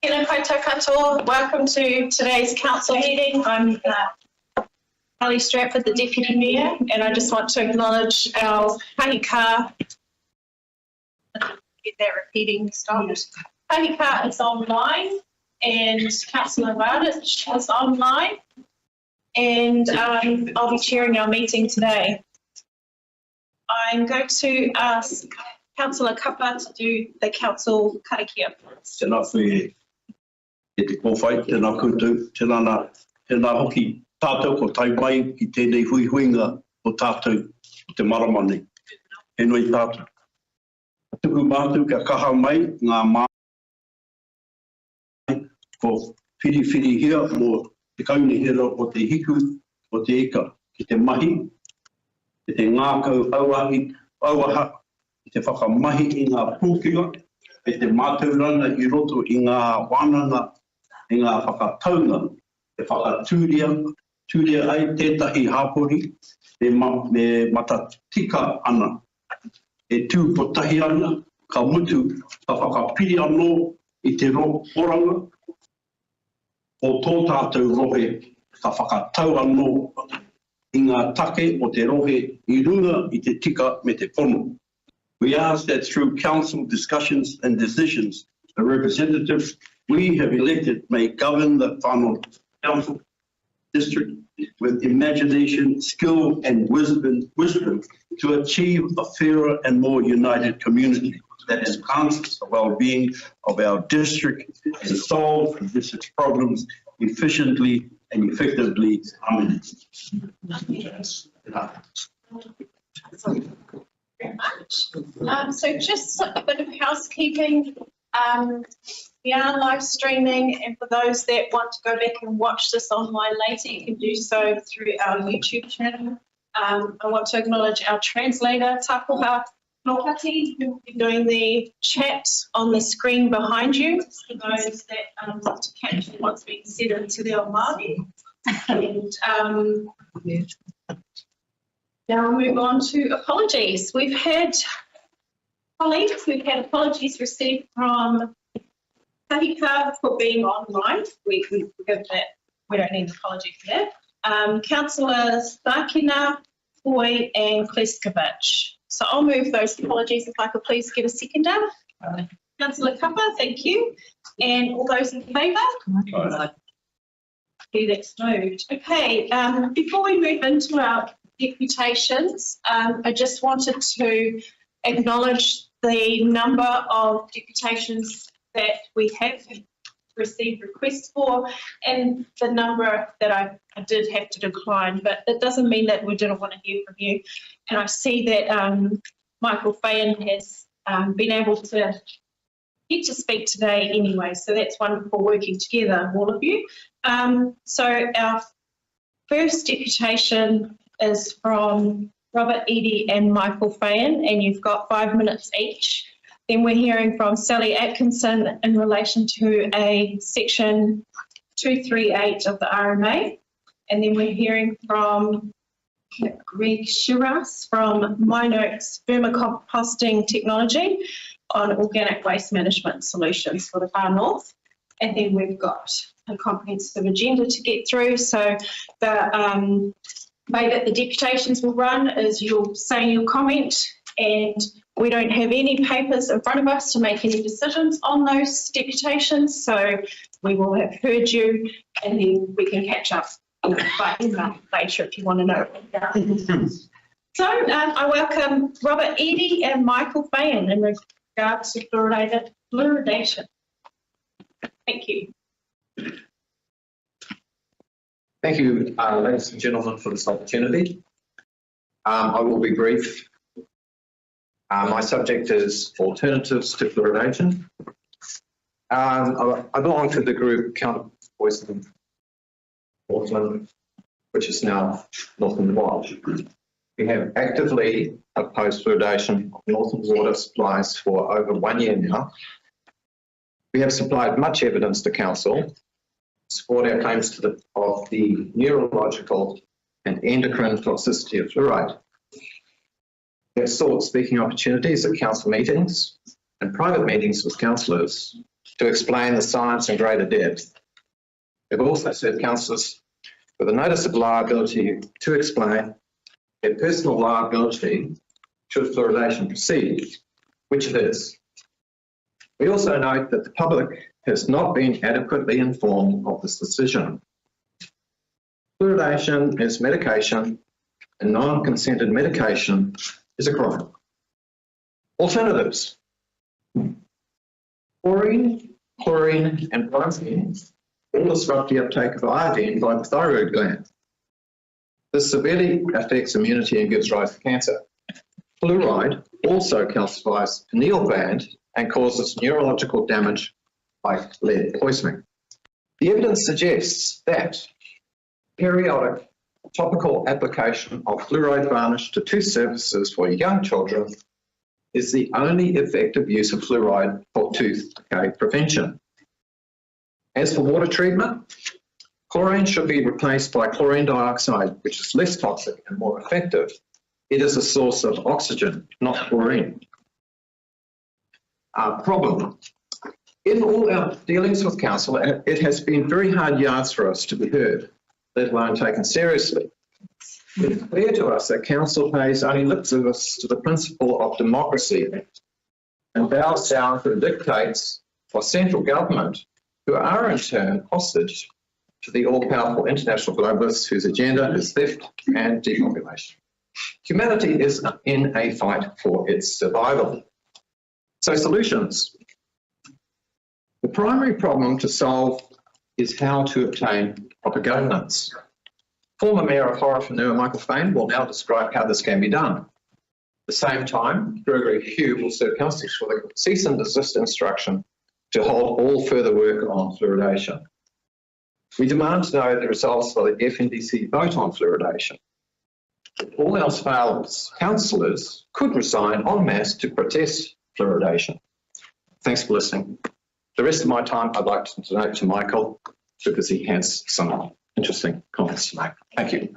Tēnā koutou katoa. Welcome to today's council meeting. I'm Ali Stratford, the Deputy Mayor, and I just want to acknowledge our Kahika. Get that repeating stopped. Kahika is online, and Councillor Radich is online, and I'll be chairing our meeting today. I'm going to ask Councillor Kapa to do the council karakia. Tēnā whi e te kōwhai, tēnā koutou, tēnā hoki tātou ko tai mai ki tēnei huihuinga o tātou o te maramane. E noi tātou. Tuku mātou kia kaha mai ngā mai ko whiri hia mo te kaunihira o te hiku o te eka ki te mahi, ki te ngākau auaha, ki te whakamahi i ngā pūkinga, e te mātauranga i roto i ngā wānanga, i ngā whakataunga, e whakatūria ai tētahi hāpori, me matatika ana. E tūpotahi ana, ka mutu, ka whakapiri anō i te oranga, o tō tātou rohe, ka whakatau anō i ngā take o te rohe i runga i te tika me te pono. We ask that through council discussions and decisions, the representatives we have elected may govern the whānau council district with imagination, skill and wisdom to achieve a fairer and more united community that enhances the well-being of our district and solve district problems efficiently and effectively. Amen. Very much. So just a bit of housekeeping. We are live streaming, and for those that want to go back and watch this online later, you can do so through our YouTube channel. I want to acknowledge our translator, Tapuha Nokati, who will be doing the chat on the screen behind you for those that want to capture what's being said into their Māori. And now we'll move on to apologies. We've had apologies received from Kahika for being online. We forgive that. We don't need an apology for that. Councillors Sakina, Foy and Kleskovic. So I'll move those apologies if I could please get a seconder. Councillor Kapa, thank you. And all those in favour? Okay, that's moved. Okay, before we move into our deputations, I just wanted to acknowledge the number of deputations that we have received requests for and the number that I did have to decline, but it doesn't mean that we didn't want to hear from you. And I see that Michael Fayan has been able to get to speak today anyway, so that's wonderful working together, all of you. So our first deputation is from Robert Eadie and Michael Fayan, and you've got 5 minutes each. Then we're hearing from Sally Atkinson in relation to a section 238 of the RMA. And then we're hearing from Greg Shiras from Minoak's vermicomposting technology on organic waste management solutions for the far north. And then we've got a comprehensive agenda to get through. So the way that the deputations will run is you'll say your comment, and we don't have any papers in front of us to make any decisions on those deputations, so we will have heard you and then we can catch up by email later if you want to know. So I welcome Robert Eadie and Michael Fayan in regards to fluoridation. Thank you. Thank you, ladies and gentlemen, for this opportunity. I will be brief. My subject is alternatives to fluoridation. I belong to the group Counter Poison Northland, which is now Northland Watch. We have actively opposed fluoridation of Northland water supplies for over 1 year now. We have supplied much evidence to Council to support our claims of the neurological and endocrine toxicity of fluoride. We have sought speaking opportunities at council meetings and private meetings with councillors to explain the science in greater depth. They've also said councillors with a notice of liability to explain their personal liability should fluoridation proceed, which it is. We also note that the public has not been adequately informed of this decision. Fluoridation is medication, and non-consented medication is a crime. Alternatives. Chlorine, and bromine all disrupt the uptake of iodine by the thyroid gland. This severely affects immunity and gives rise to cancer. Fluoride also calcifies the pineal gland and causes neurological damage like lead poisoning. The evidence suggests that periodic topical application of fluoride varnish to tooth surfaces for young children is the only effective use of fluoride for tooth decay prevention. As for water treatment, chlorine should be replaced by chlorine dioxide, which is less toxic and more effective. It is a source of oxygen, not chlorine. Problem. In all our dealings with council, it has been very hard yards for us to be heard, let alone taken seriously. It's clear to us that council pays only lip service to the principle of democracy and bows down to the dictates of central government, who are in turn hostage to the all-powerful international globalists whose agenda is theft and depopulation. Humanity is in a fight for its survival. So solutions. The primary problem to solve is how to obtain proper governance. Former Mayor of Horowhenua, Michael Fain, will now describe how this can be done. At the same time, Gregory Hugh will serve councillors with a cease and desist instruction to hold all further work on fluoridation. We demand to know the results of the FNDC vote on fluoridation. If all else fails, councillors could resign en masse to protest fluoridation. Thanks for listening. The rest of my time, I'd like to donate to Michael because he has some interesting comments to make. Thank you.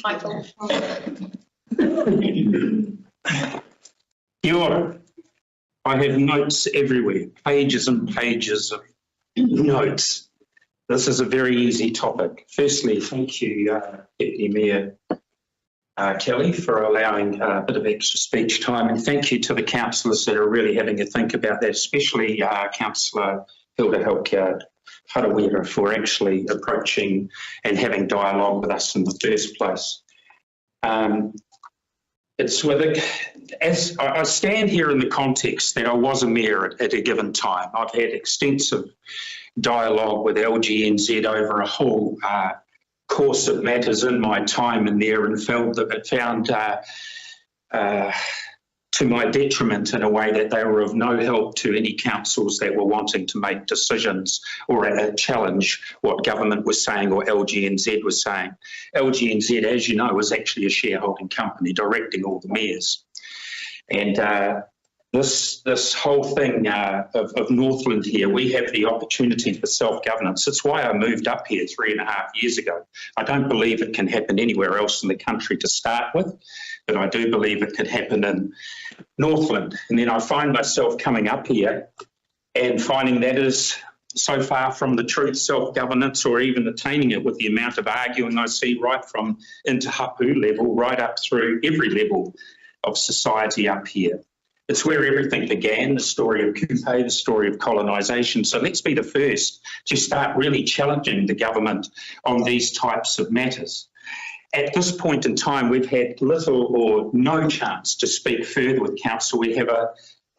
Michael. Kia ora. I have notes everywhere, pages and pages of notes. This is a very easy topic. Firstly, thank you, Deputy Mayor Kelly, for allowing a bit of extra speech time, and thank you to the councillors that are really having a think about that, especially Councillor Hilda Harawira for actually approaching and having dialogue with us in the first place. It's with as I stand here in the context that I was a mayor at a given time. I've had extensive dialogue with LGNZ over a whole course of matters in my time in there, and found to my detriment in a way that they were of no help to any councils that were wanting to make decisions or challenge what government was saying or LGNZ was saying. LGNZ, as you know, was actually a shareholding company directing all the mayors. And this whole thing of Northland here, we have the opportunity for self-governance. It's why I moved up here 3.5 years ago. I don't believe it can happen anywhere else in the country to start with, but I do believe it could happen in Northland. And then I find myself coming up here and finding that is so far from the truth, self-governance, or even attaining it with the amount of arguing I see right from into Hapu level, right up through every level of society up here. It's where everything began, the story of Kupe, the story of colonisation. So let's be the first to start really challenging the government on these types of matters. At this point in time, we've had little or no chance to speak further with council. We have a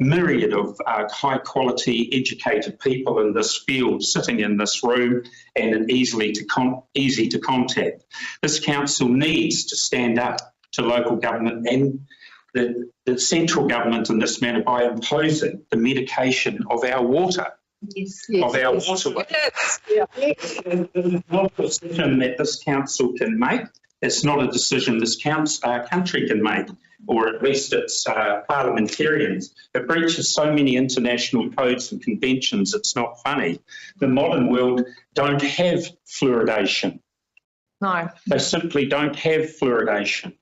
myriad of high quality educated people in this field sitting in this room and easy to contact. This council needs to stand up to local government and the central government in this matter by imposing the medication of our water. Yes. Of our water. It's not a decision that this council can make. It's not a decision this country can make, or at least its parliamentarians. It breaches so many international codes and conventions, it's not funny. The modern world don't have fluoridation. No. They simply don't have fluoridation.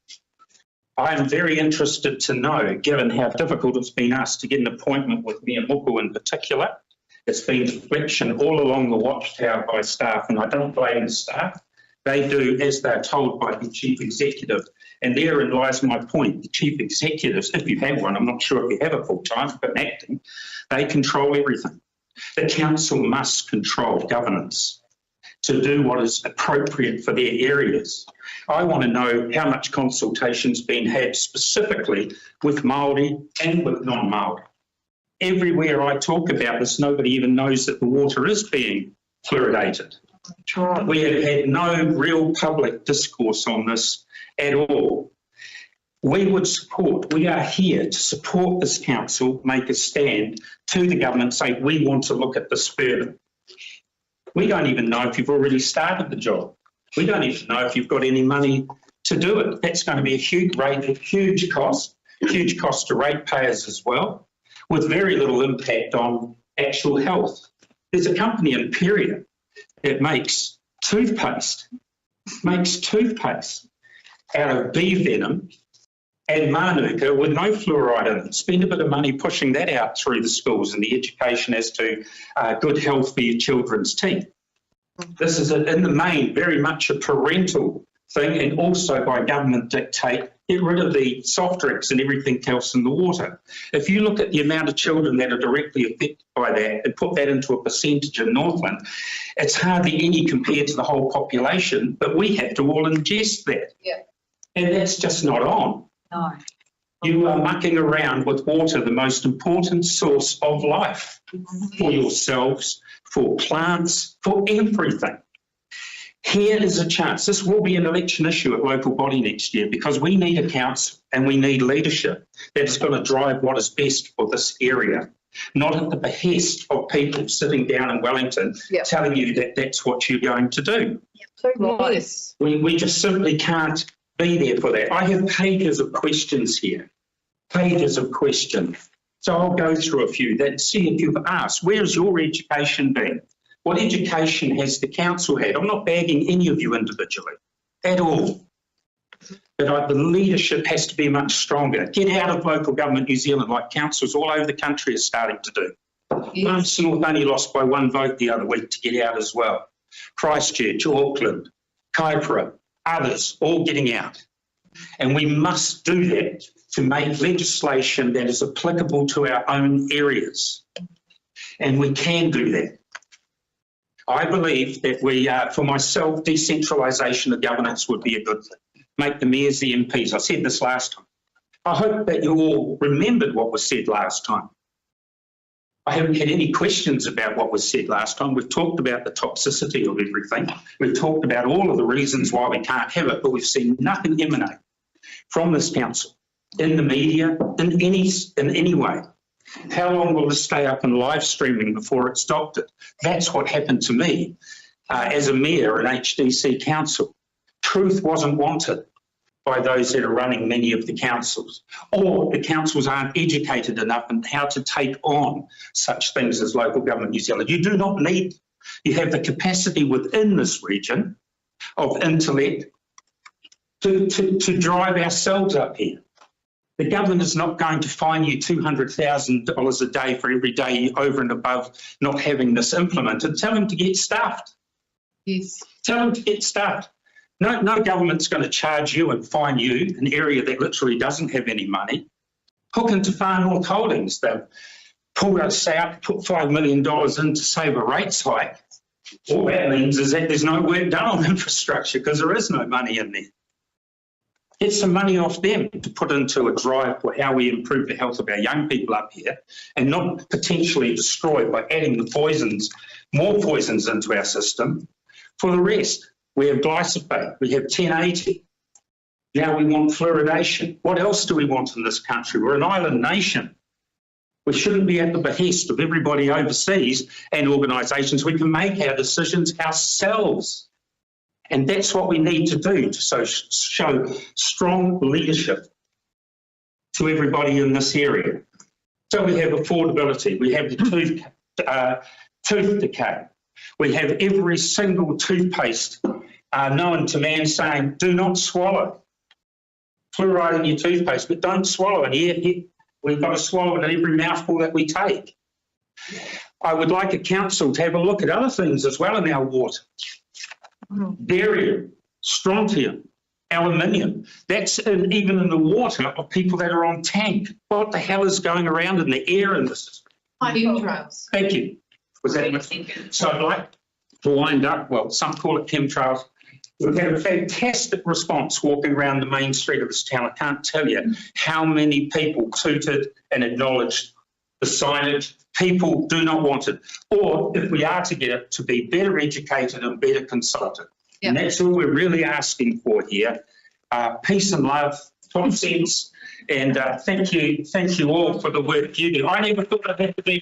I am very interested to know, given how difficult it's been asked to get an appointment with Mayor Muku in particular, It's been deflection all along the watchtower by staff, and I don't blame the staff. They do as they're told by the chief executive. And therein lies my point. The chief executives, if you have one, I'm not sure if you have a full-time, but acting, they control everything. The council must control governance to do what is appropriate for their areas. I want to know how much consultation's been had specifically with Māori and with non-Māori. Everywhere I talk about this, nobody even knows that the water is being fluoridated. We have had no real public discourse on this at all. We would support, we are here to support this council, make a stand to the government, say we want to look at this further. We don't even know if you've already started the job. We don't even know if you've got any money to do it. That's going to be a huge cost to ratepayers as well, with very little impact on actual health. There's a company in Peria that makes toothpaste out of bee venom and manuka with no fluoride in it. Spend a bit of money pushing that out through the schools and the education as to good health for your children's teeth. This is, in the main, very much a parental thing, and also by government dictate, get rid of the soft drinks and everything else in the water. If you look at the amount of children that are directly affected by that and put that into a percentage in Northland, it's hardly any compared to the whole population, but we have to all ingest that. Yeah. And that's just not on. No. You are mucking around with water, the most important source of life for yourselves, for plants, for everything. Here is a chance. This will be an election issue at local body next year, because we need accounts and we need leadership that is going to drive what is best for this area, not at the behest of people sitting down in Wellington telling you that that's what you're going to do. Yes. We just simply can't be there for that. I have pages of questions here, pages of questions. So I'll go through a few that see if you've asked, where's your education been? What education has the council had? I'm not bagging any of you individually at all. But the leadership has to be much stronger. Get out of local government New Zealand like councils all over the country are starting to do. Yes. North only lost by 1 vote the other week to get out as well. Christchurch, Auckland, Kaipara, others all getting out. And we must do that to make legislation that is applicable to our own areas. And we can do that. I believe that for myself, decentralisation of governance would be a good thing. Make the mayors the MPs. I said this last time. I hope that you all remembered what was said last time. I haven't had any questions about what was said last time. We've talked about the toxicity of everything. We've talked about all of the reasons why we can't have it, but we've seen nothing emanate from this council, in the media, in any way. How long will this stay up in live streaming before it's adopted? That's what happened to me as a mayor in HDC council. Truth wasn't wanted by those that are running many of the councils, or the councils aren't educated enough in how to take on such things as local government New Zealand. You do not need, you have the capacity within this region of intellect to drive ourselves up here. The government is not going to fine you $200,000 a day for every day over and above not having this implemented. Tell them to get stuffed. Yes. Tell them to get stuffed. No government's going to charge you and fine you, an area that literally doesn't have any money. Hook into Far North Holdings. They've pulled us out, put $5 million in to save a rates hike. All that means is that there's no work done on infrastructure because there is no money in there. Get some money off them to put into a drive for how we improve the health of our young people up here, and not potentially destroy by adding the poisons, more poisons into our system. For the rest, we have glyphosate, we have 1080. Now we want fluoridation. What else do we want in this country? We're an island nation. We shouldn't be at the behest of everybody overseas and organisations. We can make our decisions ourselves. And that's what we need to do to show strong leadership to everybody in this area. So we have affordability, we have the tooth decay, we have every single toothpaste known to man saying, do not swallow. Fluoride in your toothpaste, but don't swallow it. We've got to swallow it in every mouthful that we take. I would like a council to have a look at other things as well in our water. Barium, strontium, aluminium. That's even in the water of people that are on tank. What the hell is going around in the air in this? Chemtrails. Thank you. Was that much? So I'd like to wind up, well, some call it chemtrails. We've had a fantastic response walking around the main street of this town. I can't tell you how many people tooted and acknowledged the signage. People do not want it. Or if we are to get it, to be better educated and better consulted. And that's all we're really asking for here. Peace and love, common sense, and thank you all for the work you do. I never thought I'd have to be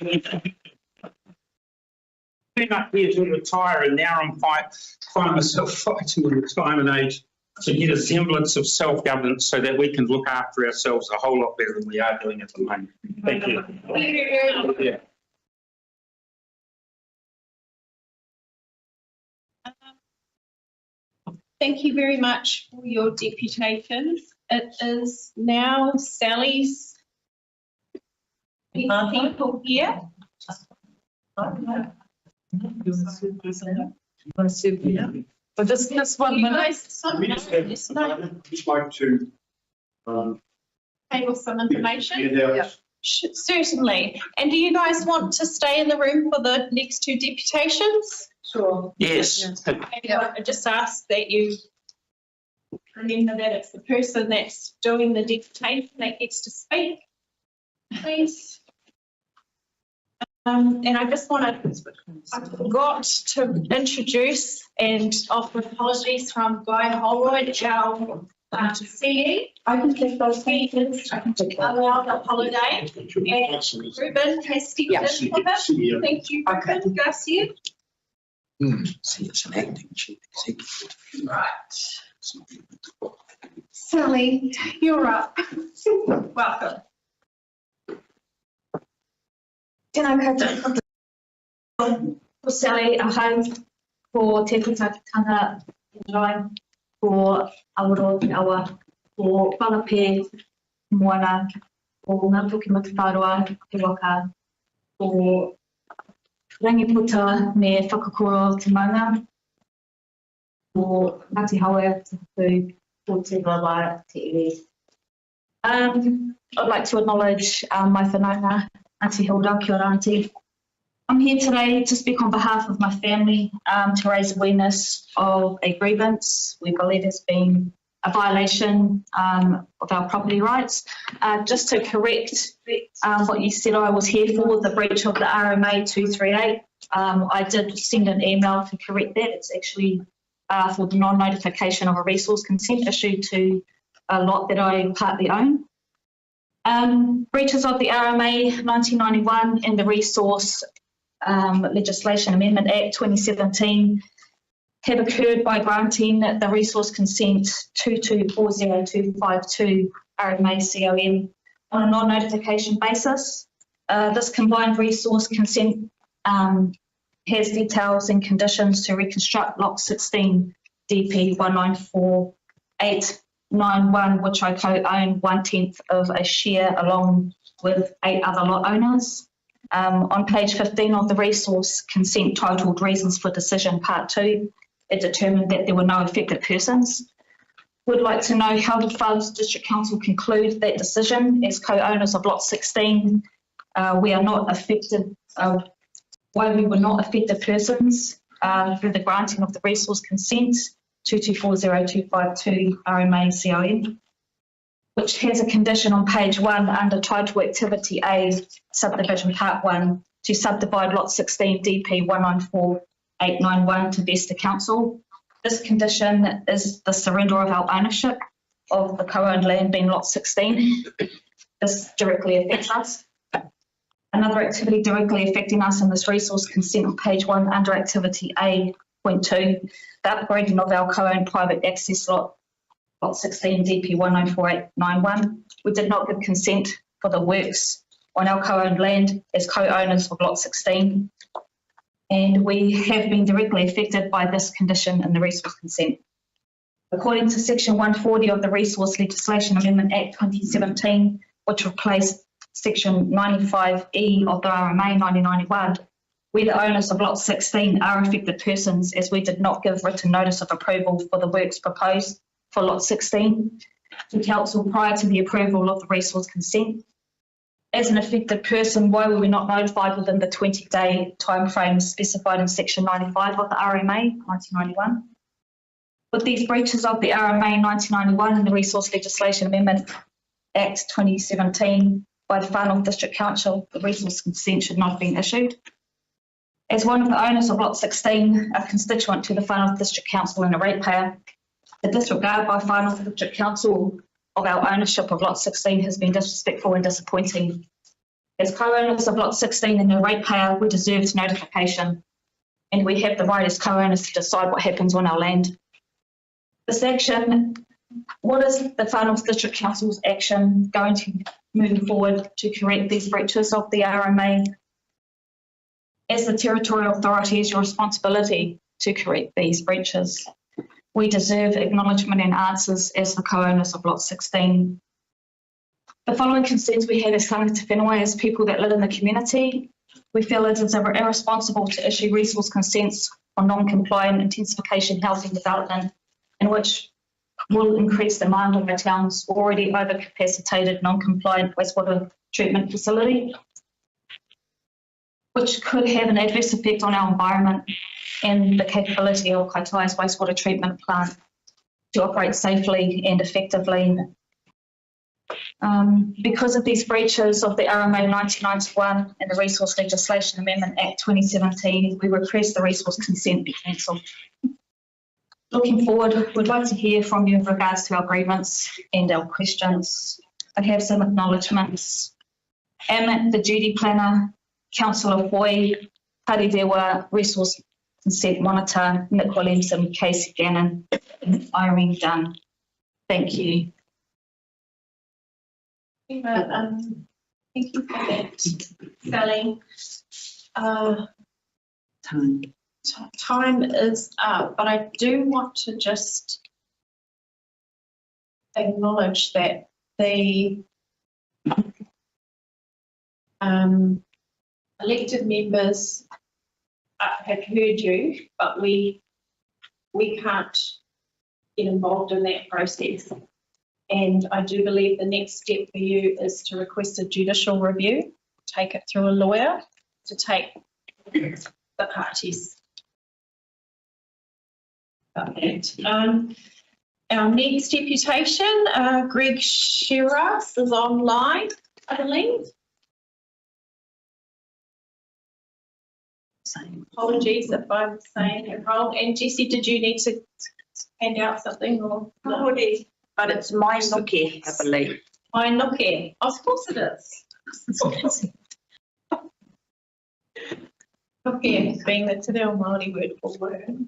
been up here to retire, and now I'm find myself fighting in retirement age to get a semblance of self-governance so that we can look after ourselves a whole lot better than we are doing at the moment. Thank you. Yeah. Thank you very much for your deputations. It is now Sally's people here. But just 1 minute. Just like to Table some information. yeah. Certainly. And do you guys want to stay in the room for the next two deputations? Sure. Yes. I just ask that you remember that it's the person that's doing the deputation that gets to speak, please. And I just want to, I forgot to introduce and offer apologies from Guy Holroyd, our CE. I can take those papers. I can take allow the holiday. And Ruben has stepped in with it. Thank you, Ruben Garcia. See, it's an acting chief executive. Right. Sally, you're up. Welcome. Tēnā koutou. Ko Sally ahau, ko te pūtakitanga rai, ko Awaroa te awa, ko Whalape moana, ko ngā puki matawhāroa te waka, ko rangiputa me whakakoro te maunga, ko Ngāti Haua te hapu, ko te wawa te iwi. I'd like to acknowledge my whanaunga, Auntie Hilda, kia ora auntie. I'm here today to speak on behalf of my family to raise awareness of a grievance we believe has been a violation of our property rights. Just to correct what you said I was here for, the breach of the RMA 238. I did send an email to correct that. It's actually for the non-notification of a resource consent issued to a lot that I partly own. Breaches of the RMA 1991 and the Resource Legislation Amendment Act 2017 have occurred by granting the resource consent 2240.252 RMA COM on a non-notification basis. This combined resource consent has details and conditions to reconstruct Lot 16 DP 194891, which I co-own 1/10 of a share along with 8 other lot owners. On page 15 of the resource consent titled Reasons for Decision Part 2, it determined that there were no affected persons. Would like to know how did Whāroa District Council conclude that decision as co-owners of Lot 16. We are not affected, why we were not affected persons through the granting of the resource consent 2240.252 RMA COM, which has a condition on page 1 under title Activity A, Subdivision Part 1, to subdivide Lot 16 DP 194891 to vest the council. This condition is the surrender of our ownership of the co-owned land being Lot 16. This directly affects us. Another activity directly affecting us in this resource consent on page 1 under Activity A.2, the upgrading of our co-owned private access lot 16 DP 194891. We did not give consent for the works on our co-owned land as co-owners of Lot 16, and we have been directly affected by this condition in the resource consent. According to Section 140 of the Resource Legislation Amendment Act 2017, which replaced section 95E of the RMA 1991, we, the owners of lot 16, are affected persons, as we did not give written notice of approval for the works proposed for lot 16 to council prior to the approval of the resource consent. As an affected person, why were we not notified within the 20-day timeframe specified in section 95 of the RMA 1991? With these breaches of the RMA 1991 and the Resource Legislation Amendment Act 2017 by the Far North District Council, the resource consent should not have been issued. As one of the owners of lot 16, a constituent to the Far North District Council and a ratepayer, the disregard by Far North District Council of our ownership of lot 16 has been disrespectful and disappointing. As co-owners of lot 16 and a ratepayer, we deserve notification, and we have the right as co-owners to decide what happens on our land. This action, what is the Far North District Council's action going to move forward to correct these breaches of the RMA? As the territorial authority, is your responsibility to correct these breaches. We deserve acknowledgement and answers as the co-owners of lot 16. The following concerns we have as tangata whenua, as people that live in the community. We feel it is irresponsible to issue resource consents on non-compliant intensification housing development, in which will increase demand on our town's already over-capacitated non-compliant wastewater treatment facility, which could have an adverse effect on our environment and the capability of Kaitai's wastewater treatment plant to operate safely and effectively. Because of these breaches of the RMA 1991 and the Resource Legislation Amendment Act 2017, we request the resource consent be cancelled. Looking forward, we'd like to hear from you in regards to our grievance and our questions. I have some acknowledgements. Am the duty planner, Councillor Hoy, Hari Dewa, Resource Consent Monitor, Nick Williamson, Casey Gannon, and Irene Dunn. Thank you. Thank you for that, Sally. Time is up, but I do want to just acknowledge that the elected members have heard you, but we can't get involved in that process. And I do believe the next step for you is to request a judicial review, take it through a lawyer to take the parties. About that. Our next deputation, Greg Shiras is online, I believe. Apologies if I'm saying it wrong. And Jessie, did you need to hand out something or? No? But it's my Nokia, I believe. My Nokia. Of course it is. Nokia being the Te Reo Māori word for word.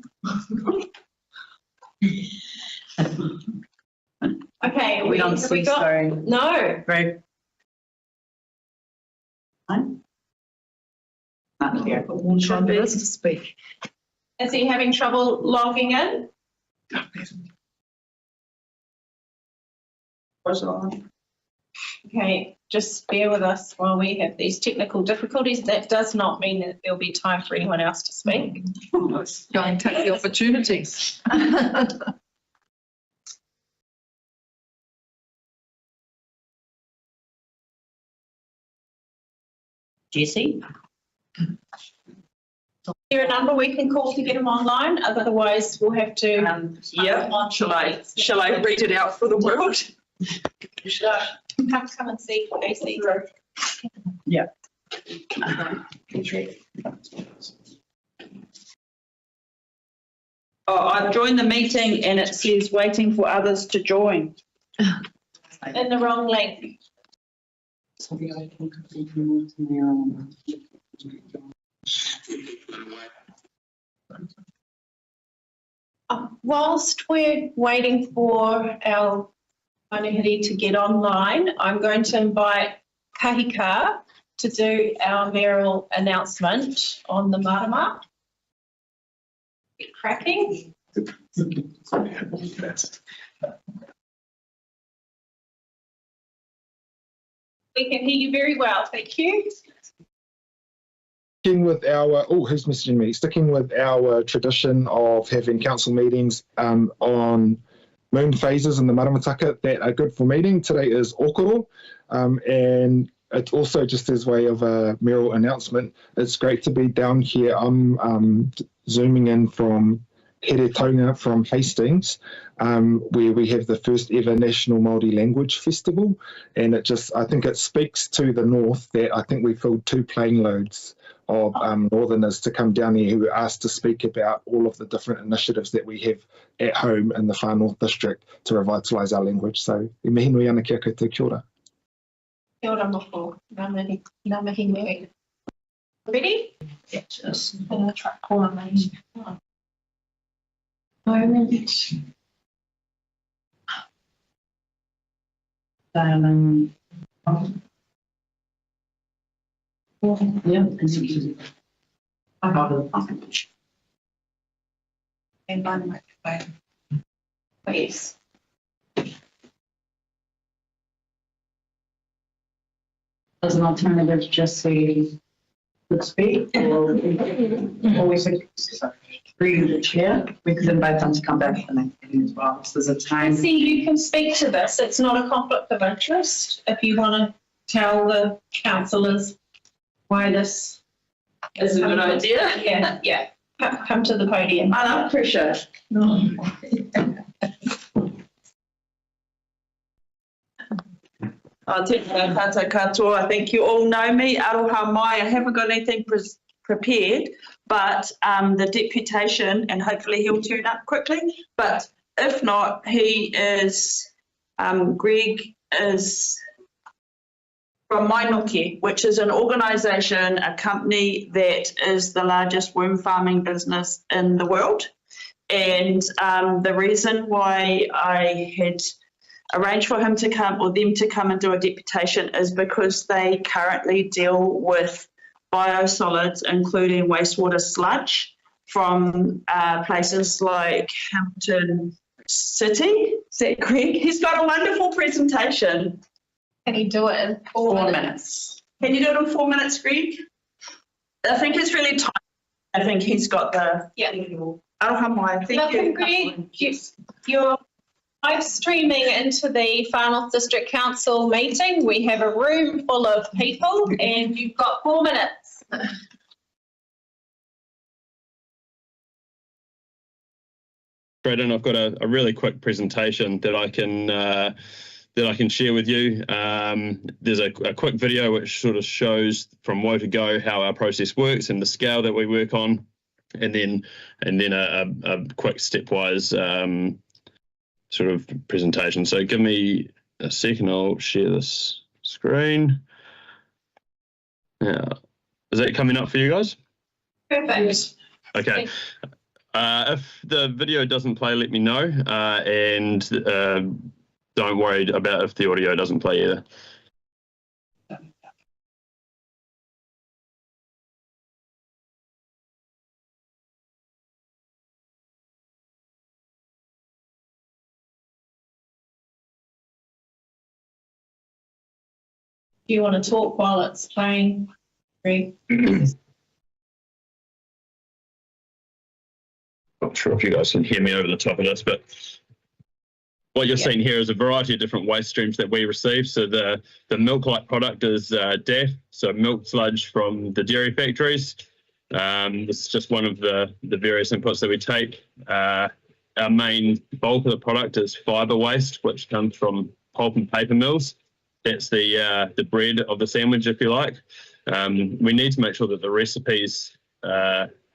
Okay, We don't have we see, got? sorry. No. Very. Not here. To speak. Is he having trouble logging in? Okay, just bear with us while we have these technical difficulties. That does not mean that there'll be time for anyone else to speak. Go and take the opportunities. Jessie? Is there a number we can call to get them online? Otherwise, we'll have to. Yeah, shall I read it out for the world? Come and see AC. Yeah. Oh, I've joined the meeting and it says waiting for others to join. In the wrong link. Whilst we're waiting for our Manuhiri to get online, I'm going to invite Kahika to do our mayoral announcement on the marama. Get cracking. We can hear you very well, thank you. Sticking with our, who's messaging me? Sticking with our tradition of having council meetings on moon phases in the Maramataka that are good for meeting. Today is Okoro, and it's also just as way of a mayoral announcement. It's great to be down here. I'm zooming in from Heretonga from Hastings, where we have the first ever National Māori Language Festival, and I think it speaks to the north that I think we filled 2 plane loads of northerners to come down here who were asked to speak about all of the different initiatives that we have at home in the Far North District to revitalise our language. So, e mihi nui ana kia koutou, kia ora. Kia ora moko, ngā mihi nui. Ready? Yeah, just in the track corner, mate. Moment. Yeah. And by the microphone. Please. As an alternative, just say, let's speak, or always through the chair. We could invite them to come back for the next meeting as well. So there's a time. See, you can speak to this. It's not a conflict of interest. If you want to tell the councillors why this Is a good idea. Yeah. Come to the podium. I love pressure. Tēnā tātou katoa. I think you all know me. Aroha mai. I haven't got anything prepared, but the deputation, and hopefully he'll turn up quickly, but if not, Greg is from Mainoke, which is an organisation, a company that is the largest worm farming business in the world. And the reason why I had arranged for him to come, or them to come and do a deputation, is because they currently deal with biosolids, including wastewater sludge from places like Hampton City. Is that Greg? He's got a wonderful presentation. Can you do it in 4 minutes? Can you do it in 4 minutes, Greg? I think it's really tight. I think he's got the. Yeah. Aroha mai. Thank Welcome, you. Greg. You're live streaming into the Far North District Council meeting. We have a room full of people and you've got 4 minutes. Braden, I've got a really quick presentation that I can share with you. There's a quick video which sort of shows from woe to go how our process works and the scale that we work on, and then a quick stepwise sort of presentation. So give me a second, I'll share this screen. Yeah, is that coming up for you guys? Perfect. Okay. If the video doesn't play, let me know, and don't worry about if the audio doesn't play either. Do you want to talk while it's playing, Greg? Not sure if you guys can hear me over the top of this, but what you're seeing here is a variety of different waste streams that we receive. So the milk-like product is DAF, so milk sludge from the dairy factories. This is just one of the various inputs that we take. Our main bulk of the product is fibre waste, which comes from pulp and paper mills. That's the bread of the sandwich, if you like. We need to make sure that the recipes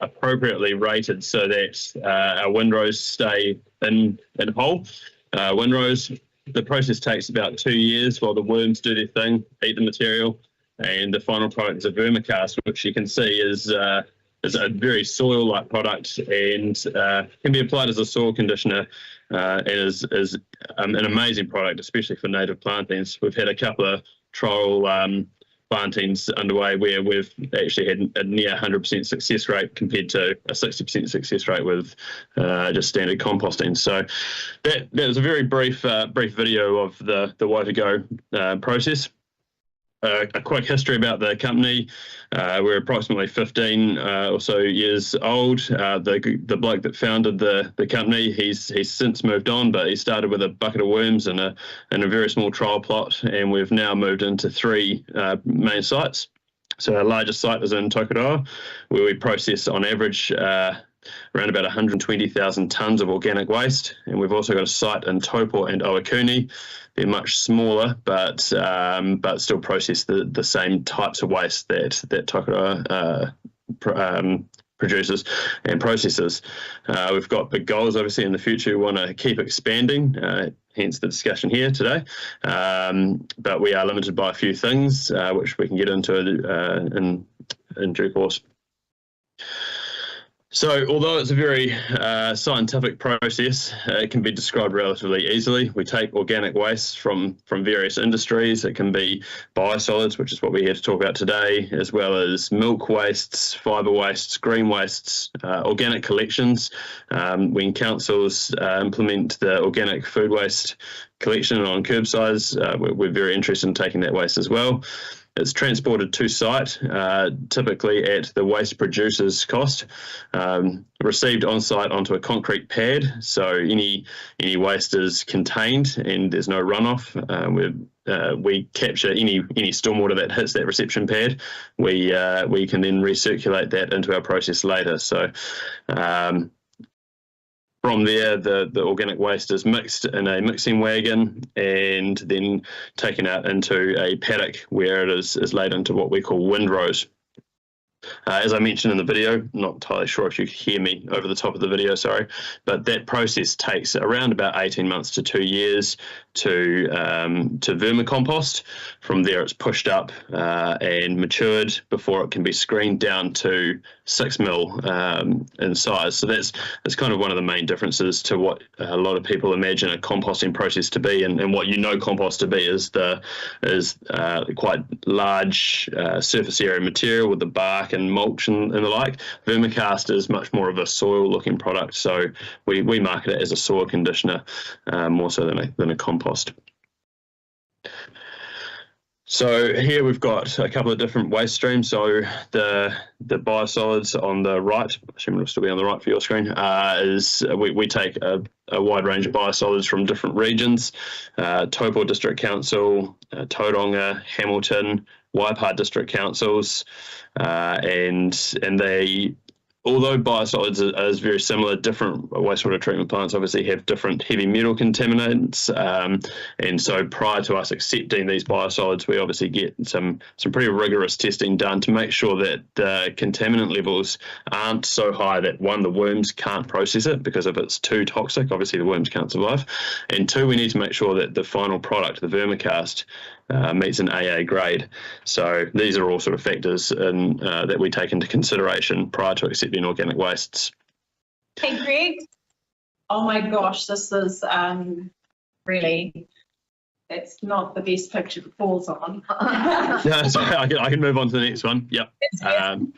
appropriately rated so that our windrows stay in whole. Windrows, the process takes about 2 years while the worms do their thing, eat the material, and the final product is a vermicast, which you can see is a very soil-like product and can be applied as a soil conditioner. And is an amazing product, especially for native plantings. We've had a couple of trial plantings underway where we've actually had a near 100% success rate compared to a 60% success rate with just standard composting. So that was a very brief video of the way to go process. a quick history about the company. We're approximately 15 or so years old. The bloke that founded the company, he's since moved on, but he started with a bucket of worms and a very small trial plot, and we've now moved into 3 main sites. So our largest site is in Tokoroa, where we process on average around about 120,000 tonnes of organic waste, and we've also got a site in Taupo and Owakuni. They're much smaller, but still process the same types of waste that Tokoroa produces and processes. We've got big goals, obviously, in the future. We want to keep expanding, hence the discussion here today. But we are limited by a few things, which we can get into in due course. So although it's a very scientific process, it can be described relatively easily. We take organic waste from various industries. It can be biosolids, which is what we're here to talk about today, as well as milk wastes, fibre wastes, green wastes, organic collections. When councils implement the organic food waste collection on curbsides, we're very interested in taking that waste as well. It's transported to site, typically at the waste producer's cost, received on site onto a concrete pad. So any waste is contained and there's no runoff. We capture any stormwater that hits that reception pad. We can then recirculate that into our process later. So from there, the organic waste is mixed in a mixing wagon and then taken out into a paddock where it is laid into what we call windrows. As I mentioned in the video, not entirely sure if you could hear me over the top of the video, sorry, but that process takes around about 18 months to 2 years to vermicompost. From there, it's pushed up and matured before it can be screened down to 6 mil in size. So that's kind of one of the main differences to what a lot of people imagine a composting process to be, and what compost to be is quite large surface area material with the bark and mulch and the like. Vermicast is much more of a soil looking product, so we market it as a soil conditioner more so than a compost. So here we've got a couple of different waste streams. So the biosolids on the right, assuming it'll still be on the right for your screen, is we take a wide range of biosolids from different regions. Taupo District Council, Tauranga, Hamilton, Waipa District Councils, and they, although biosolids is very similar, different wastewater treatment plants obviously have different heavy metal contaminants, and so prior to us accepting these biosolids, we obviously get some pretty rigorous testing done to make sure that the contaminant levels aren't so high that, one, the worms can't process it, because if it's too toxic, obviously the worms can't survive, and two, we need to make sure that the final product, the vermicast, meets an AA grade. So these are all sort of factors that we take into consideration prior to accepting organic wastes. Hey, Greg. Oh my gosh, this is really, it's not the best picture to pause on. No, sorry, I can move on to the next one. Yep. I'm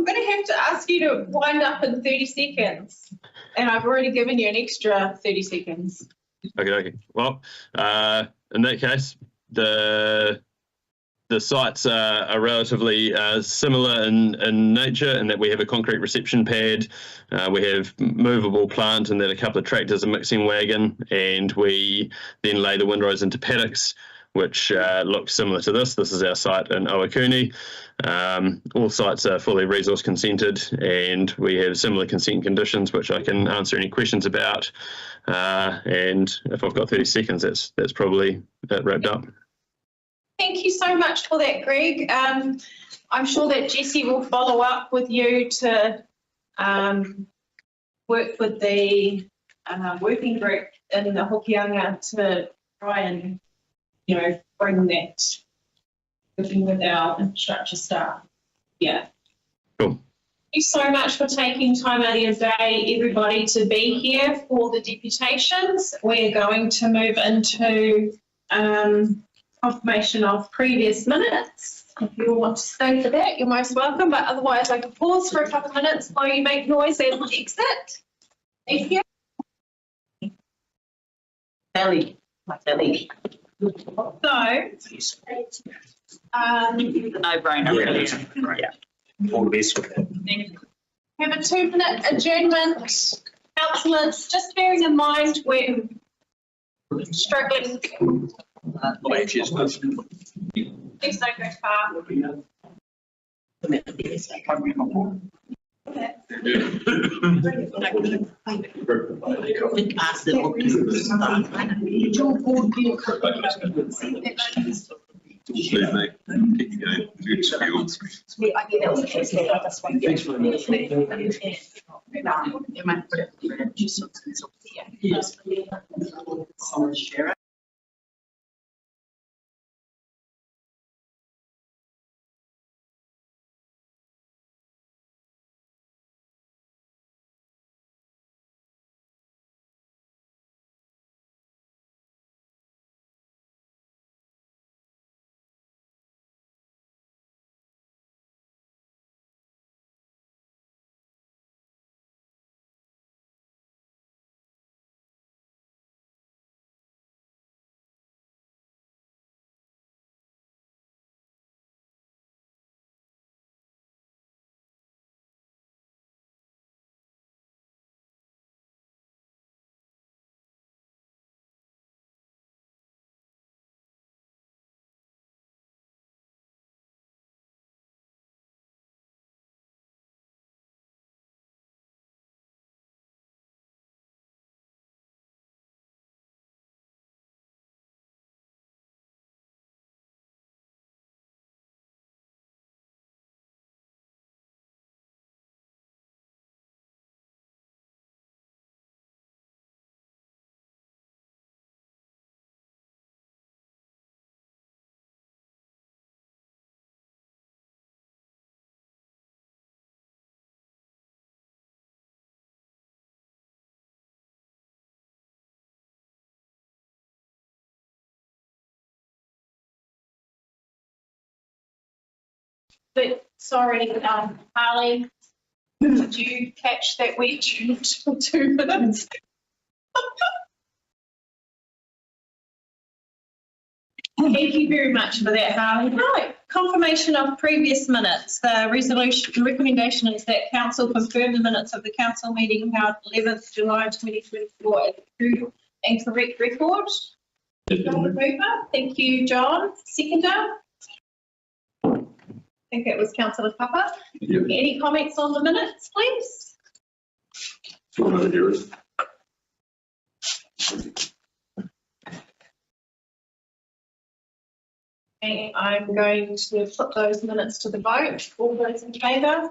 going to have to ask you to wind up in 30 seconds, and I've already given you an extra 30 seconds. Okay. Well, in that case, the sites are relatively similar in nature, in that we have a concrete reception pad, we have movable plant, and then a couple of tractors, a mixing wagon, and we then lay the windrows into paddocks, which look similar to this. This is our site in Owakuni. All sites are fully resource consented, and we have similar consent conditions, which I can answer any questions about. And if I've got 30 seconds, that's probably that wrapped up. Thank you so much for that, Greg. I'm sure that Jessie will follow up with you to work with the working group in the Hokianga to try and, bring that working with our infrastructure staff. Yeah. Cool. Thank you so much for taking time out of your day, everybody, to be here for the deputations. We're going to move into confirmation of previous minutes. If you want to stay for that, you're most welcome, but otherwise I can pause for a couple of minutes while you make noise and exit. Thank you. Belly, my belly. No-brainer. Yeah. All the best with that. Have a 2-minute adjournment. Councillors, just bearing in mind we're struggling. Please don't go far. But sorry, Harley, did you catch that we adjourned for 2 minutes? Thank you very much for that, Harley. Right, confirmation of previous minutes. The recommendation is that council confirm the minutes of the council meeting held 11th July 2024 as true and correct record. Thank you, John. Seconder? I think it was Councillor Papa. Yep. Any comments on the minutes, please? Okay, I'm going to put those minutes to the vote. All those in favour?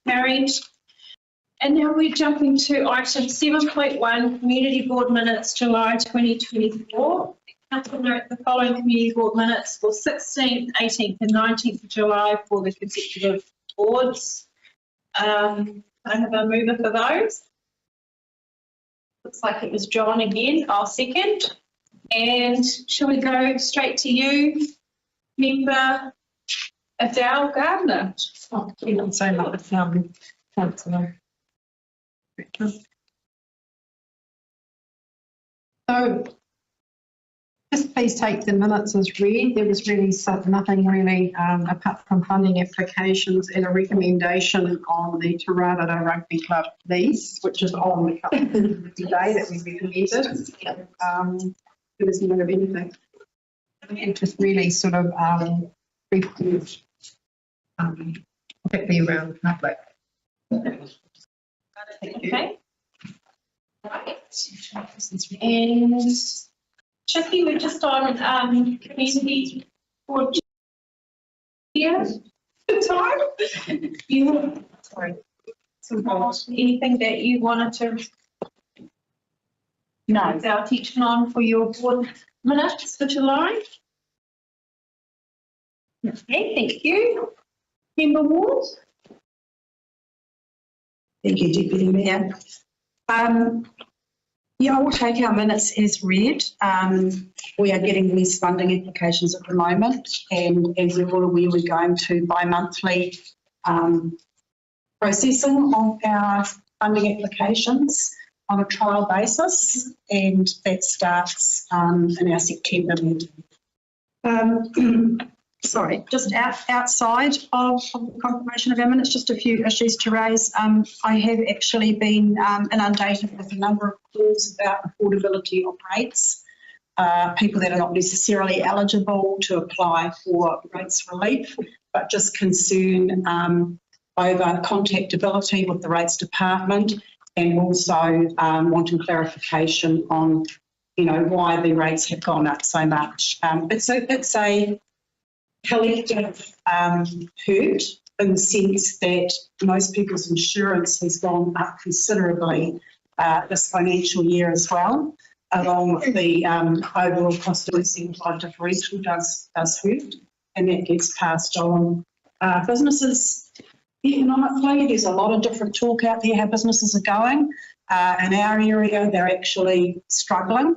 Carried. And now we're jumping to item 7.1, Community Board Minutes, July 2024. Council note the following Community Board minutes for 16th, 18th and 19th of July for the consecutive boards. I have a mover for those. Looks like it was John again. I'll second. And shall we go straight to you, Member Adele Gardner? Oh, you don't say that with councillor. So just please take the minutes as read. There was really nothing really apart from funding applications and a recommendation on the Te Rātara Rugby Club lease, which is on the today that we recommended. There was none of anything. It just really sort of report, particularly around the public. Okay. Right. And Chicky, we're just on community board here. Time. You sorry. Anything that you wanted to our teaching on for your board minutes for July? Okay, thank you. Member Ward? Thank you, Deputy Mayor. Yeah, I will take our minutes as read. We are getting these funding applications at the moment, and as you're all aware, we're going to bi-monthly processing of our funding applications. on a trial basis, and that starts in our September meeting. Sorry, just outside of the confirmation of our minutes, just a few issues to raise. I have actually been inundated with a number of calls about affordability of rates, people that are not necessarily eligible to apply for rates relief, but just concern over contactability with the rates department, and also wanting clarification on, why the rates have gone up so much. It's a collective hurt in the sense that most people's insurance has gone up considerably this financial year as well, along with the overall cost of living differential does hurt, and that gets passed on. Businesses economically, there's a lot of different talk out there how businesses are going. In our area, they're actually struggling.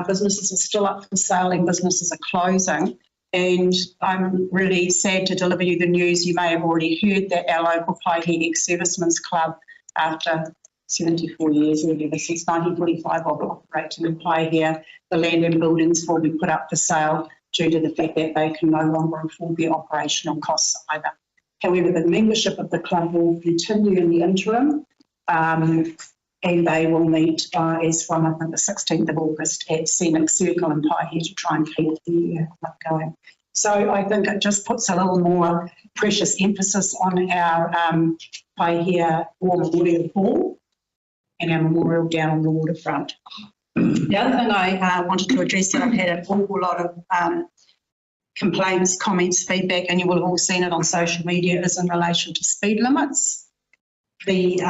Businesses are still up for sale and businesses are closing. And I'm really sad to deliver you the news. You may have already heard that our local Paihia Ex-Servicemen's Club, after 74 years, really, since 1945 of operating in Paihia, the land and buildings will be put up for sale due to the fact that they can no longer afford their operational costs either. However, the membership of the club will continue in the interim, and they will meet as from, I think, the 16th of August at Scenic Circle in Paihia to try and keep the club going. So I think it just puts a little more precious emphasis on our Paihia War Memorial Hall and our memorial down on the waterfront. The other thing I wanted to address, that I've had an awful lot of complaints, comments, feedback, and you will have all seen it on social media, is in relation to speed limits. The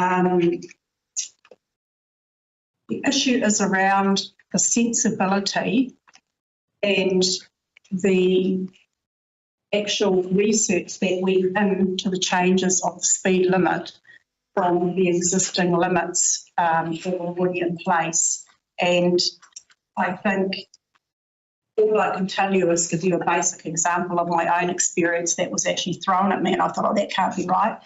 issue is around the sensibility and the actual research that went into the changes of the speed limit from the existing limits that were already in place. And I think all I can tell you is give you a basic example of my own experience that was actually thrown at me, and I thought, oh, that can't be right.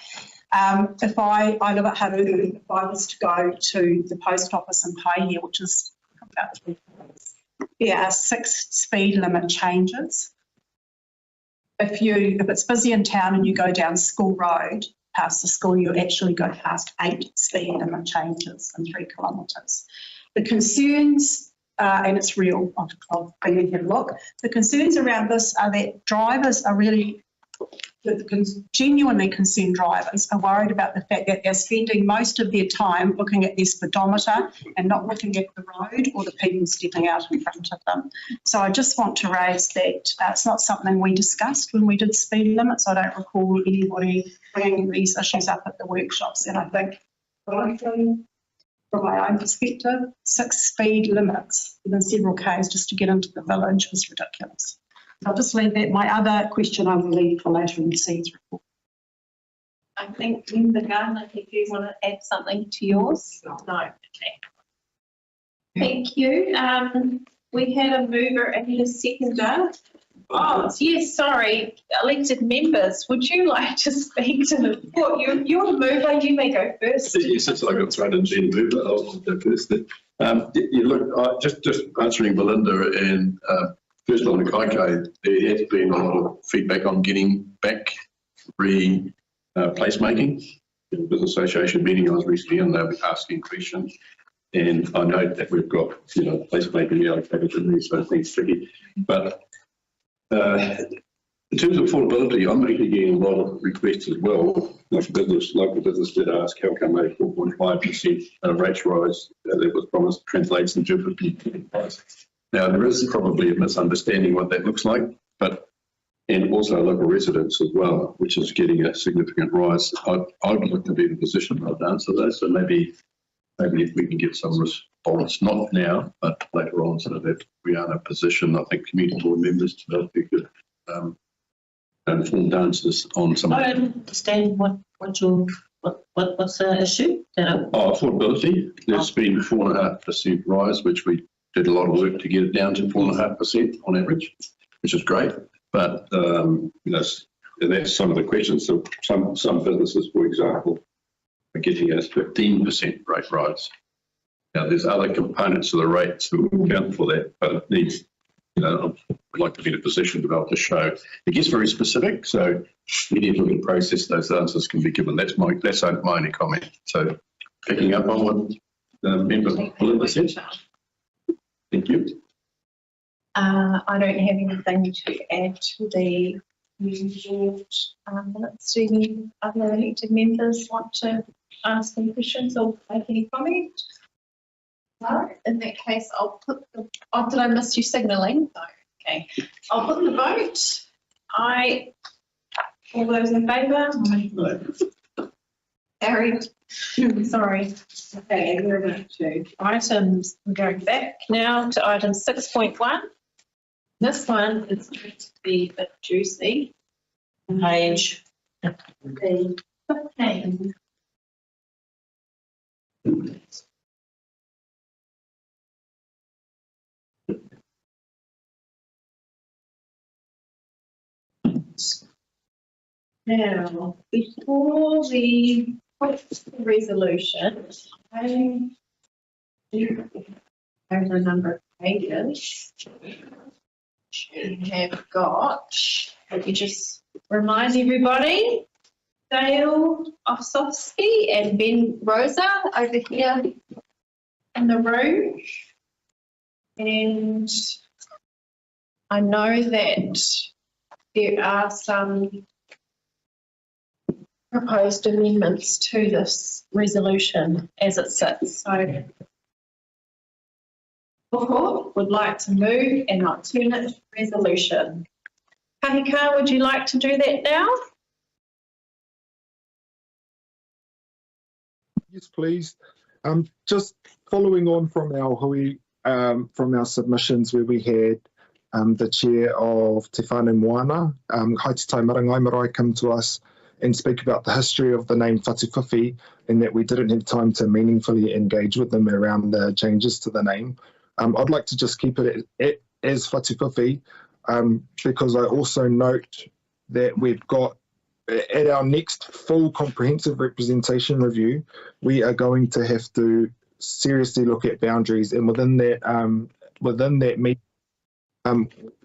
If I live at Haruru, if I was to go to the post office in Paihia, which is about 3 minutes, there are 6 speed limit changes. If it's busy in town and you go down School Road past the school, you actually go past 8 speed limit changes in 3 kilometres. The concerns, and it's real, I've been and had a look, the concerns around this are that drivers are really, the genuinely concerned drivers are worried about the fact that they're spending most of their time looking at their speedometer and not looking at the road or the people stepping out in front of them. So I just want to raise that it's not something we discussed when we did speed limits. I don't recall anybody bringing these issues up at the workshops, and I think, frankly, from my own perspective, 6 speed limits within several Ks just to get into the village was ridiculous. I'll just leave that. My other question I will leave for later in the Seeds report. I think Linda Gardner, if you want to add something to yours. No. Okay. Thank you. We had a mover and a seconder. Oh, yes, sorry. Elected members, would you like to speak to the report? You're the mover, you may go first. Yes, since I got thrown in being the mover, I'll go first. Look, just answering Belinda, and first on the Kaikae, there has been a lot of feedback on getting back placemaking. In the Business Association meeting I was recently in, they were asking questions, and I know that we've got placemaking allocated in these sort of things tricky. But in terms of affordability, I'm actually getting a lot of requests as well. Local business did ask how come a 4.5% rates rise that was promised translates into 50% price. Now, there is probably a misunderstanding what that looks like, and also local residents as well, which is getting a significant rise. I'd like to be in a position to answer those, so maybe if we can get some response, not now, but later on, so that we are in a position, I think, community board members to know if we could informed answers on some. I don't understand what's the issue? Affordability. There's been 4.5% rise, which we did a lot of work to get it down to 4.5% on average, which is great. But that's some of the questions. So some businesses, for example, are getting a 15% rate rise. Now, there's other components of the rates that will account for that, but it needs, I'd like to be in a position to be able to show. It gets very specific, so we need to process those answers can be given. That's my only comment. So picking up on what Member Belinda said. Thank you. I don't have anything to add to the usual minutes. Do any other elected members want to ask any questions or make any comment? No, in that case, I'll put the, oh, did I miss you signalling? No, okay. I'll put the vote. All those in favour? Carried. Sorry. Okay, we're going to items, we're going back now to item 6.1. This one is going to be a bit juicy. Page. 15. Now, before we put the resolution, I do have a number of pages. We have got, let me just remind everybody, Dale Osofsky and Ben Rosa over here in the room. And I know that there are some proposed amendments to this resolution as it sits. So would like to move an alternate resolution. Kahika, would you like to do that now? Yes, please. Just following on from our hui, from our submissions where we had the chair of Te Whānau Moana, Haititai Marangai Marae, come to us and speak about the history of the name Whatuwhiwhi, and that we didn't have time to meaningfully engage with them around the changes to the name. I'd like to just keep it as Whatuwhiwhi, because I also note that we've got, at our next full comprehensive representation review, we are going to have to seriously look at boundaries, and within that meeting,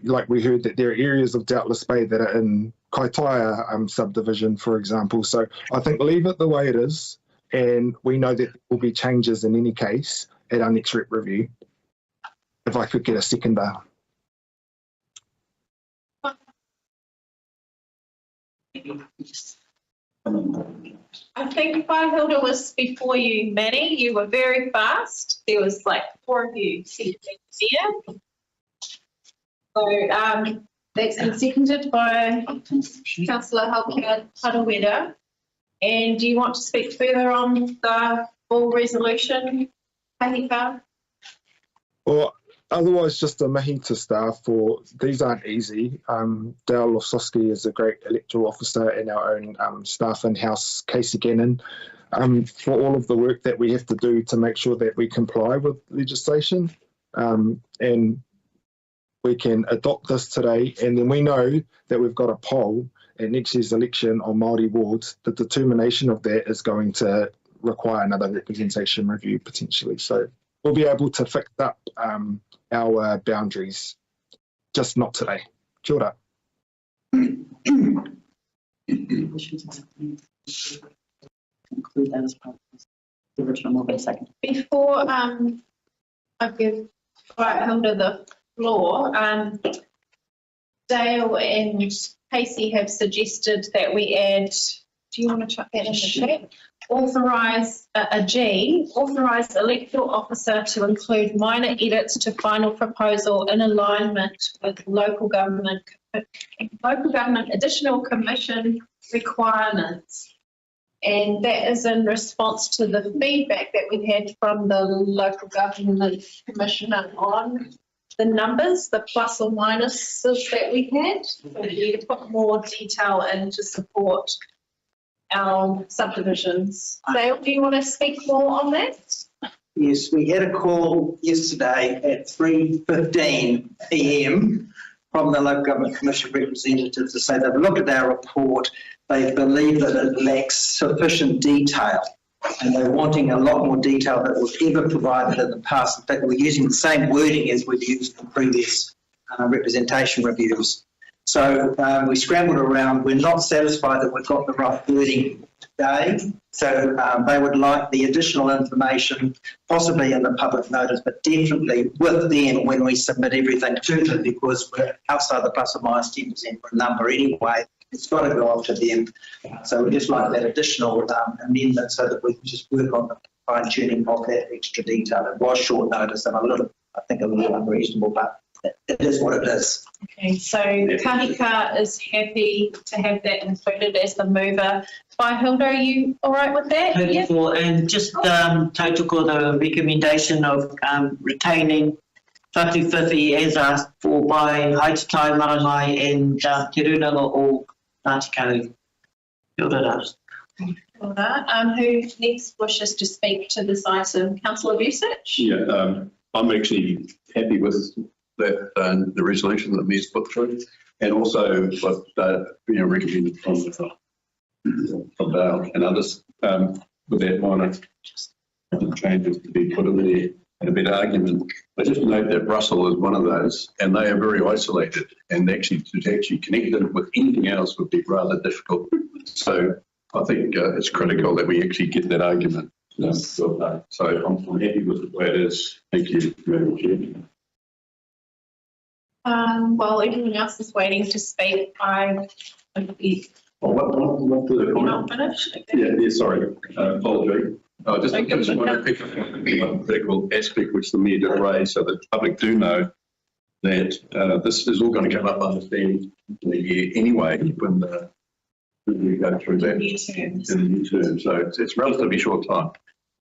like we heard that there are areas of Doubtless Bay that are in Kaitaia subdivision, for example. So I think leave it the way it is, and we know that there will be changes in any case at our next rep review. If I could get a seconder. I think Whahilda was before you, Manny. You were very fast. There was like 4 of you sitting there. So that's been seconded by Councillor Halkia Harawira. And do you want to speak further on the full resolution, Kahika? Well, otherwise, just a mihi to staff for these aren't easy. Dale Osofsky is a great electoral officer, and our own staff in-house, Casey Gannon, for all of the work that we have to do to make sure that we comply with legislation. And we can adopt this today, and then we know that we've got a poll at next year's election on Māori wards. The determination of that is going to require another representation review potentially. So we'll be able to fix up our boundaries, just not today. Kia ora. Include that as part of the original movement second. Before I give Whahilda the floor, Dale and Casey have suggested that we add, do you want to chuck that in the chat? Authorise authorise the electoral officer to include minor edits to final proposal in alignment with local government additional commission requirements. And that is in response to the feedback that we had from the local government commissioner on the numbers, the plus or minuses that we had. So we need to put more detail in to support our subdivisions. Dale, do you want to speak more on that? Yes, we had a call yesterday at 3:15 p.m. from the Local Government Commission representatives to say they've looked at our report. They believe that it lacks sufficient detail And they're wanting a lot more detail that was ever provided in the past. In fact, we're using the same wording as we've used in previous representation reviews. So we scrambled around. We're not satisfied that we've got the right wording today. So they would like the additional information, possibly in the public notice, but definitely with them when we submit everything to them, because we're outside the plus or minus 10% for a number anyway. It's got to go off to them. So we just like that additional amendment so that we can just work on the fine tuning of that extra detail. It was short notice and I think a little unreasonable, but it is what it is. Okay, so Kahika is happy to have that included as the mover. Hilda, are you all right with that? Beautiful. And just tautoko the recommendation of retaining Whatuwhiwhi as asked for by Haitatai, Maragai and Te Runanga o Ngāti Kau. Kia ora. Hilda, who next wishes to speak to this item? Councillor Vucic? Yeah, I'm actually happy with that, the resolution that Ms put through, and also what recommended from Dale and others, with that minor changes to be put in there and a better argument. I just note that Russell is one of those, and they are very isolated, and actually to connect them with anything else would be rather difficult. So I think it's critical that we actually get that argument. So I'm happy with the way it is. Thank you very much. While everyone else is waiting to speak, What the comment? not finished. Okay. Yeah, sorry, apology. I just want to pick up on one critical aspect which the Mayor did raise so that the public do know that this is all going to come up, I understand, in a year anyway when we go through that in the new term. So it's relatively short time.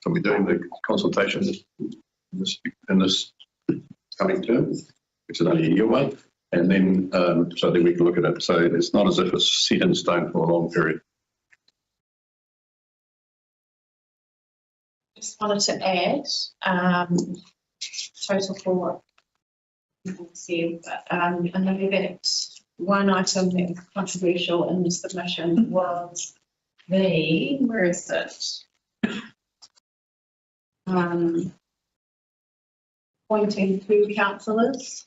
So we're doing the consultation in this coming term, which is only a year away. And then, so then we can look at it. So it's not as if it's set in stone for a long period. Just wanted to add, total for people see, but I know that one item that was controversial in the submission was where is it? Appointing 2 councillors.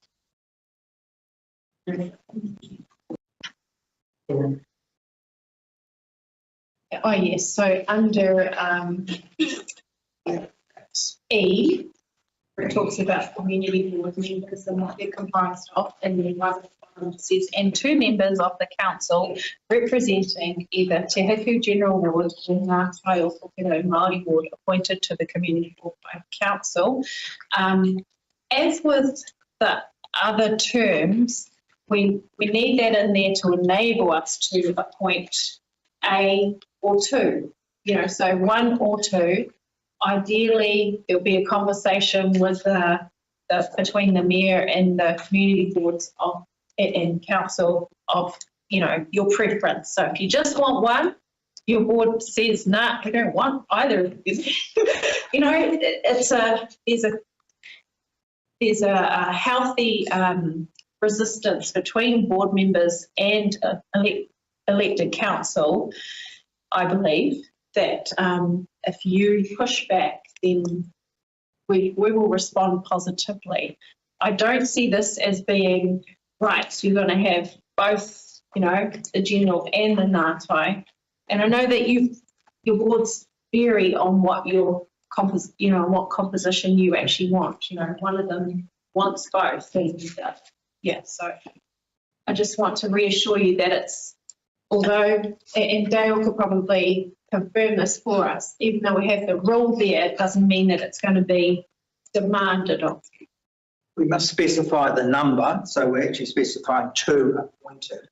Oh yes, so under E, where it talks about community board members and what they're comprised of, and then one says, and 2 members of the council representing either Te Huku General Ward or Ngātai or Pōkeno Māori Ward appointed to the community board by council. As with the other terms, we need that in there to enable us to appoint a or 2, so 1 or 2. Ideally, there'll be a conversation with between the mayor and the community boards and council of, your preference. So if you just want 1, your board says, nah, we don't want either of these. There's a healthy resistance between board members and elected council. I believe that if you push back, then we will respond positively. I don't see this as being, right, you're going to have both, the general and the Ngātai. And I know that your boards vary on what your what composition you actually want. One of them wants both. And, so I just want to reassure you that it's, although, and Dale could probably confirm this for us, even though we have the rule there, it doesn't mean that it's going to be demanded of you. We must specify the number, so we're actually specifying 2 appointed.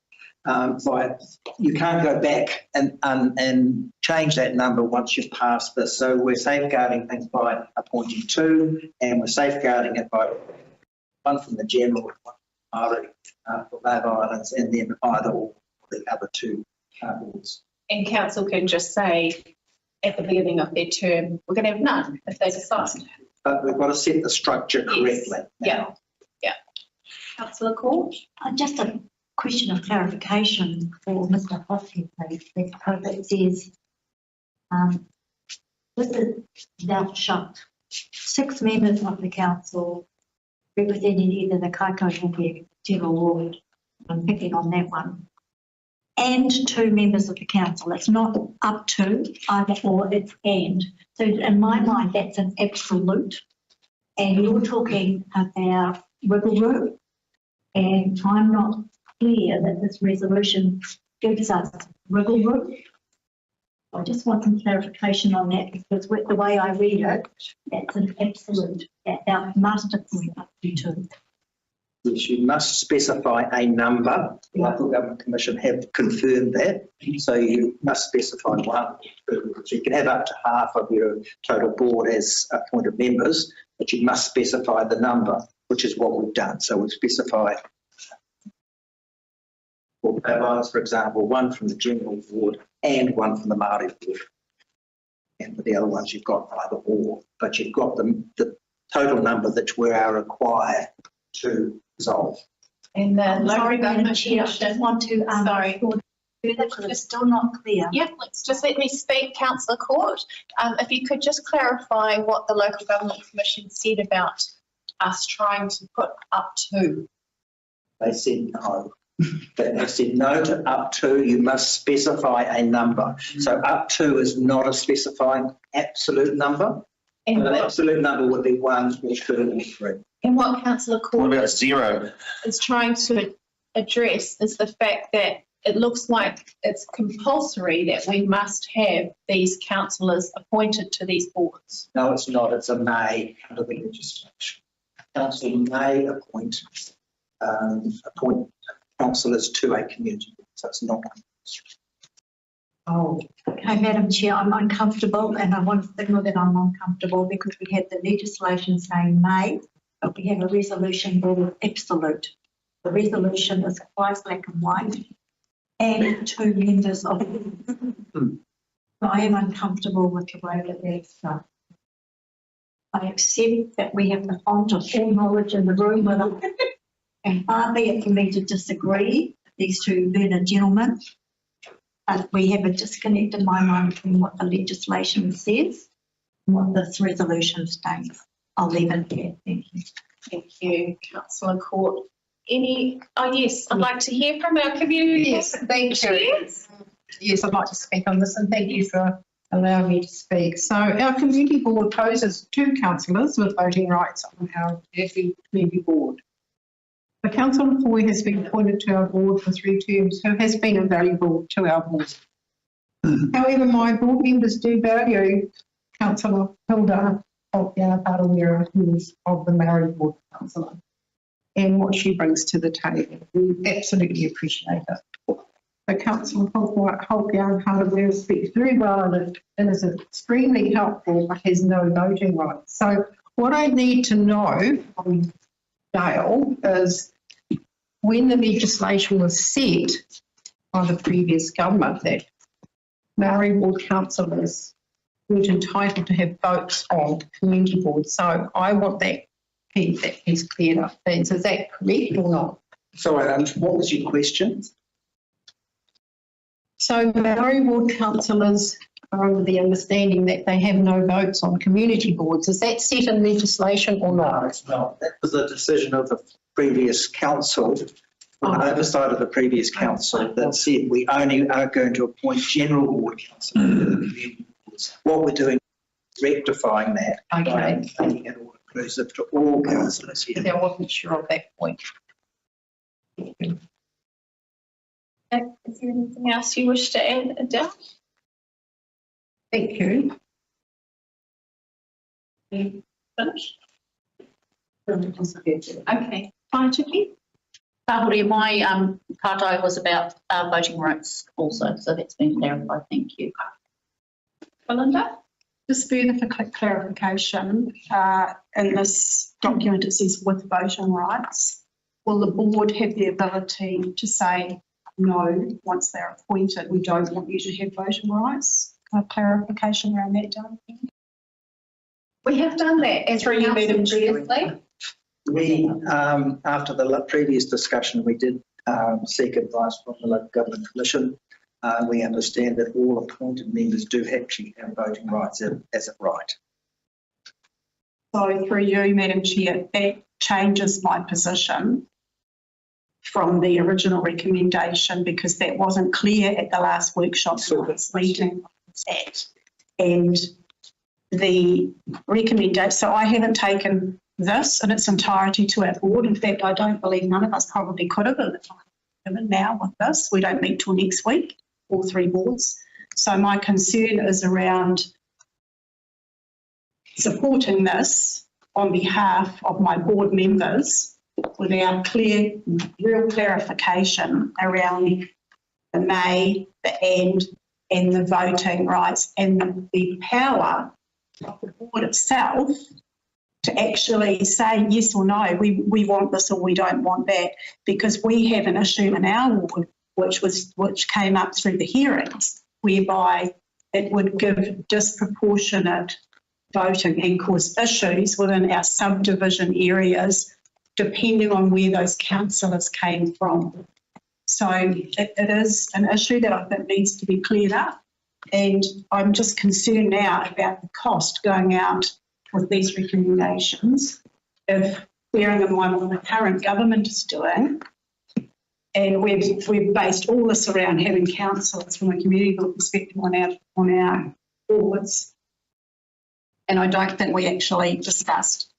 You can't go back and change that number once you've passed this. So we're safeguarding things by appointing 2, and we're safeguarding it by 1 from the general, 1 from Māori for Both Islands, and then either or the other 2 boards. And council can just say at the beginning of their term, we're going to have none if they decide. But we've got to set the structure correctly. Yes. Yeah. Councillor Court? Just a question of clarification for Mr. Hoskey, please. Because it says This is without shut. 6 members of the council representing either the Kaikohe General Ward, I'm picking on that one, and 2 members of the council. It's not up to either or, it's and. So in my mind, that's an absolute. And you're talking about wiggle room. And I'm not clear that this resolution gives us wiggle room. I just want some clarification on that, because with the way I read it, that's an absolute, that our master point up to 2. Yes, you must specify a number. The Local Government Commission have confirmed that. So you must specify 1. So you can have up to half of your total board as appointed members, but you must specify the number, which is what we've done. So we've specified, for example, 1 from the General Ward and 1 from the Māori Ward. And for the other ones, you've got either or, but you've got the total number that we are required to resolve. And the local Sorry, Madam government Chair, I just commission. want to, Sorry. because it's still not clear. Yeah, just let me speak, Councillor Court. If you could just clarify what the local government commission said about us trying to put up to. They said no. They said no to up to. You must specify a number. So up to is not a specified absolute number. And An what, absolute number would be 1 or 2 or 3. and what Councillor What Court about 0? is trying to address is the fact that it looks like it's compulsory that we must have these councillors appointed to these boards. No, it's not. It's a may under the legislation. Council may appoint councillors to a community board, so it's not. Oh, okay, Madam Chair, I'm uncomfortable, and I want to signal that I'm uncomfortable because we have the legislation saying may, but we have a resolution that is absolute. The resolution is quite black and white, and 2 members of it. I am uncomfortable with the way that that's done. I accept that we have the font of all knowledge in the room with us, and far be it for me to disagree with these 2 learned gentlemen. But we have a disconnect in my mind between what the legislation says and what this resolution states. I'll leave it there. Thank you. Thank you, Councillor Court. Yes, I'd like to hear from our community. Yes, thank you. Yes, I'd like to speak on this, and thank you for allowing me to speak. So our community board poses 2 councillors with voting rights on our community board. The Councillor Foy has been appointed to our board for 3 terms, who has been invaluable to our board. However, my board members do value Councillor Hilda Parawira, who is of the Maori Board Councillor, and what she brings to the table. We absolutely appreciate it. The Councillor Hokian Parawira speaks very well and is extremely helpful, but has no voting rights. So what I need to know from Dale is when the legislation was set by the previous government that Maori Ward councillors weren't entitled to have votes on community boards. So I want that piece cleared up, please. Is that correct or not? Sorry, what was your question? So Maori Ward councillors are under the understanding that they have no votes on community boards. Is that set in legislation or not? No, it's not. That was a decision of the previous council, oversight of the previous council, that said we only are going to appoint general ward councillors. What we're doing is rectifying that by making it all inclusive to all councillors here. I wasn't sure of that point. Is there anything else you wish to add, Adele? Thank you. Finished? Okay, fine, Chicky. My kata was about voting rights also, so that's been clarified. Thank you. Belinda? Just further for clarification, in this document it says with voting rights. Will the board have the ability to say no once they're appointed? We don't want you to have voting rights. Clarification around that, Dale? We have done that as Through you, Madam Chair. previously. We, after the previous discussion, we did seek advice from the Local Government Commission. We understand that all appointed members do actually have voting rights as of right. So through you, Madam Chair, that changes my position from the original recommendation because that wasn't clear at the last workshop or this meeting at. And the recommendation, so I haven't taken this in its entirety to our board. In fact, I don't believe none of us probably could have given now with this. We don't meet till next week, all three boards. So my concern is around supporting this on behalf of my board members without real clarification around the may, the and the voting rights and the power of the board itself to actually say yes or no, we want this or we don't want that, because we have an issue in our ward which came up through the hearings whereby it would give disproportionate voting and cause issues within our subdivision areas depending on where those councillors came from. So it is an issue that I think needs to be cleared up, and I'm just concerned now about the cost going out with these recommendations, if bearing in mind what the current government is doing, and we've based all this around having councillors from a community board perspective on our boards, and I don't think we actually discussed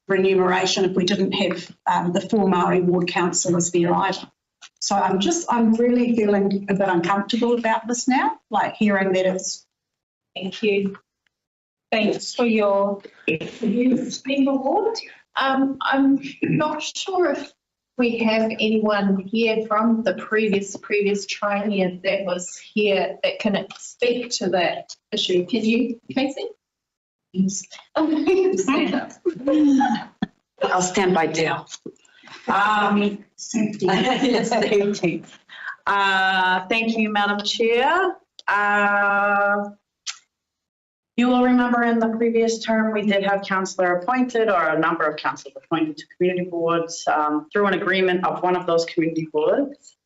remuneration if we didn't have the 4 Māori ward councillors there either. So I'm really feeling a bit uncomfortable about this now, like hearing that it's. Thank you. Thanks for your views, Member Ward. I'm not sure if we have anyone here from the previous trainee that was here that can speak to that issue. Can you, Casey? Yes. Stand up. I'll stand by Dale. Safety. Yes, safety. Thank you, Madam Chair. You will remember in the previous term, we did have councillor appointed, or a number of councillors appointed to community boards through an agreement of one of those community boards.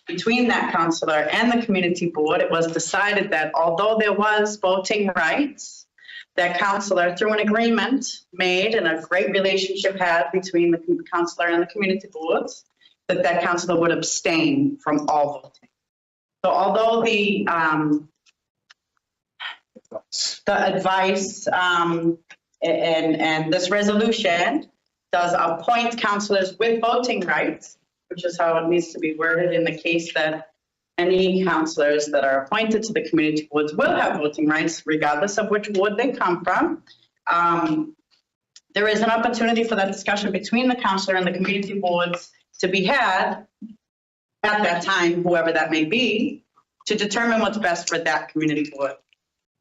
Between that councillor and the community board, it was decided that although there was voting rights, that councillor, through an agreement made and a great relationship had between the councillor and the community boards, that councillor would abstain from all voting. So although the advice and this resolution does appoint councillors with voting rights, which is how it needs to be worded in the case that any councillors that are appointed to the community boards will have voting rights regardless of which ward they come from. There is an opportunity for that discussion between the councillor and the community boards to be had at that time, whoever that may be, to determine what's best for that community board.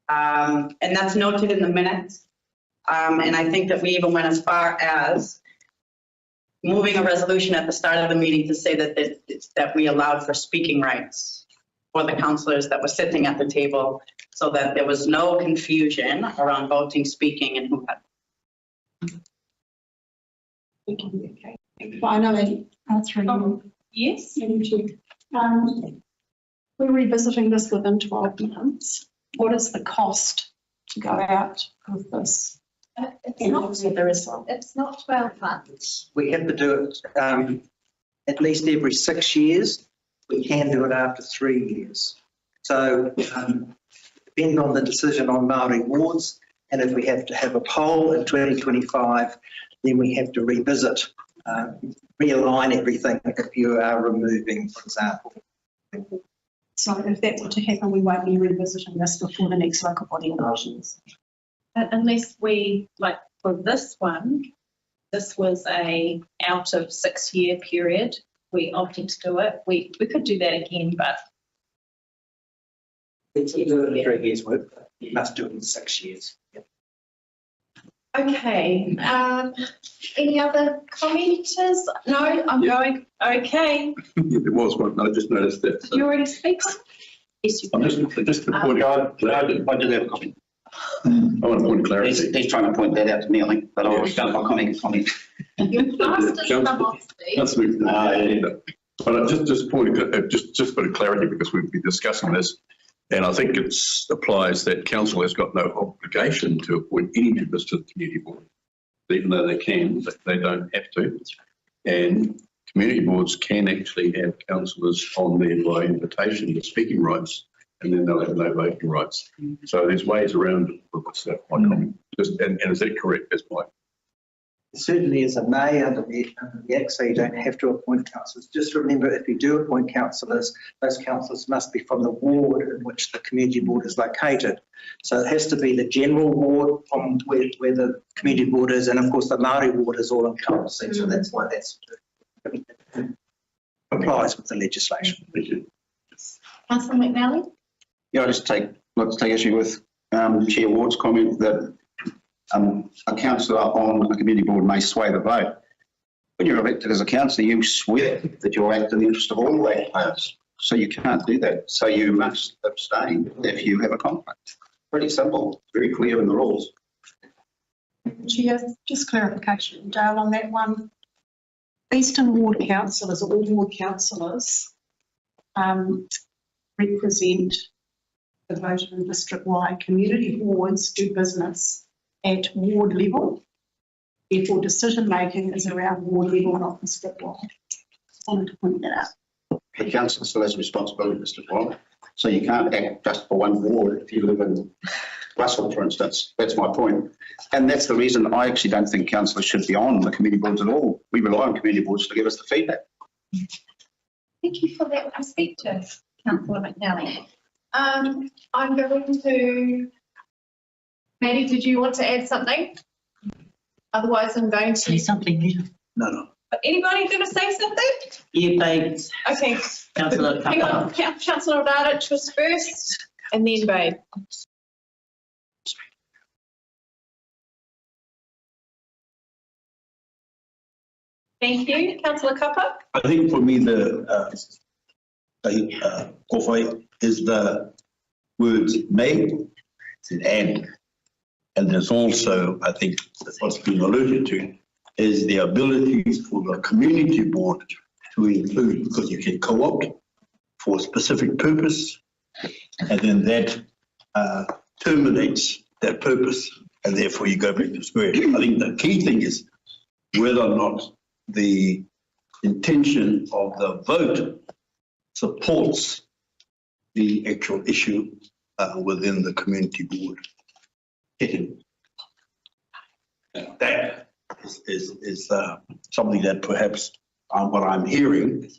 And that's noted in the minutes. And I think that we even went as far as moving a resolution at the start of the meeting to say that we allowed for speaking rights for the councillors that were sitting at the table, so that there was no confusion around voting, speaking, and who had. Finally, yes. We're revisiting this within 12 months. What is the cost to go out with this? It's not 12 months. We have to do it at least every 6 years. We can do it after 3 years. So depending on the decision on Māori wards, and if we have to have a poll in 2025, then we have to revisit, realign everything if you are removing, for example. So if that were to happen, we won't be revisiting this before the next local body elections. Unless we, like for this one, this was a out of 6 year period. We opted to do it. We could do that again, but. It's 3 years worth. You must do it in 6 years. Yep. Okay. Any other commenters? No, I'm going. Okay. There was one. I just noticed that. Did you already speak? Yes, you I'm just to point out. I did have a comment. I want to point clarity. He's trying to point that out to me, I think, but I'll start my comment. You're fast as some off, Steve. Let's move to the agenda. But just point, just a bit of clarity, because we've been discussing this, and I think it applies that council has got no obligation to appoint any members to the community board, even though they can, but they don't have to. And community boards can actually have councillors on there by invitation with speaking rights, and then they'll have no voting rights. So there's ways around it. That's my comment. And is that correct? That's my. Certainly is a may under the Act, so you don't have to appoint councillors. Just remember, if you do appoint councillors, those councillors must be from the ward in which the community board is located. So it has to be the general ward from where the community board is, and of course the Māori ward is all encompassing, so that's why that's applies with the legislation. Councillor McNally? Yeah, I just like to take issue with Chair Ward's comment that a councillor on a community board may sway the vote. When you're elected as a councillor, you swear that you'll act in the interest of all ratepayers. So you can't do that. So you must abstain if you have a conflict. Pretty simple, very clear in the rules. Chair, just clarification, Dale, on that one. Eastern Ward councillors, all ward councillors, represent the vote in district-wide. Community boards do business at ward level. Therefore, decision-making is around ward level, not district-wide. Just wanted to point that out. The council still has responsibility, Mr. Boyle. So you can't act just for one ward if you live in Russell, for instance. That's my point. And that's the reason I actually don't think councillors should be on the community boards at all. We rely on community boards to give us the feedback. Thank you for that perspective, Councillor McNally. I'm going to, Maddie, did you want to add something? Otherwise, I'm going to. Say something, yeah. No. Anybody going to say something? Yeah, babes. Okay. Councillor Hang on, Papa. Councillor Radich was first, and then Babe. Thank you, Councillor Cupper. I think for me the kowhai is the words may and there's also, I think what's been alluded to is the ability for the community board to include, because you can co-opt for a specific purpose, and then that terminates that purpose, and therefore you go back to square. I think the key thing is whether or not the intention of the vote supports the actual issue within the community board. That is something that perhaps what I'm hearing,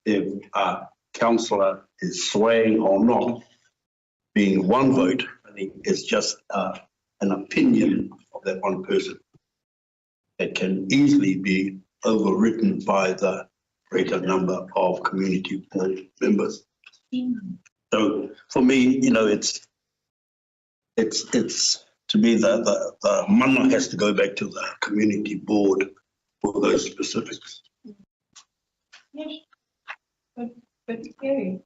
if a councillor is swaying or not, being one vote, I think it's just an opinion of that one person that can easily be overwritten by the greater number of community board members. So for me, you know, it's to me the mana has to go back to the community board for those specifics. Yes. Good to hear.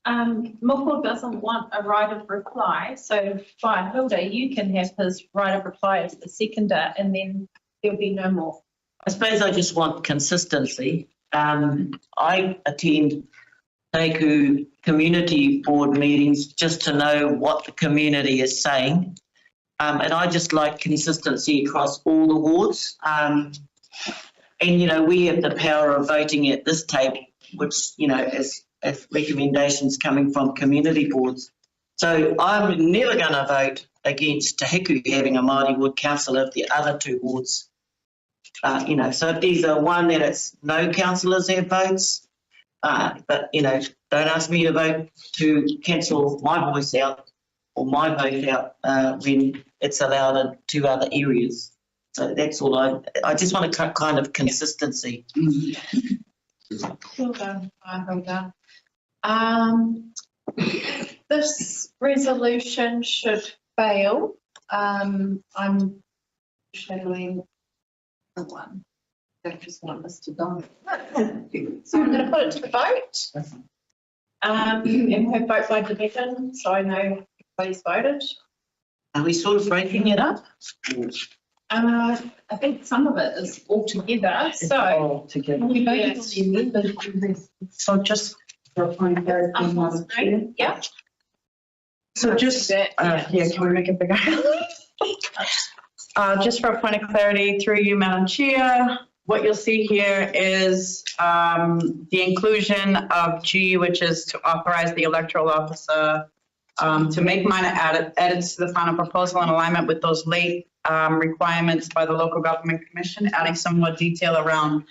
Moko doesn't want a right of reply, so by Hilda, you can have his right of reply as the seconder, and then there'll be no more. I suppose I just want consistency. I attend Teiku community board meetings just to know what the community is saying. And I just like consistency across all the wards. And, you know, we have the power of voting at this table, which, you know, is recommendations coming from community boards. So I'm never going to vote against Te Hiku having a Māori ward councillor if the other two wards, you know, so if there's a one that it's no councillors have votes, but, you know, don't ask me to vote to cancel my voice out or my vote out when it's allowed in two other areas. So that's all I just want to kind of consistency. Well done, Hilda. This resolution should fail. I'm showing the one. I just want this to die. So I'm going to put it to the vote. And have vote by division, so I know everybody's voted. Are we sort of breaking it up? I think some of it is all together, so. We voted on the amendment on this. So just for a point of clarification, Yeah. So just, yeah, can we make it bigger? Just for a point of clarity, through you, Madam Chair, what you'll see here is the inclusion of G, which is to authorize the electoral officer to make minor edits to the final proposal in alignment with those late requirements by the Local Government Commission, adding some more detail around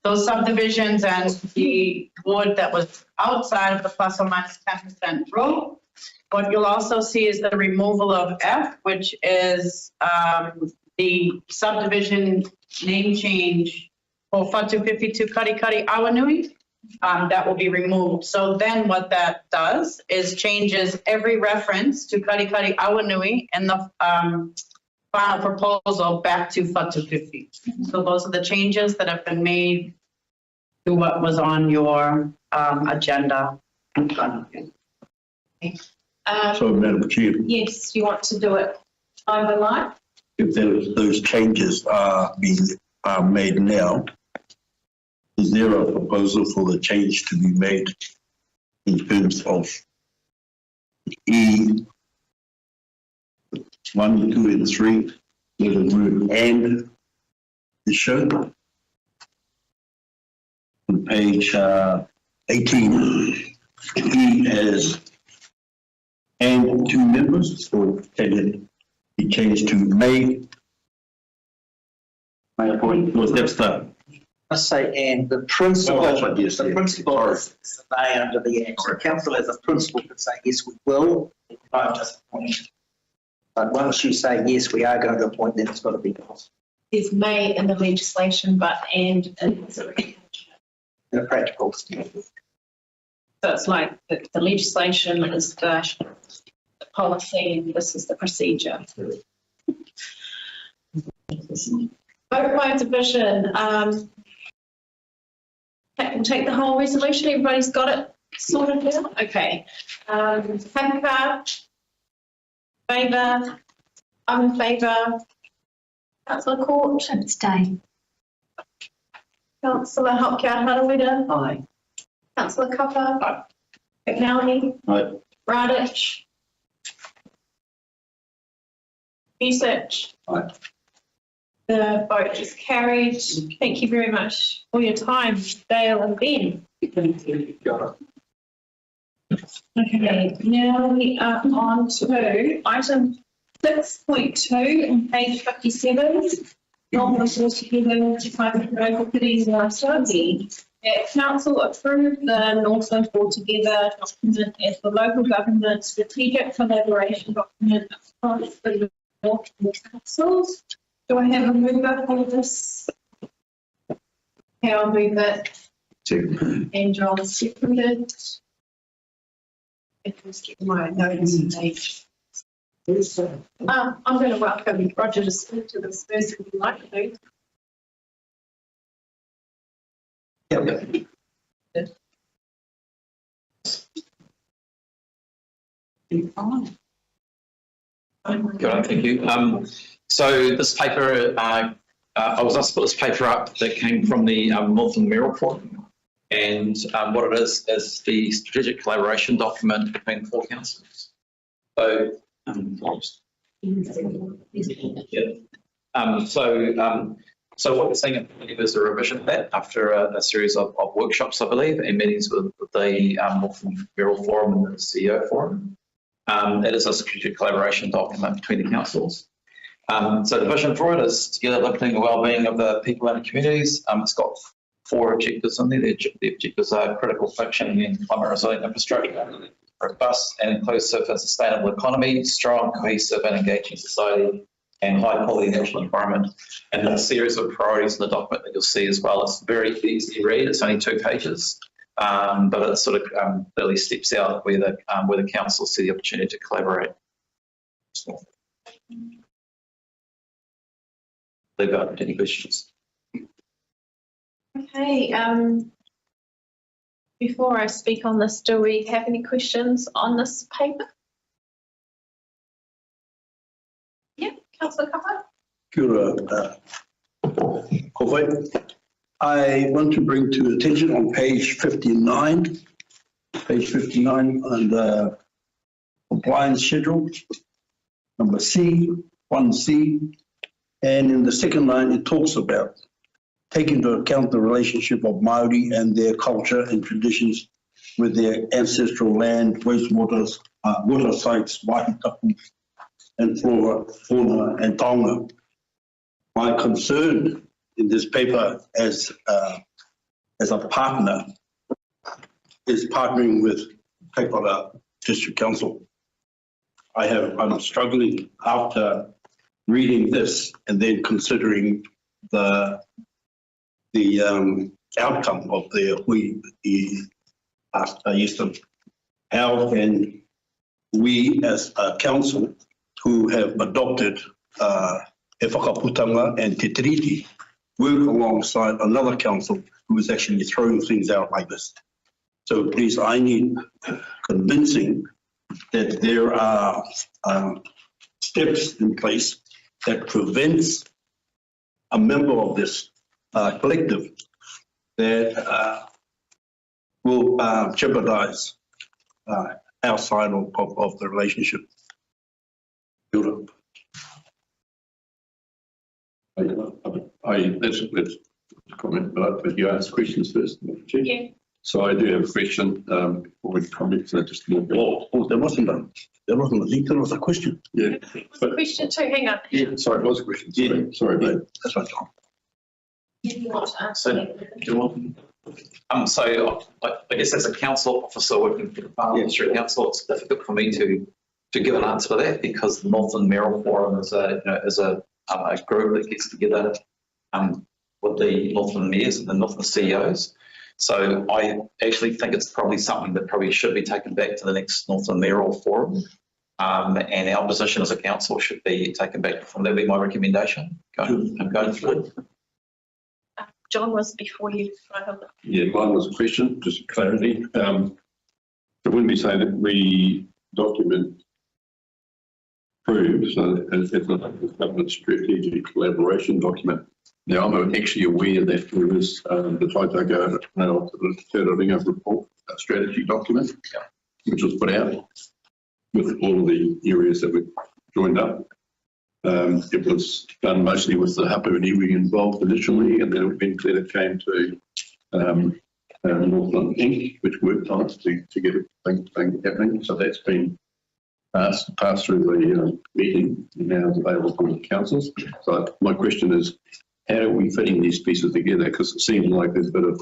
those subdivisions and the ward that was outside of the plus or minus 10% rule. What you'll also see is the removal of F, which is the subdivision name change for Whatu 52 Karikari Awanui. That will be removed. So then what that does is changes every reference to Karikari Awanui in the final proposal back to Whatu 50. So those are the changes that have been made to what was on your agenda in front of you. So, Madam Chair, Yes, you want to do it line by line? if those changes are being made now, is there a proposal for the change to be made in terms of E 1, 2, and 3, where the word "and" is shown? On page 18, E as "and 2 members," or can it be changed to "may"? My appointment was that's the. I say, and the principle, the principle is the may under the Act. So council as a principle can say, yes, we will, not just appoint. But once you say, yes, we are going to appoint, then it's got to be possible. There's may in the legislation, but and in In a practical sense. So it's like the legislation is the policy and this is the procedure. Vote by division. We'll take the whole resolution. Everybody's got it sorted out? Okay. Favour? Favour? I'm in favour. Councillor Court? Abstain. Councillor Hokia Harawira? Aye. Councillor Copper? Aye. McNally? Aye. Radich? Usich? Aye. The vote is carried. Thank you very much for your time, Dale and Ben. Okay, now we are on to item 6.2 on page 57. Non-resource together to private local cities and lifestyle. Council approved the Northland Altogether document as the local government strategic collaboration document across the Northland councils. Do I have a mover for this? Okay, I'll move it. And John seconded. If I get my notes and page. I'm going to welcome Roger to speak to this first if you'd like to. Good, thank you. So this paper, I was asked to put this paper up that came from the Northland Mayoral Forum. And what it is the strategic collaboration document between 4 councils. So, so what we're seeing is a revision of that after a series of workshops, I believe, and meetings with the Northland Mayoral Forum and the CEO Forum. It is a strategic collaboration document between the councils. So the vision for it is together lifting the wellbeing of the people and the communities. It's got 4 objectives in there. The objectives are critical functioning and climate resilient infrastructure, robust and inclusive and sustainable economy, strong, cohesive and engaging society, and high quality natural environment. And a series of priorities in the document that you'll see as well. It's very easy to read. It's only 2 pages, but it sort of clearly steps out where the council see the opportunity to collaborate. So, leave out any questions. Okay, before I speak on this, do we have any questions on this paper? Yeah, Councillor Copper? Kia ora, Kowhai. I want to bring to attention on page 59 on the compliance schedule, number C, 1C. And in the second line, it talks about taking into account the relationship of Māori and their culture and traditions with their ancestral land, wastewaters, water sites, wahitapu, and flora, fauna, and taonga. My concern in this paper as a partner is partnering with Kaipara District Council. I'm struggling after reading this and then considering the outcome of the Eastern. How can we as a council who have adopted He Whakaputanga and Te Tiriti work alongside another council who is actually throwing things out like this? So please, I need convincing that there are steps in place that prevents a member of this collective that will jeopardize our side of the relationship. That's a comment, but you asked questions first. Yeah. So I do have a question before we comment. So just a little bit. Oh, there wasn't a link. There was a question. Yeah. Was a question too? Hang on. Yeah. Sorry, it was a question. Sorry, mate. That's right. So I guess as a council officer working for the Parliament District Council, it's difficult for me to give an answer to that because the Northland Mayoral Forum is a group that gets together with the Northland mayors and the Northland CEOs. So I actually think it's probably something that probably should be taken back to the next Northland Mayoral Forum. And our position as a council should be taken back from there. Be my recommendation going forward. John was before you. Yeah, mine was a question, just clarity. So when we say that we document prove, so it's a government strategic collaboration document. Now, I'm actually aware that there is the Taitanga Te Ringa report, a strategy document, which was put out with all of the areas that we joined up. It was done mostly with the Hapu and Iwi involved initially, and then eventually it came to Northland Inc., which worked on it to get things happening. So that's been passed through the meeting and now is available for the councils. So my question is, how are we fitting these pieces together? Because it seems like there's a little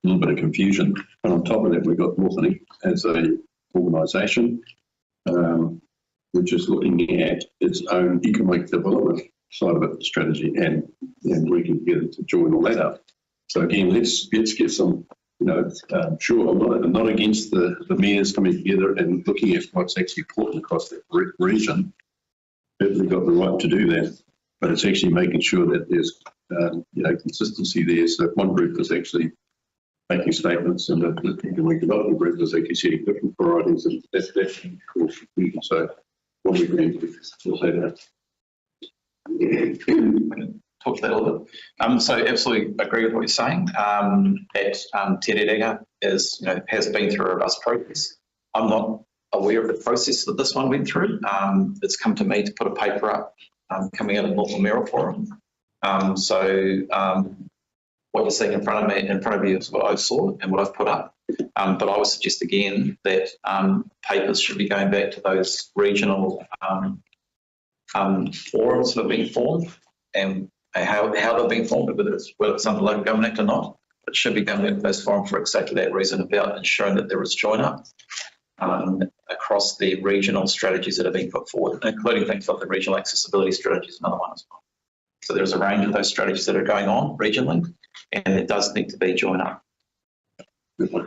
bit of confusion. And on top of that, we've got Northland Inc. as a organisation, which is looking at its own economic development side of it, strategy, and working together to join all that up. So again, let's get some, sure, I'm not against the mayors coming together and looking at what's actually important across that region. They've got the right to do that, but it's actually making sure that there's consistency there. So one group is actually making statements and the economic development group is actually setting different priorities, and that's cause confusion. So what we can do is say that. Talk to that a little bit. So absolutely agree with what you're saying. That Te Ringa has been through a robust process. I'm not aware of the process that this one went through. It's come to me to put a paper up coming out of the Northland Mayoral Forum. What you're seeing in front of you is what I saw and what I've put up. But I would suggest again that papers should be going back to those regional forums that have been formed and how they've been formed, whether it's under local government act or not. It should be going back to those forums for exactly that reason, about ensuring that there is join up across the regional strategies that have been put forward, including things like the regional accessibility strategy is another one as well. So there's a range of those strategies that are going on regionally, and it does need to be joined up. Before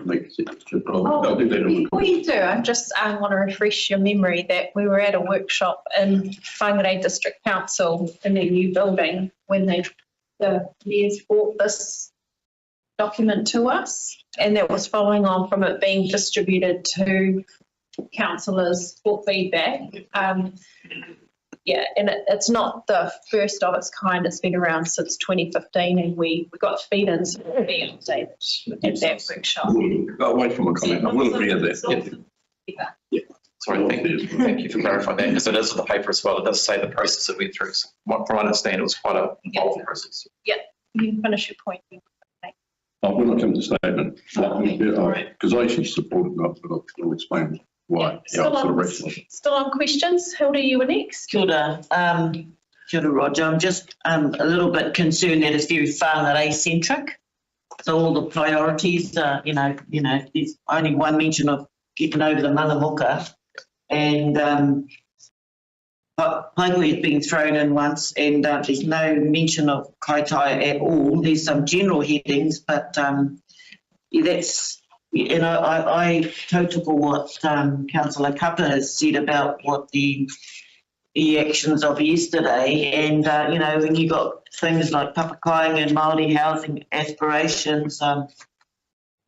you do, I just want to refresh your memory that we were at a workshop in Whangarei District Council in their new building when the mayors brought this document to us, and that was following on from it being distributed to councillors for feedback. Yeah, and it's not the first of its kind. It's been around since 2015, and we got feed-ins being updated at that workshop. I'll wait for my comment. I will agree with that. Yeah. Sorry, thank you for clarifying that, because it is in the paper as well. It does say the process that went through. So from what I understand, it was quite an involved process. Yeah, you can finish your point. When I come to statement, because I actually supported that, but I'll explain why. Still on questions? Hilda, you were next. Kia ora, Roger. I'm just a little bit concerned that it's very whangarei-centric. So all the priorities, there's only one mention of getting over the Mangamuka, and Paikoi has been thrown in once, and there's no mention of Kaitaia at all. There's some general headings, but that's, I tautoko what Councillor Kapa has said about what the actions of yesterday, and when you got things like Papakaiing and Māori housing aspirations,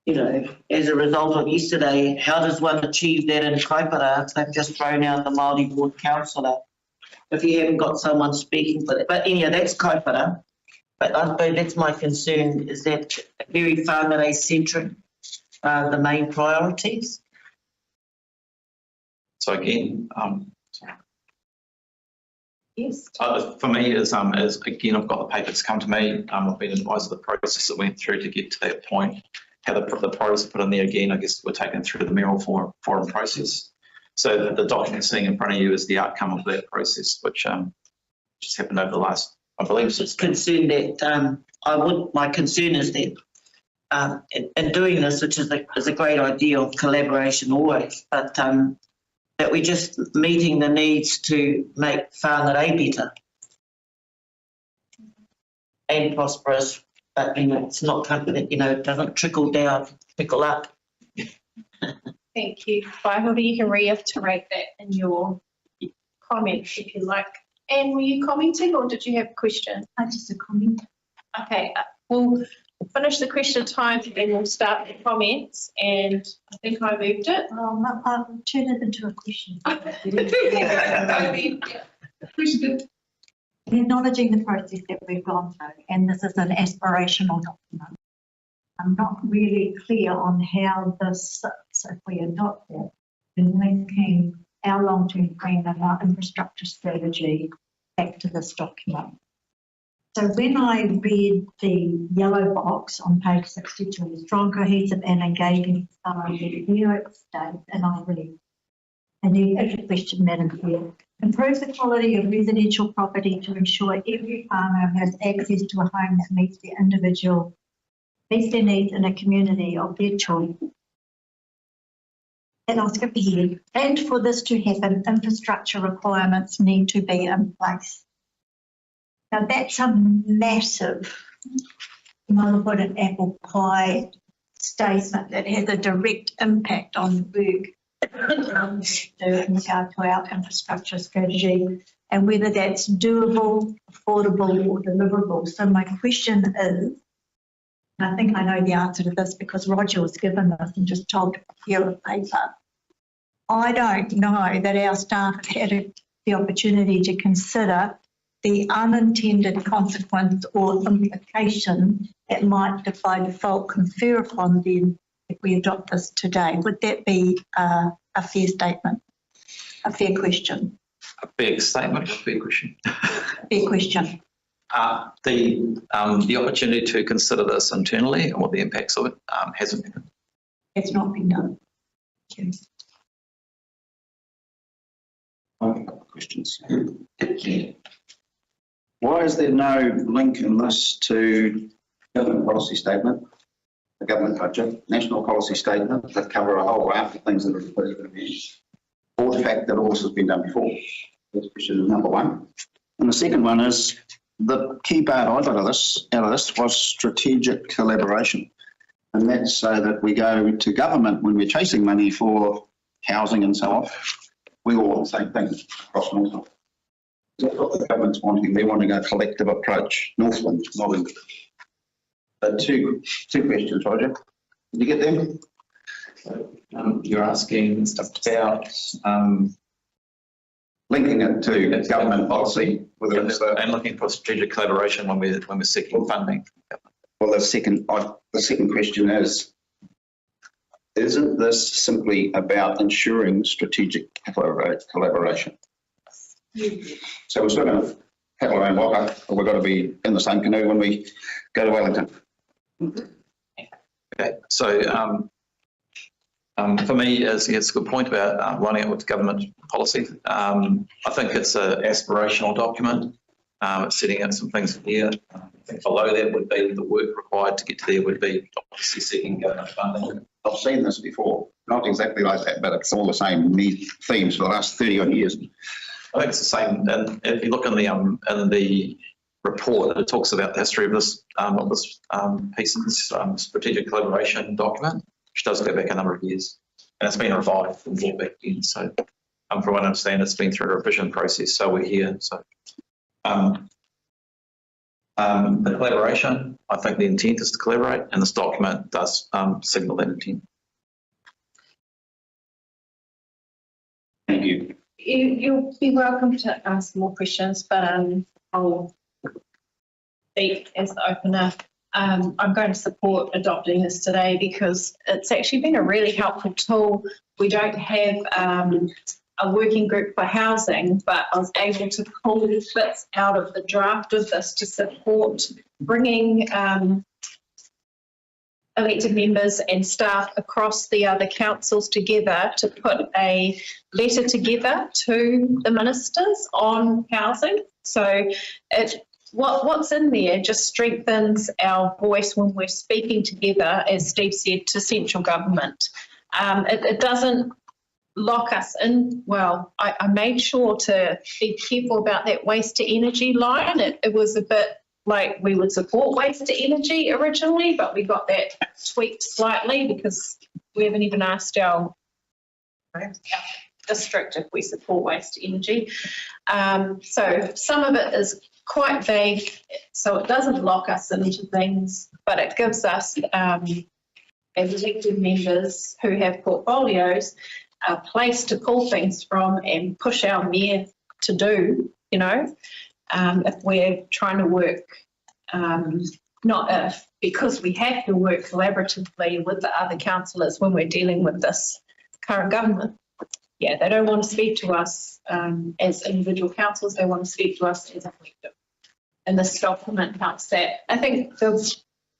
as a result of yesterday, how does one achieve that in Kaipara if they've just thrown out the Māori Board Councillor? If you haven't got someone speaking for that. But anyhow, that's Kaipara. But I suppose that's my concern, is that very whangarei-centric the main priorities. So again, yes. For me, is again, I've got the papers come to me. I've been advised of the process that went through to get to that point. How the priorities put in there again, I guess, were taken through the mayoral forum process. So the document sitting in front of you is the outcome of that process, which just happened over the last, I believe. Just concerned that my concern is that in doing this, which is a great idea of collaboration always, but that we're just meeting the needs to make whangarei better and prosperous, but it's not something that, it doesn't trickle down, trickle up. Thank you. Waihouri, you can reiterate that in your comments if you like. Anne, were you commenting or did you have a question? Just a comment. Okay, we'll finish the question time and then we'll start the comments, and I think I moved it. Well, I'll turn it into a question. Acknowledging the process that we've gone through, and this is an aspirational document. I'm not really clear on how this sits if we adopt it in linking our long-term plan and our infrastructure strategy back to this document. So when I read the yellow box on page 62, strong, cohesive and engaging with New York State, and I read, and the actual question, Madam Chair, improve the quality of residential property to ensure every farmer has access to a home that meets their needs in a community of their choice. And I'll skip ahead. And for this to happen, infrastructure requirements need to be in place. Now that's a massive motherhood and apple pie statement that has a direct impact on the work in regard to our infrastructure strategy and whether that's doable, affordable or deliverable. So my question is, and I think I know the answer to this because Roger was given this and just told to prepare a paper. I don't know that our staff have had the opportunity to consider the unintended consequence or implication that might by default confer upon them if we adopt this today. Would that be a fair statement, a fair question? A fair statement, a fair question. Fair question. The opportunity to consider this internally and what the impacts of it hasn't been. It's not been done. Thank you. I've got questions. Why is there no link in this to government policy statement, the government budget, national policy statement that cover a whole raft of things that are going to be, or the fact that all this has been done before? That's question number one. And the second one is the key part I got out of this was strategic collaboration. And that's so that we go to government when we're chasing money for housing and so on. We all want the same thing across Northland. That's what the government's wanting. They want to go collective approach. Northland, not in. But two questions, Roger. Did you get them? You're asking about linking it to government policy, whether it's And looking for strategic collaboration when we're seeking funding. well, the second question is, isn't this simply about ensuring strategic collaboration? So we're sort of paddle around Waka, but we've got to be in the same canoe when we go to Wellington. Okay, so for me, it's a good point about running it with government policy. I think it's an aspirational document. It's setting out some things here. I think below that would be the work required to get to there would be obviously seeking government funding. I've seen this before, not exactly like that, but it's all the same themes for the last 30 odd years. I think it's the same, and if you look in the report, it talks about the history of this piece of this strategic collaboration document, which does go back a number of years, and it's been revised from back then. So, from what I understand, it's been through a revision process. So we're here. So, the collaboration, I think the intent is to collaborate, and this document does signal that intent. Thank you. You'll be welcome to ask more questions, but I'll speak as the opener. I'm going to support adopting this today because it's actually been a really helpful tool. We don't have a working group for housing, but I was able to pull bits out of the draft of this to support bringing elected members and staff across the other councils together to put a letter together to the ministers on housing. So what's in there just strengthens our voice when we're speaking together, as Steve said, to central government. It doesn't lock us in. Well, I made sure to be careful about that waste to energy line. It was a bit like we would support waste to energy originally, but we got that tweaked slightly because we haven't even asked our district if we support waste to energy. So some of it is quite vague, so it doesn't lock us into things, but it gives us, as elected members who have portfolios, a place to pull things from and push our mayor to do, you know, if we're trying to work, not if, because we have to work collaboratively with the other councillors when we're dealing with this current government. Yeah, they don't want to speak to us as individual councils, they want to speak to us as a collective. And this document helps that. I think the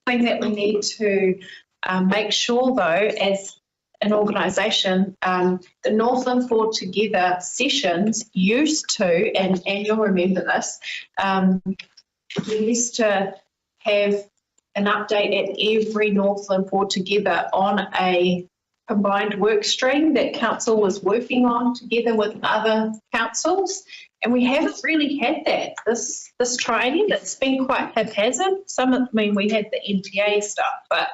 thing that we need to make sure though, as an organisation, the Northland For Together sessions used to, and you'll remember this, we used to have an update at every Northland For Together on a combined work stream that council was working on together with other councils, and we haven't really had that this training. It's been quite haphazard. We had the NTA stuff, but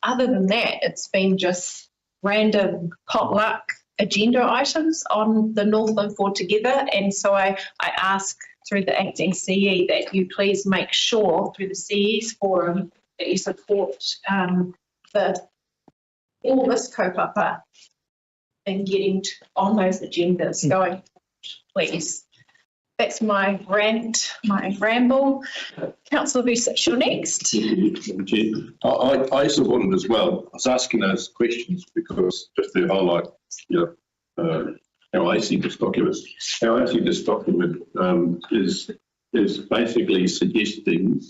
other than that, it's been just random potluck agenda items on the Northland For Together. And so I ask through the acting CE that you please make sure through the CE's forum that you support all this kaupapa and getting on those agendas going, please. That's my rant, my ramble. Councillor Vucic, you're next. I supported as well. I was asking those questions because just to highlight, how I see this document. How I see this document is basically suggesting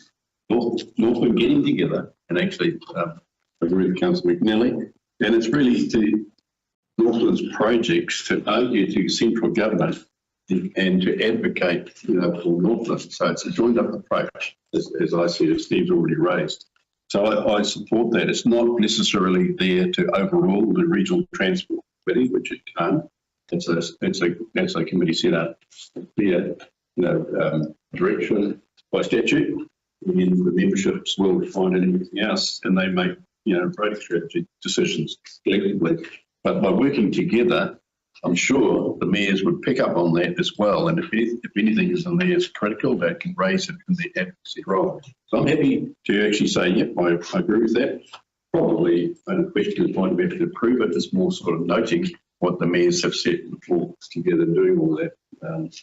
Northland getting together and actually agree with Councillor McNally, and it's really to Northland's projects to argue to central government and to advocate, for Northland. So it's a joined up approach, as I see it, Steve's already raised. So I support that. It's not necessarily there to overrule the Regional Transport Committee, which it can't. It's a committee set up clear, direction by statute, and the memberships will define anything else, and they make, voting strategy decisions collectively. But by working together, I'm sure the mayors would pick up on that as well. And if anything is in there is critical, they can raise it in their advocacy role. So I'm happy to actually say, yep, I agree with that. Probably the question is whether to prove it is more sort of noting what the mayors have said before together doing all that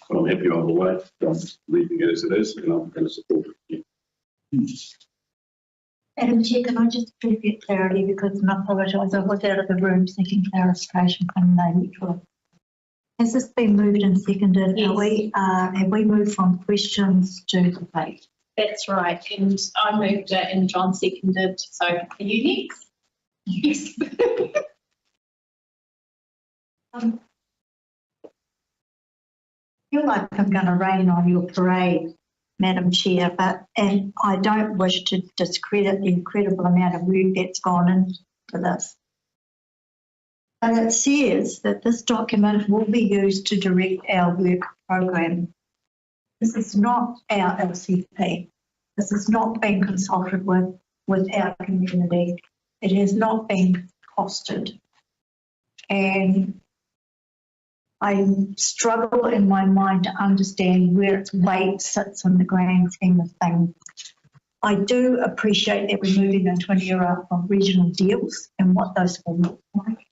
But I'm happy either way. I'm leaving it as it is, and I'm going to support it. Madam Chair, can I just please get clarity, because I apologise, I was out of the room seeking clarification from the electoral. Has this been moved and seconded? Yes. Have we moved from questions to debate? That's right, and I moved it and John seconded, so are you next? Yes. I feel like I'm going to rain on your parade, Madam Chair, and I don't wish to discredit the incredible amount of work that's gone into this. But it says that this document will be used to direct our work program. This is not our LCP. This has not been consulted with our community. It has not been costed. And I struggle in my mind to understand where its weight sits in the grand scheme of things. I do appreciate that we're moving into an era of regional deals and what those will look like.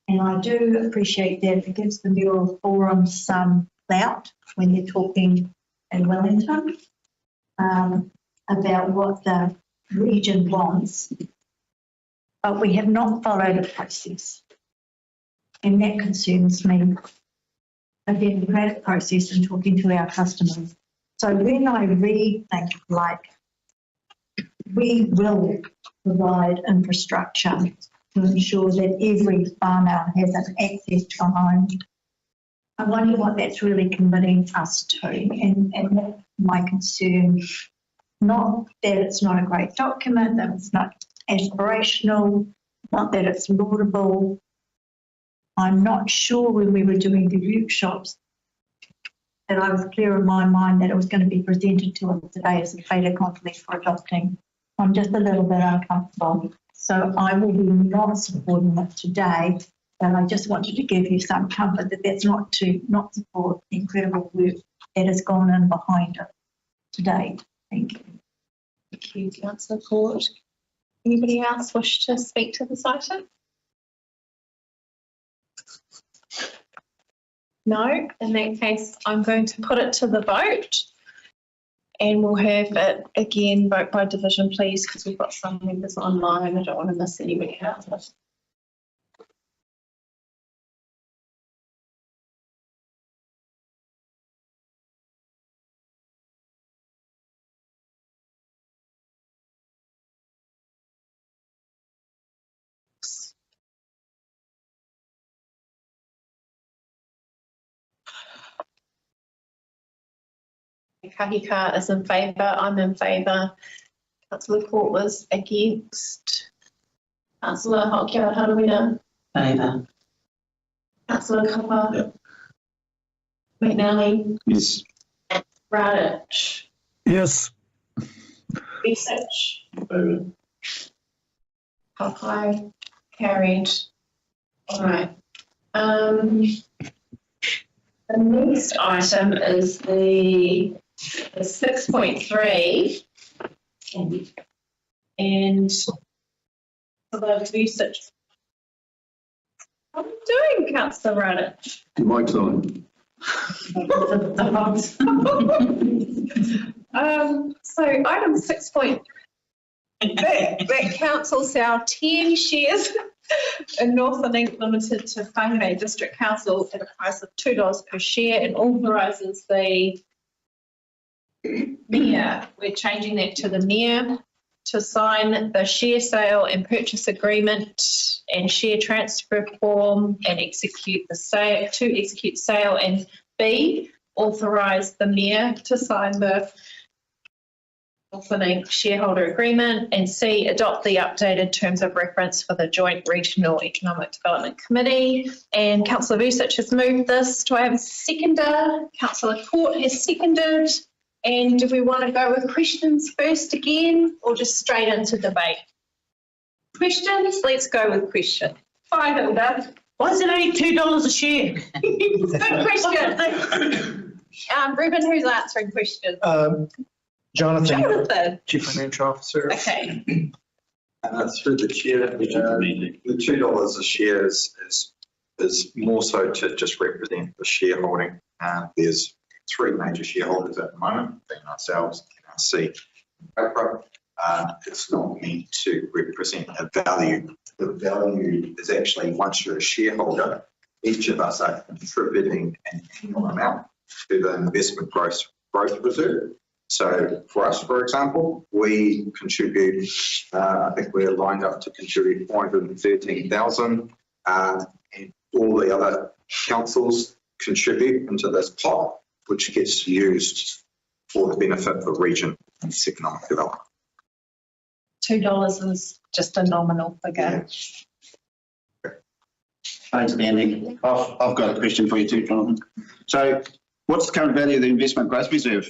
And I do appreciate that it gives the Mural Forum some clout when they're talking in Wellington about what the region wants. But we have not followed a process. And that concerns me. A democratic process in talking to our customers. So when I read things like, we will provide infrastructure to ensure that every farmer has an access to a home, I wonder what that's really committing us to. And that's my concern. Not that it's not a great document, that it's not aspirational, not that it's laudable. I'm not sure when we were doing the workshops that I was clear in my mind that it was going to be presented to us today as a fait accompli for adopting. I'm just a little bit uncomfortable. So I will be not supporting it today, but I just wanted to give you some comfort that that's not to not support the incredible work that has gone in behind it today. Thank you. Thank you, Councillor Ford. Anybody else wish to speak to this item? No, in that case, I'm going to put it to the vote. And we'll have it again, vote by division, please, because we've got some members online. I don't want to miss anybody else. Kahika is in favour, I'm in favour. Councillor Court was against. Councillor Hokia Harawina. Favour. Councillor Kapa. Yep. McNally. Yes. Radich. Yes. Research. Favour. Papai. Carried. All right. The next item is the 6.3 and for the research. What are you doing, Councillor Radich? My time. So item 6.3 that councils our 10 shares in Northern Link Limited to Whangarei District Council at a price of $2 per share and authorises the mayor, we're changing that to the mayor, to sign the share sale and purchase agreement and share transfer form and execute the sale, to execute sale, and B, authorise the mayor to sign the Northern Link shareholder agreement, and C, adopt the updated terms of reference for the Joint Regional Economic Development Committee. And Councillor Vucic has moved this. Do I have a seconder? Councillor Court has seconded. And do we want to go with questions first again, or just straight into debate? Questions? Let's go with questions. Hi, Hilda. Why is it only $2 a share? Good question. Ruben, who's answering questions? Jonathan, Chief Financial Officer. Okay. Through the chair, the $2 a share is more so to just represent the shareholding There's three major shareholders at the moment, being ourselves, NRC, and Copra. It's not meant to represent a value. The value is actually, once you're a shareholder, each of us are contributing an annual amount to the investment growth reserve. So for us, for example, we contribute, I think we're lined up to contribute 413,000, and all the other councils contribute into this pot, which gets used for the benefit of the region and its economic development. $2 is just a nominal figure. Thanks, Andy. I've got a question for you too, Jonathan. So what's the current value of the investment growth reserve?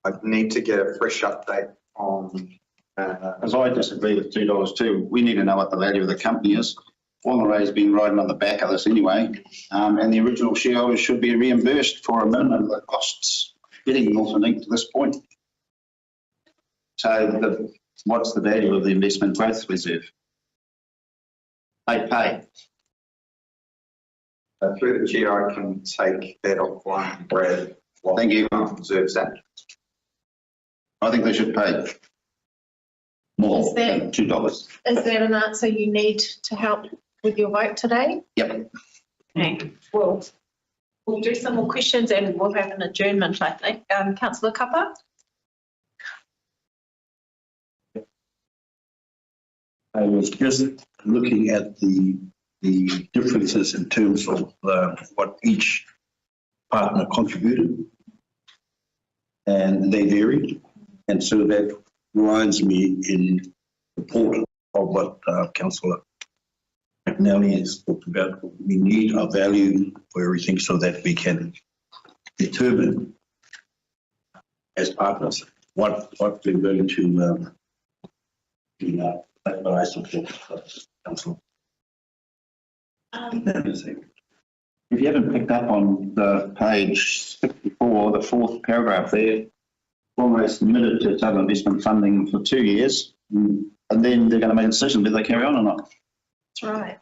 I need to get a fresh update on... As I disagree with $2 too, we need to know what the value of the company is. Whangarei has been riding on the back of this anyway, and the original shareholders should be reimbursed for a minimum of the costs getting Northern Link to this point. So what's the value of the investment growth reserve? They pay. Through the chair, I can take that offline, Brad. Thank you. Reserves that. I think they should pay more than $2. Is that an answer you need to help with your vote today? Yep. Okay, we'll do some more questions and we'll have an adjournment, I think. Councillor Kapa? I was just looking at the differences in terms of what each partner contributed, and they varied. And so that reminds me in support of what Councillor McNally has talked about. We need a value for everything so that we can determine as partners what we're going to I support Councillor. If you haven't picked up on the page 64, the fourth paragraph there, almost committed to total investment funding for 2 years, and then they're going to make a decision whether they carry on or not. That's right.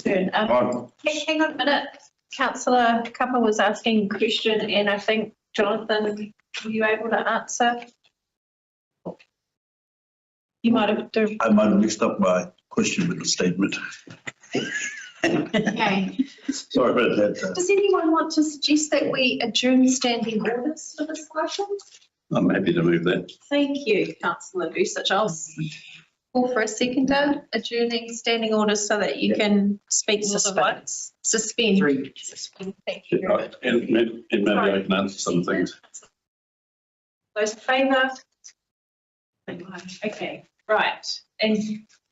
Hang on a minute. Councillor Kapa was asking a question and I think, Jonathan, were you able to answer? You might have done. I might have mixed up my question with the statement. Okay. Sorry about that. Does anyone want to suggest that we adjourn standing orders for this item? I'm happy to move that. Thank you, Councillor Vucic. I'll call for a seconder, adjourning standing orders so that you can speak. Suspend. Suspend. Thank you very much. And maybe I can answer some things. Those in favour? Okay, right. And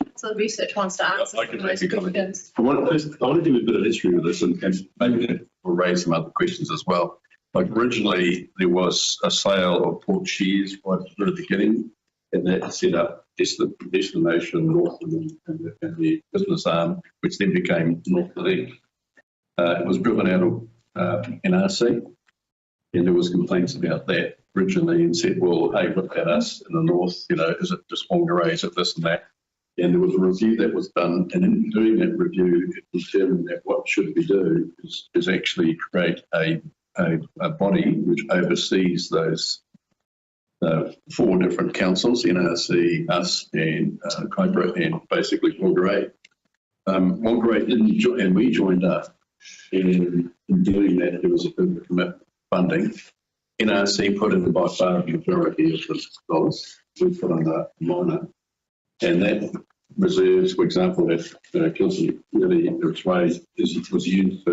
Councillor Vucic wants to answer I can those make a comment. questions. I want to do a bit of history with this and maybe we'll raise some other questions as well. Like originally there was a sale of Port Shears right at the beginning, and that set up Destination Northland and the business arm, which then became Northland Link. It was driven out of NRC, and there was complaints about that originally and said, well, hey, look at us in the north, you know, is it just Whangarei, is it this and that? And there was a review that was done, and in doing that review, it determined that what should we do is actually create a body which oversees those 4 different councils, NRC, us, and Cobra, and basically Whangarei. Whangarei didn't join, and we joined up. In doing that, there was a bit of commitment funding. NRC put in by far the majority of the dollars. We put on the minor. And that reserves, for example, that Kilsey really was used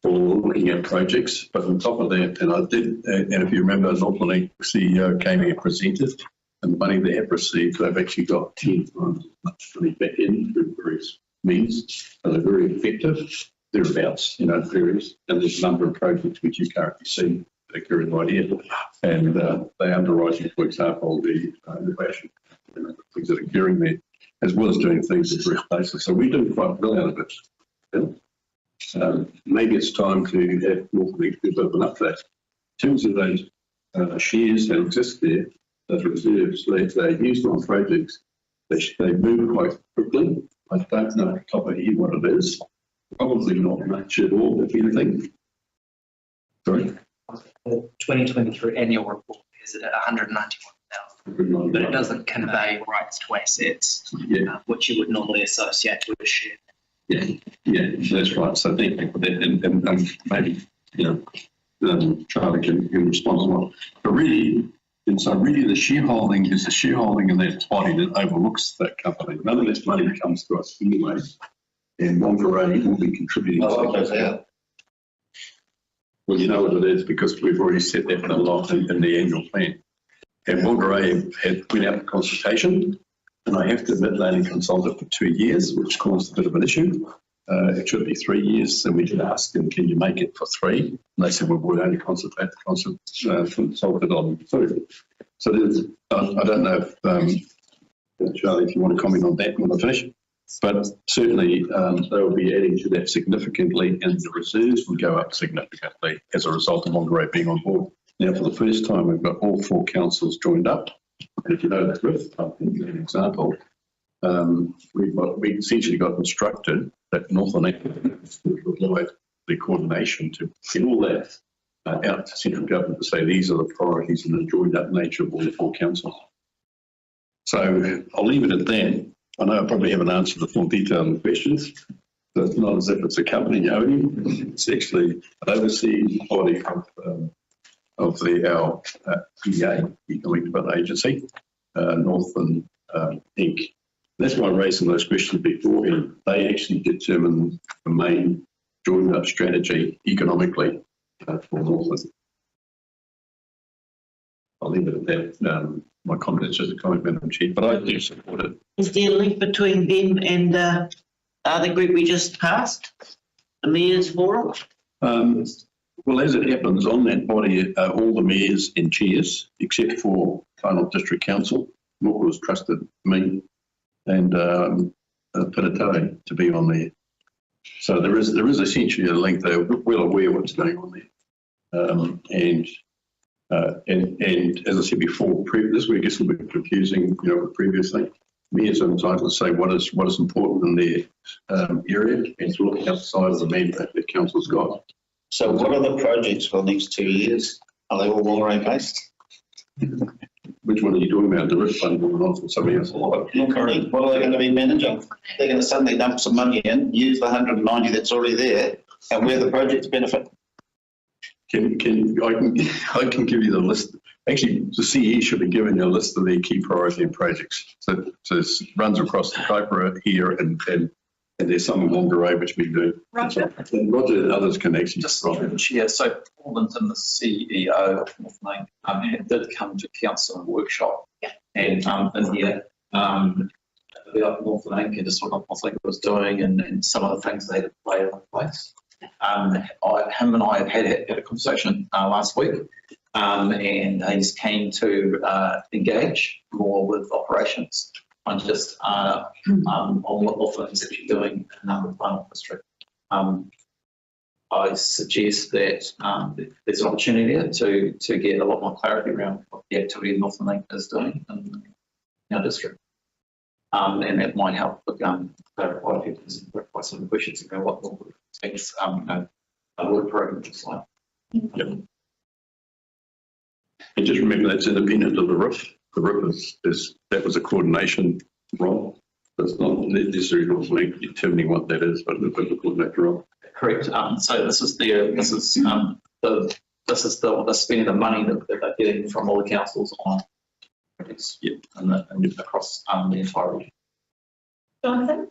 for looking at projects. But on top of that, and if you remember, Northland Link CEO came here and presented, and the money they have received, they've actually got 10 times as much money back in through various means. So they're very effective. Thereabouts, you know, varies. And there's a number of projects which you currently see that are occurring right here. And they underwriting, for example, the fashion, you know, things that are occurring there, as well as doing things at various places. So we do quite well out of it. Yeah. Maybe it's time to have Northland Link do a bit of an update. In terms of those shares that exist there, those reserves, they're used on projects. They move quite quickly. I don't know off the top of here what it is. Probably not much at all, if anything. Sorry? The 2023 annual report is at 191,000. But it doesn't convey rights to assets, which you would normally associate with a share. Yeah, that's right. So thank you for that. And maybe, Charlie can respond as well. But really, the shareholding is the shareholding in that body that overlooks that company. None of this money comes to us anyway. And Whangarei will be contributing to that. Well, you know what it is because we've already set that in the annual plan. And Whangarei had went out for consultation, and I have to admit they only consulted for 2 years, which caused a bit of an issue. It should be 3 years, and we did ask them, can you make it for 3? And they said, well, we'll only consulted on 2. So I don't know if, Charlie, if you want to comment on that when I finish. But certainly they will be adding to that significantly, and the reserves will go up significantly as a result of Whangarei being on board. Now, for the first time, we've got all 4 councils joined up. And if you know that Riff, I think an example, we essentially got instructed that Northland would provide the coordination to get all that out to central government to say these are the priorities in the joined up nature of all the 4 councils. So I'll leave it at that. I know I probably haven't answered the full detail in the questions. So it's not as if it's a company only. It's actually an overseas body of our EA, Economic Development Agency, Northland Inc. That's why I raised some of those questions before, and they actually determine the main joined up strategy economically for Northland. I'll leave it at that. My comment is just a comment, Madam Chair, but I do support it. Is there a link between them and the other group we just passed, the Mayor's Forum? Well, as it happens, on that body, all the mayors and chairs, except for Whanau District Council, Moku's trusted me and Piratoi to be on there. So there is essentially a link. They're well aware what's going on there. And as I said before, this week gets a little bit confusing, previously. Mayors are entitled to say what is important in their area and to look outside of the mandate that council's got. So what are the projects for the next 2 years? Are they all Whangarei based? Which one are you talking about? The Rift Fund or not, or something else? Not correct. What are they going to be managing? They're going to suddenly dump some money in, use the 190 that's already there, and where the projects benefit. I can give you the list. Actually, the CE should have given you a list of their key priority projects. So it runs across the Kaipara here, and there's some in Whangarei which we do. Roger. And Roger and others can actually just share. So Paul Linton, the CEO of Northland, did come to council and workshop, and in here about Northland and just what Northland was doing and some of the things they had played in place. Him and I have had a conversation last week, and he's keen to engage more with operations on just on what Northland's actually doing in the Whanau district. I suggest that there's an opportunity there to get a lot more clarity around what the activity Northland is doing in our district. And that might help with clarify some questions about what Northland thinks a work program looks like. Yep. And just remember that's independent of the RIF. The RIF that was a coordination role. It's not necessarily determining what that is, but it's a coordinator role. Correct. So this is the spending the money that they're getting from all the councils on projects, and across the entire region. Jonathan?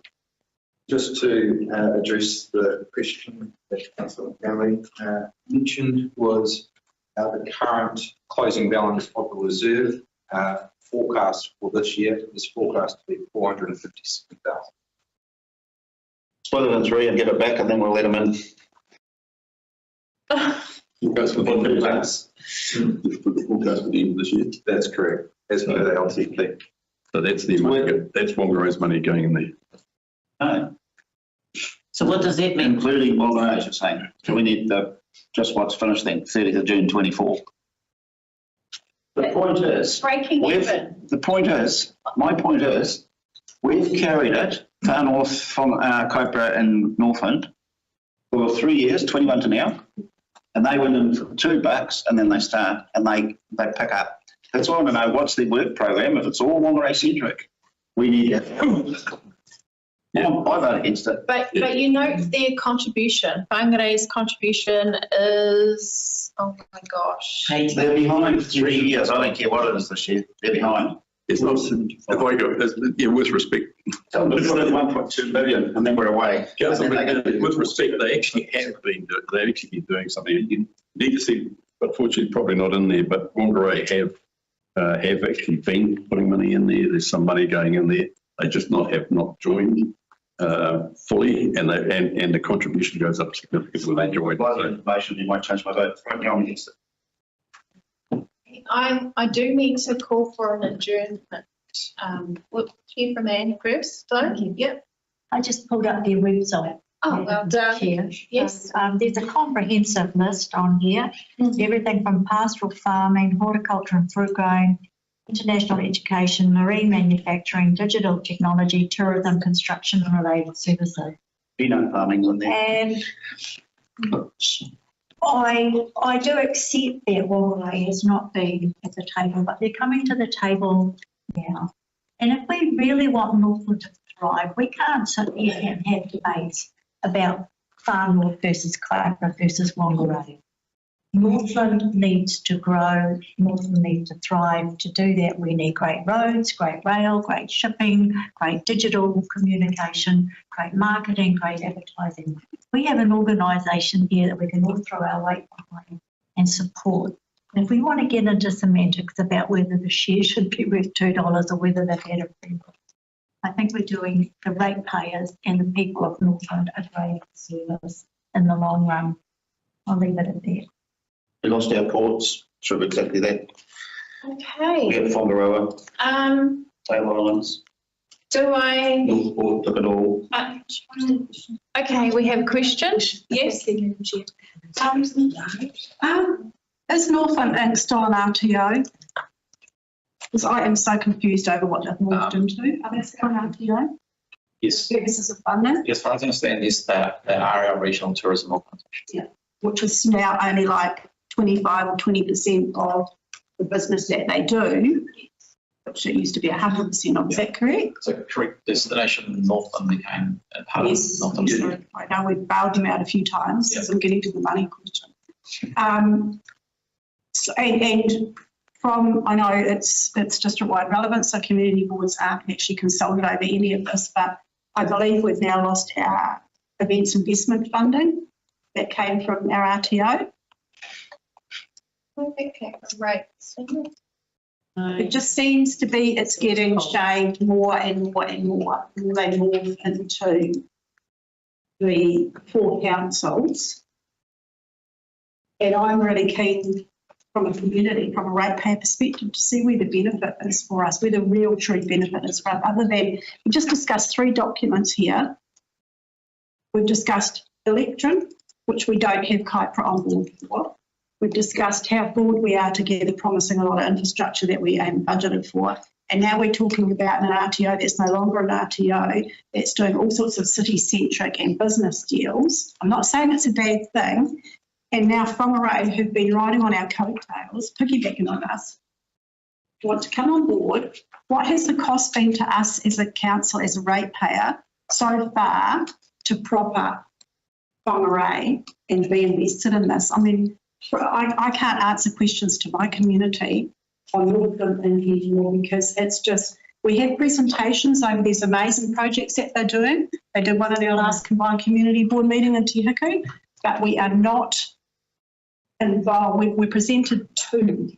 Just to address the question that Councillor Galley mentioned was the current closing balance of the reserve forecast for this year is forecast to be 457,000. Split it in 3 and get it back, and then we'll let them in. Forecast for the forecast for the end of this year. That's correct, as per the LTP. So that's the market. That's Whangarei's money going in there. No. So what does that mean? Including Whangarei, as you're saying. So we need just what's finished then, 30th of June 24. The point is, my point is, we've carried it far north from Kaipara and Northland for 3 years, 21 to now, and they went in for $2 and then they start and they pick up. That's why I want to know what's the work program. If it's all Whangarei centric, we need it. I vote against it. But you note their contribution. Whangarei's contribution is, oh my gosh. They're behind 3 years. I don't care what it is this year. They're behind. It's not, if I go, with respect. Tell them to put in 1.2 billion and then we're away. Councillor, with respect, they actually have been doing something. You need to see, unfortunately, probably not in there, but Whangarei have actually been putting money in there. There's some money going in there. They just have not joined fully, and the contribution goes up significantly when they join. By the information, you might change my vote. I'm going against it. I do need to call for an adjournment. We'll hear from Anne first, though. Yep. I just pulled up their website. Oh, well done. Chair. Yes. There's a comprehensive list on here. Everything from pastoral farming, horticulture and fruit growing, international education, marine manufacturing, digital technology, tourism, construction and related services. Peanut farming's on there. And I do accept that Whangarei has not been at the table, but they're coming to the table now. And if we really want Northland to thrive, we can't sit here and have debates about Far North versus Kaipara versus Whangarei. Northland needs to grow, Northland needs to thrive. To do that, we need great roads, great rail, great shipping, great digital communication, great marketing, great advertising. We have an organisation here that we can all throw our weight behind and support. And if we want to get into semantics about whether the share should be worth $2 or whether they've had a free, I think we're doing the ratepayers and the people of Northland a great service in the long run. I'll leave it at that. We lost our ports, sure exactly that. Okay. We have Whangaroa, Tail Islands, Do I? Northport, took it all. Okay, we have a question. Yes. Is Northland Inc. still an RTO? Because I am so confused over what they've moved into. Are they still an RTO? Yes. Purposes of funding? As far as I understand, yes, they are our regional tourism organisation. Yeah, which is now only like 25 or 20% of the business that they do, which it used to be 100% of. Is that correct? So correct. Destination Northland became a part of Northland. So I know we've bailed them out a few times, so I'm getting to the money question. So, and from, I know it's district-wide relevance, so community boards aren't actually consulted over any of this, but I believe we've now lost our events investment funding that came from our RTO. Right. It just seems to be it's getting shaved more and more and more. They morph into the 4 councils. And I'm really keen from a community, from a ratepayer perspective, to see where the benefit is for us, where the real true benefit is for us, other than we just discussed 3 documents here. We've discussed Electron, which we don't have Kaipara on board for. We've discussed how broad we are together, promising a lot of infrastructure that we ain't budgeted for. And now we're talking about an RTO that's no longer an RTO, that's doing all sorts of city-centric and business deals. I'm not saying it's a bad thing. And now Whangarei, who've been riding on our coattails, piggybacking on us, want to come on board. What has the cost been to us as a council, as a ratepayer, so far to prop up Whangarei and be invested in this? I mean, I can't answer questions to my community on Northland anymore because it's just, we have presentations over these amazing projects that they're doing. They did one at our last combined community board meeting in Te Huku, but we are not involved. We presented to,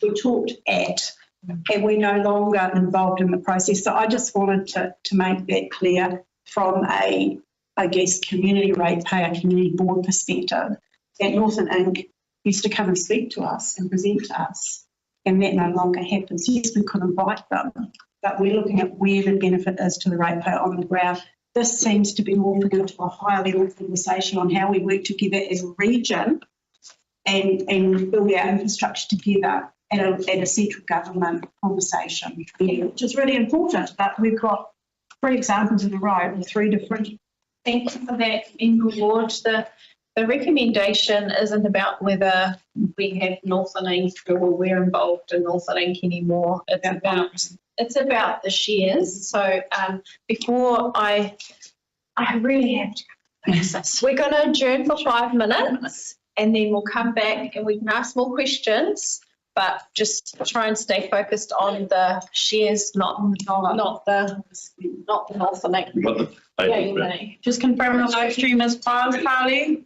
we talked at, and we're no longer involved in the process. So I just wanted to make that clear from a, I guess, community ratepayer, community board perspective, that Northland Inc. used to come and speak to us and present to us, and that no longer happens. Yes, we could invite them, but we're looking at where the benefit is to the ratepayer on the ground. This seems to be morphing into a higher level conversation on how we work together as a region and build our infrastructure together at a central government conversation, which is really important. But we've got 3 examples in a row of 3 different Thank you for that, member Ward. The recommendation isn't about whether we have Northern or we're involved in Northern Ink anymore. It's about the shares. So before I really have to finish this. We're going to adjourn for 5 minutes and then we'll come back and we can ask more questions, but just try and stay focused on the shares, not the Northern Ink. Just confirm the live stream is paused, Carly.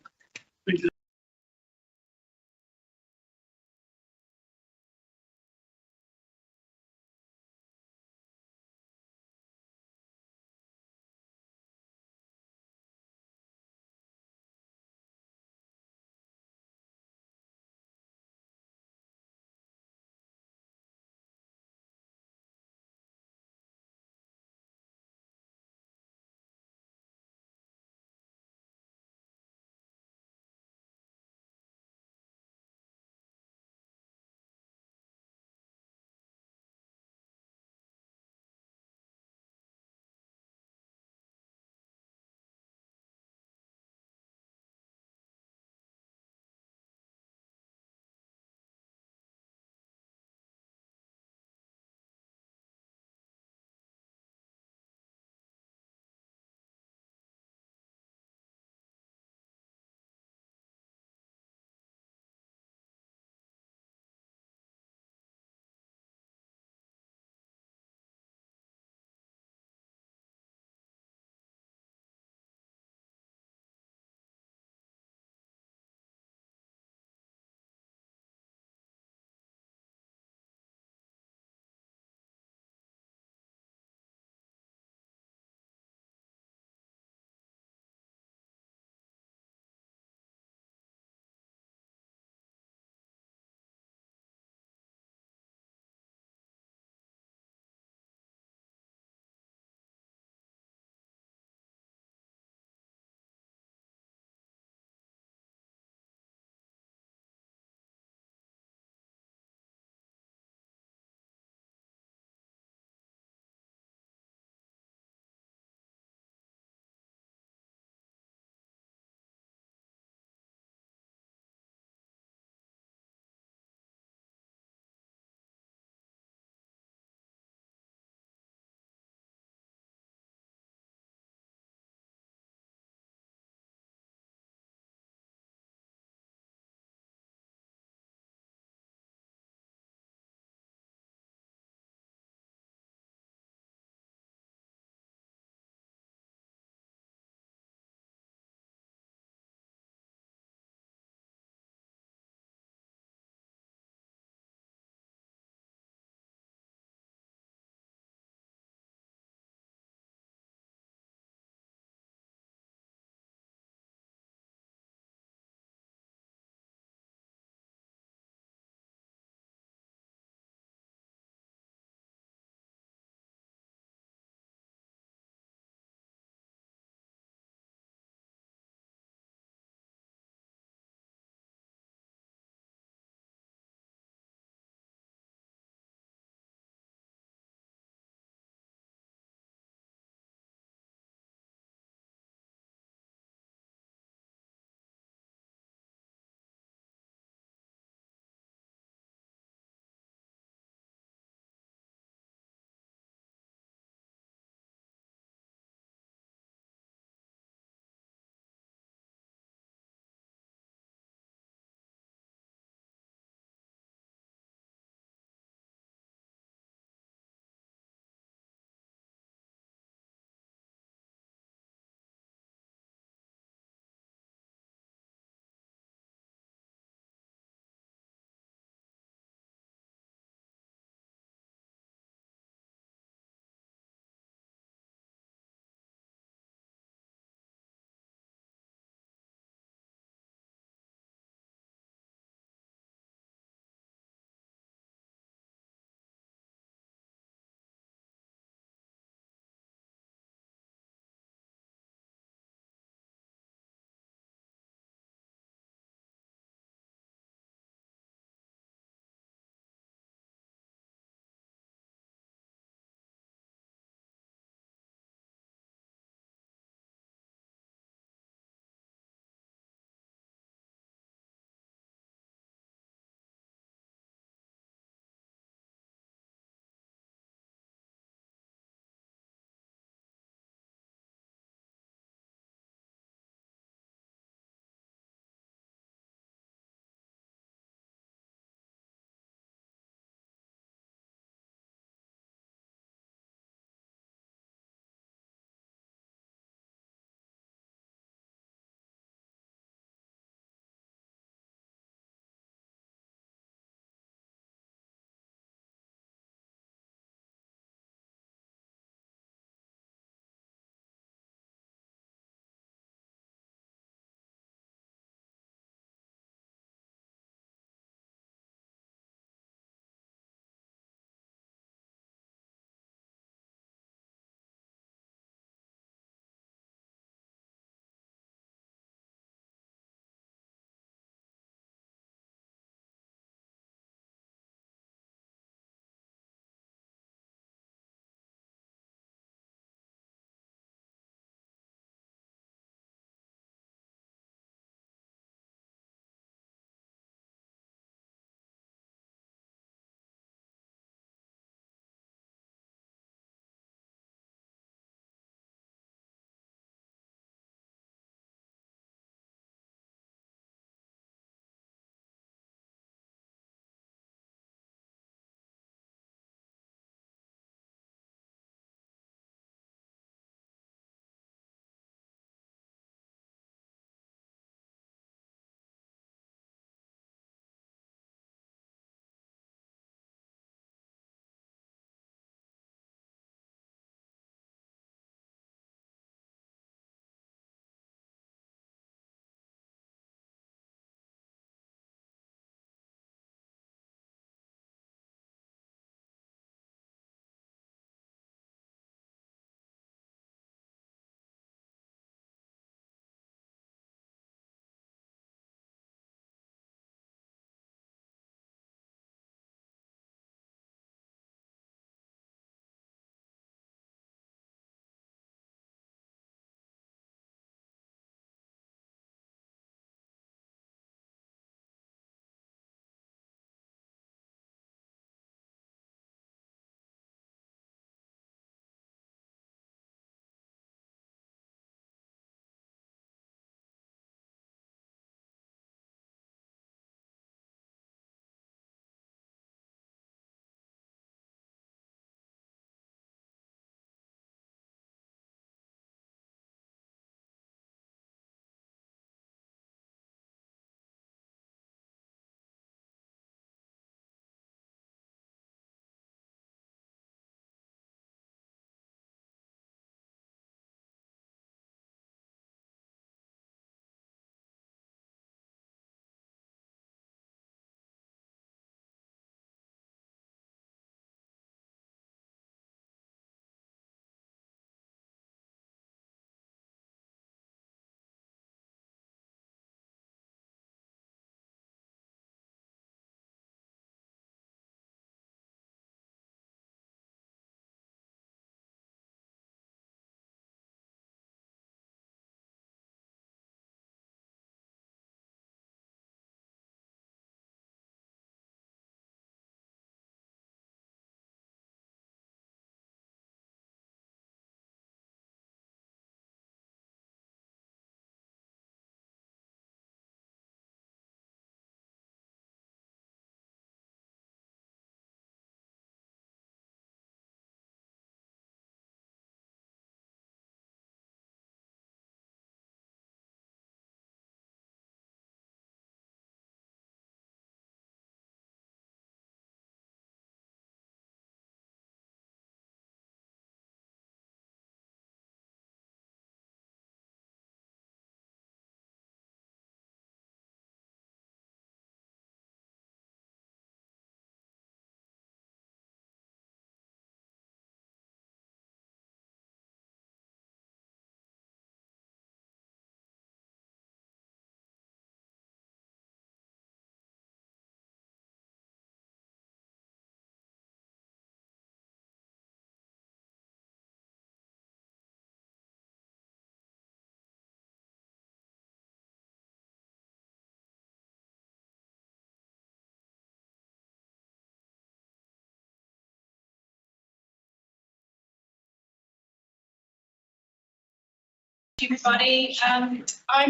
everybody. I'm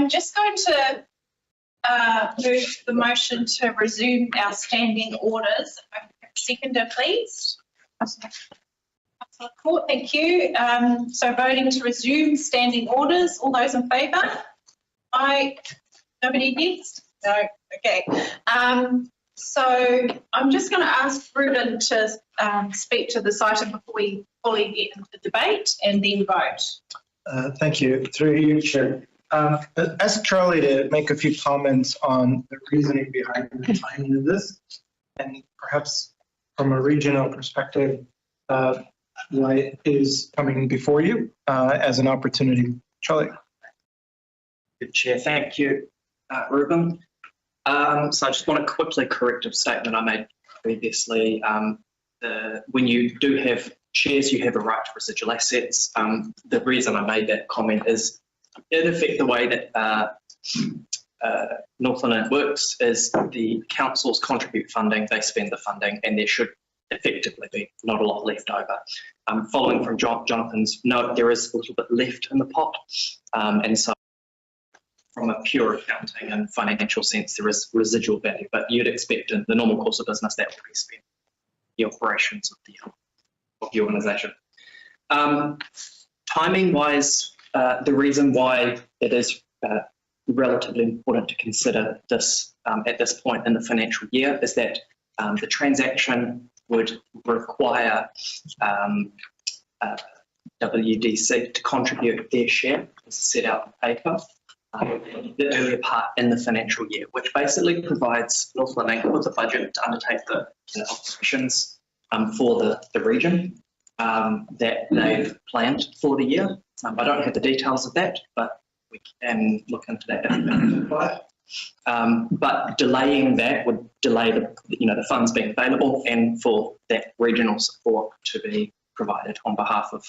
just going to move the motion to resume our standing orders. Seconder, please. Councillor Court, thank you. So voting to resume standing orders. All those in favour? Aye. Nobody against? No. Okay. So I'm just going to ask Ruben to speak to this item before we fully get into the debate and then vote. Thank you. Through you, Chair. Ask Charlie to make a few comments on the reasoning behind the timing of this, and perhaps from a regional perspective, why it is coming before you as an opportunity. Charlie. Good Chair, thank you, Ruben. So I just want to quickly correct a statement I made previously. When you do have shares, you have a right to residual assets. The reason I made that comment is, in effect, the way that Northland works is the councils contribute funding, they spend the funding, and there should effectively be not a lot left over. Following from Jonathan's note, there is a little bit left in the pot, and so from a pure accounting and financial sense, there is residual value, but you'd expect in the normal course of business that would be spent the operations of the organisation. Timing-wise, the reason why it is relatively important to consider this at this point in the financial year is that the transaction would require WDC to contribute their share as set out in paper the earlier part in the financial year, which basically provides Northland Inc with a budget to undertake the operations for the region that they've planned for the year. I don't have the details of that, but we can look into that if required. But delaying that would delay the funds being available and for that regional support to be provided on behalf of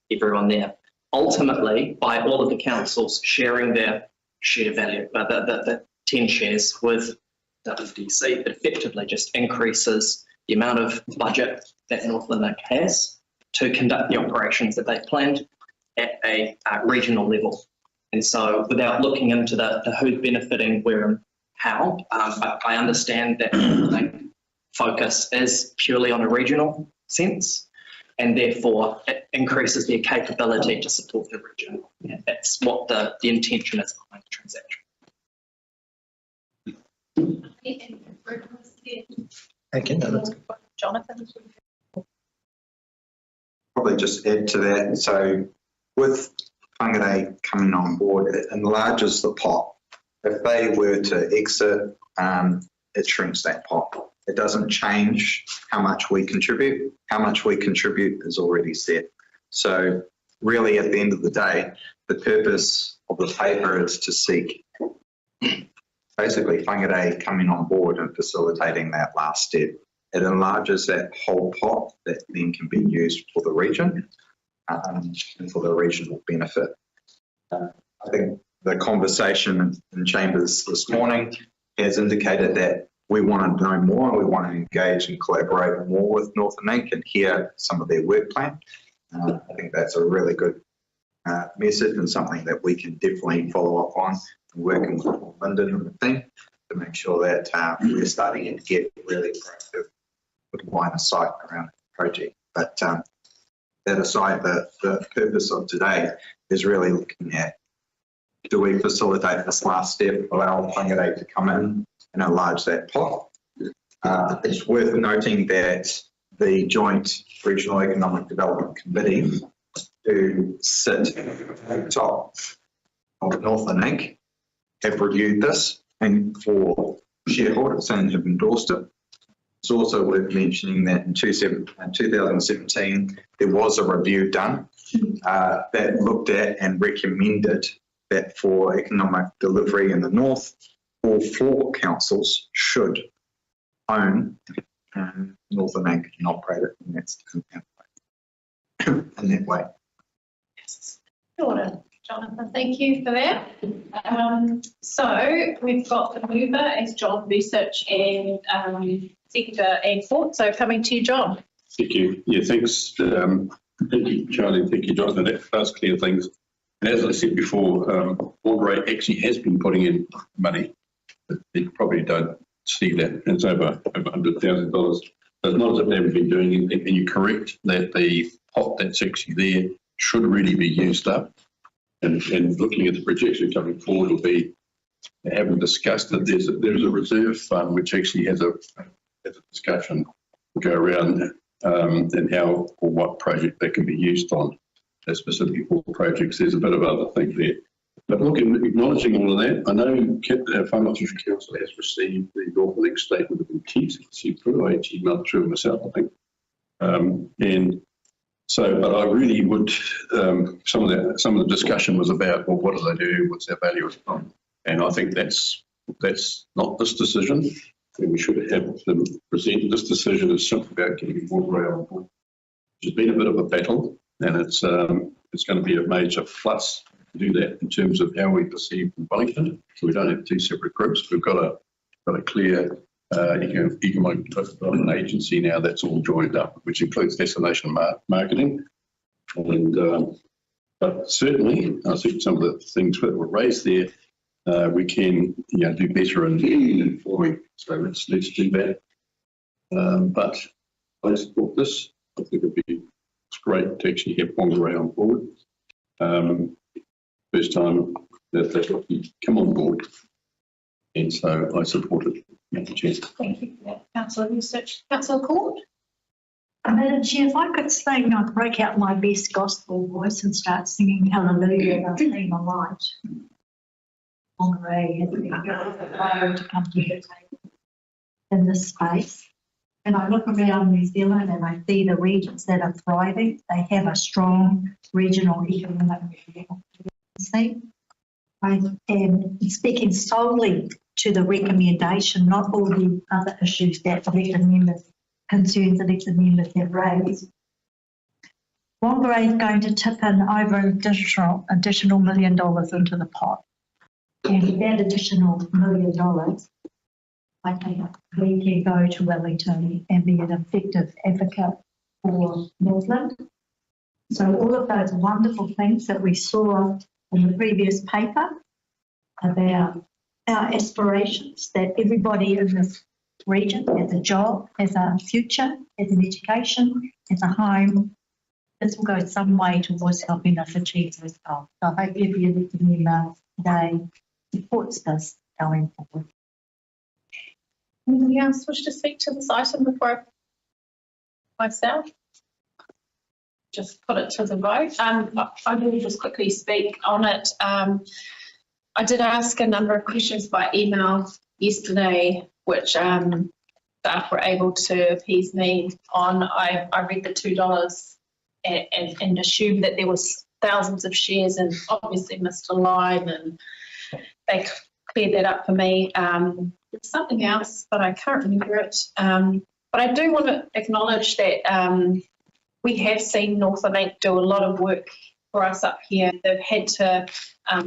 everyone there. Ultimately, by all of the councils sharing their share value, the 10 shares with WDC, it effectively just increases the amount of budget that Northland Inc has to conduct the operations that they've planned at a regional level. And so without looking into the who's benefiting where and how, I understand that the focus is purely on a regional sense, and therefore it increases their capability to support the region. And that's what the intention is behind the transaction. Thank you. Jonathan? Probably just add to that. So with Whangarei coming on board, it enlarges the pot. If they were to exit, it shrinks that pot. It doesn't change how much we contribute. How much we contribute is already set. So really, at the end of the day, the purpose of the paper is to seek basically Whangarei coming on board and facilitating that last step. It enlarges that whole pot that then can be used for the region and for the regional benefit. I think the conversation in Chambers this morning has indicated that we want to know more, we want to engage and collaborate more with Northland Inc and hear some of their work plan. I think that's a really good message and something that we can definitely follow up on, working with Lyndon and the team to make sure that we're starting to get really proactive with line of sight around the project. But that aside, the purpose of today is really looking at, do we facilitate this last step, allow Whangarei to come in and enlarge that pot? It's worth noting that the Joint Regional Economic Development Committee, who sit at the top of Northland Inc, have reviewed this and for shareholders and have endorsed it. It's also worth mentioning that in 2017, there was a review done that looked at and recommended that for economic delivery in the north, all 4 councils should own Northland Inc and operate it in that way. Sure, Jonathan, thank you for that. So we've got the mover as John Research and seconder and Fort. So coming to you, John. Thank you. Yeah, thanks. Thank you, Charlie. Thank you, Jonathan. That does clear things. And as I said before, Andre actually has been putting in money. You probably don't see that. It's over $100,000. So it's not as if they haven't been doing anything. And you're correct that the pot that's actually there should really be used up. And looking at the projection coming forward will be, having discussed that there's a reserve fund which actually has a discussion go around and how or what project that can be used on. Specifically for projects, there's a bit of other things there. But look, in acknowledging all of that, I know Whanganui Council has received the North Link Statement of Intent. I emailed through myself, I think. And so, but I really would, some of the discussion was about, well, what do they do? What's their value? And I think that's not this decision. And we should have them present this decision as simply about getting more rail on board. It's been a bit of a battle. And it's going to be a major fuss to do that in terms of how we perceive Wellington. So we don't have two separate groups. We've got a clear economic development agency now that's all joined up, which includes destination marketing. And but certainly, I think some of the things that were raised there, we can do better in informing. So let's do that. But I support this. I think it'd be. It's great to actually have Whangarei on board. First time that they've come on board. And so I support it. Thank you for that, Councillor Research. Councillor Court? Madam Chair, if I could sing, I'd break out my best gospel voice and start singing Hallelujah about being a light. Whangarei has been given to come to the table in this space. And I look around New Zealand and I see the regions that are thriving. They have a strong regional economic development. I am speaking solely to the recommendation, not all the other issues that elected members, concerns elected members have raised. Whangarei is going to tip in over an additional $1 million into the pot. And with that additional $1 million, I think we can go to Wellington and be an effective advocate for Northland. So all of those wonderful things that we saw in the previous paper about our aspirations, that everybody in this region has a job, has a future, has an education, has a home, this will go some way towards helping us achieve those goals. So I hope every elected member today supports this going forward. Anybody else wish to speak to this item before myself? Just put it to the vote. I will just quickly speak on it. I did ask a number of questions by email yesterday, which staff were able to appease me on. I read the $2 and assumed that there was thousands of shares, and obviously Mr. Lime, and they cleared that up for me. There's something else, but I can't remember it. But I do want to acknowledge that we have seen Northern Link do a lot of work for us up here. They've had to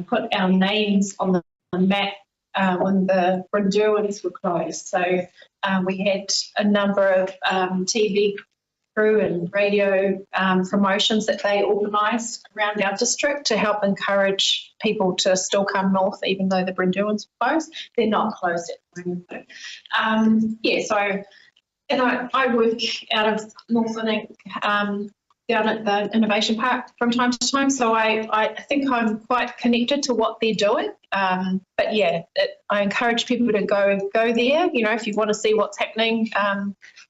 put our names on the map when the Brynderwyns were closed. So we had a number of TV crew and radio promotions that they organised around our district to help encourage people to still come north, even though the Brynderwyns were closed. They're not closed at the moment. Yeah, so, and I work out of Northern Link down at the Innovation Park from time to time, so I think I'm quite connected to what they're doing. But yeah, I encourage people to go there. You know, if you want to see what's happening,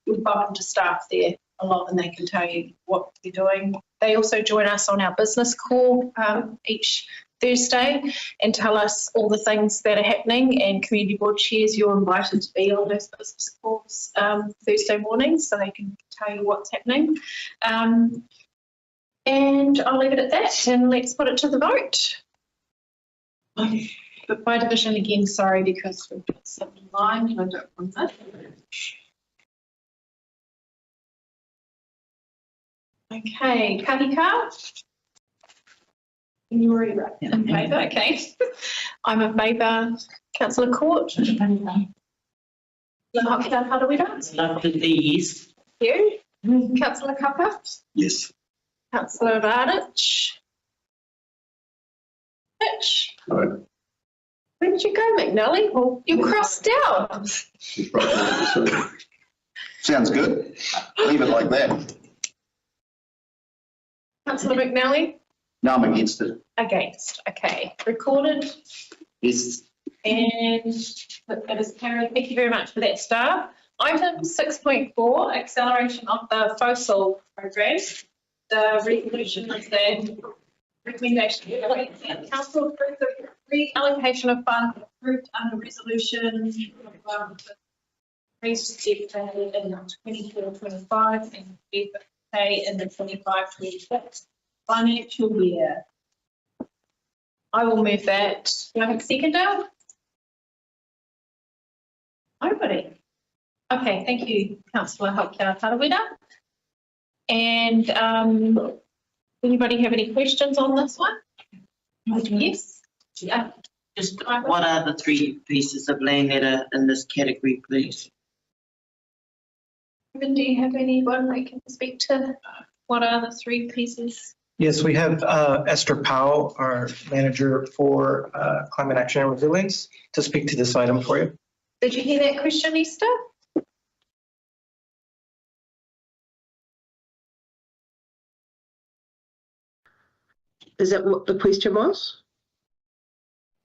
you're welcome to staff there a lot, and they can tell you what they're doing. They also join us on our business call each Thursday and tell us all the things that are happening, and community board chairs, you're invited to be on those business calls Thursday mornings so they can tell you what's happening. And I'll leave it at that, and let's put it to the vote. But by division again, sorry, because we've got some in line and I don't want that. Okay, Kahika? You already wrote in favour, okay. I'm in favour. Councillor Court? Councillor Harawira? Love to be yes. You? Councillor Kapa? Yes. Councillor Radich? Mitch, Right. where did you go, McNally? Well, you crossed out. Sounds good. Leave it like that. Councillor McNally? No, I'm against it. Against, okay. Recorded Yes. and that is carried. Thank you very much for that, staff. Item 6.4, acceleration of the FOSIL program. The resolution is the recommendation. Council approve the reallocation of funds approved under resolution received in 24-25 and pay in the 25-26 financial year. I will move that. Do I have a seconder? Nobody. Okay, thank you, Councillor Haukia Tarawera. And anybody have any questions on this one? Yes. Yeah. Just what are the three pieces of land that are in this category, please? Do you have anyone that can speak to what are the three pieces? Yes, we have Esther Powell, our manager for climate action and resilience, to speak to this item for you. Did you hear that question, Esther? Is that what the question was?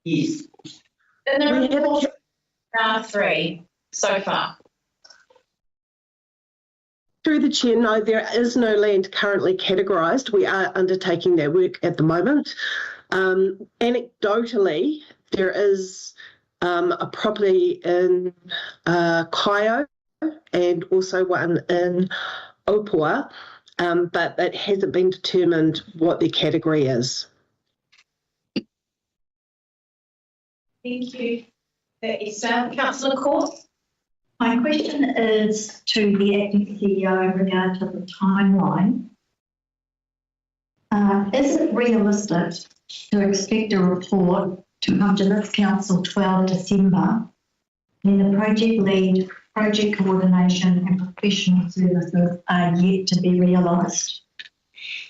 Yes. And there are three so far. Through the chair, no, there is no land currently categorised. We are undertaking that work at the moment. Anecdotally, there is a property in Kaio and also one in Opua, but it hasn't been determined what the category is. Thank you, Esther. Councillor Court. My question is to the acting CEO in regard to the timeline. Is it realistic to expect a report to come to this council 12 December when the project lead, project coordination and professional services are yet to be realised?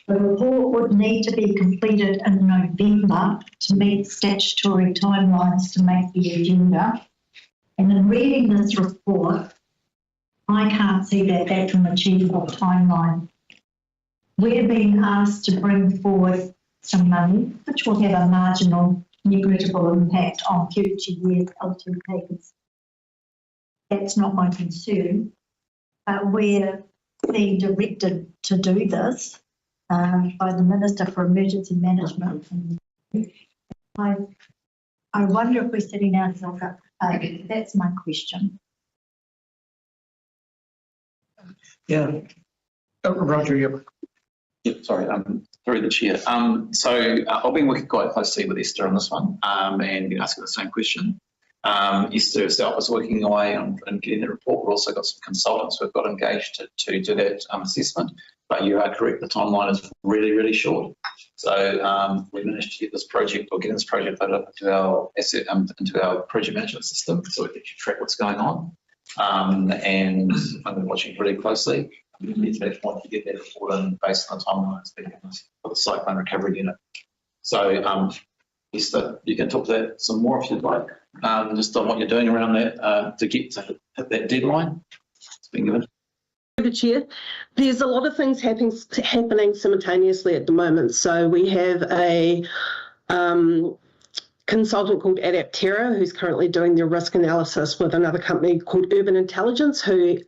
The report would need to be completed in November to meet statutory timelines to make the agenda. And in reading this report, I can't see that that's an achievable timeline. We're being asked to bring forward some money, which will have a marginal, negligible impact on future years' LTPs. That's not my concern. But we're being directed to do this by the Minister for Emergency Management. I wonder if we're setting ourselves up. That's my question. Yeah. Roger, you. Yeah, sorry, through the chair. So I've been working quite closely with Esther on this one and been asking the same question. Esther herself is working away on getting the report. We've also got some consultants we've got engaged to do that assessment. But you are correct, the timeline is really, really short. So we managed to get this project or getting this project put up into our asset, into our project management system so we can track what's going on. And I've been watching really closely. We need to that point to get that report in based on the timelines being given for the cyclone recovery unit. So Esther, you can talk to that some more if you'd like, just on what you're doing around that to get to hit that deadline. It's been given. The chair, there's a lot of things happening simultaneously at the moment. So we have a consultant called Adapterra who's currently doing their risk analysis with another company called Urban Intelligence, who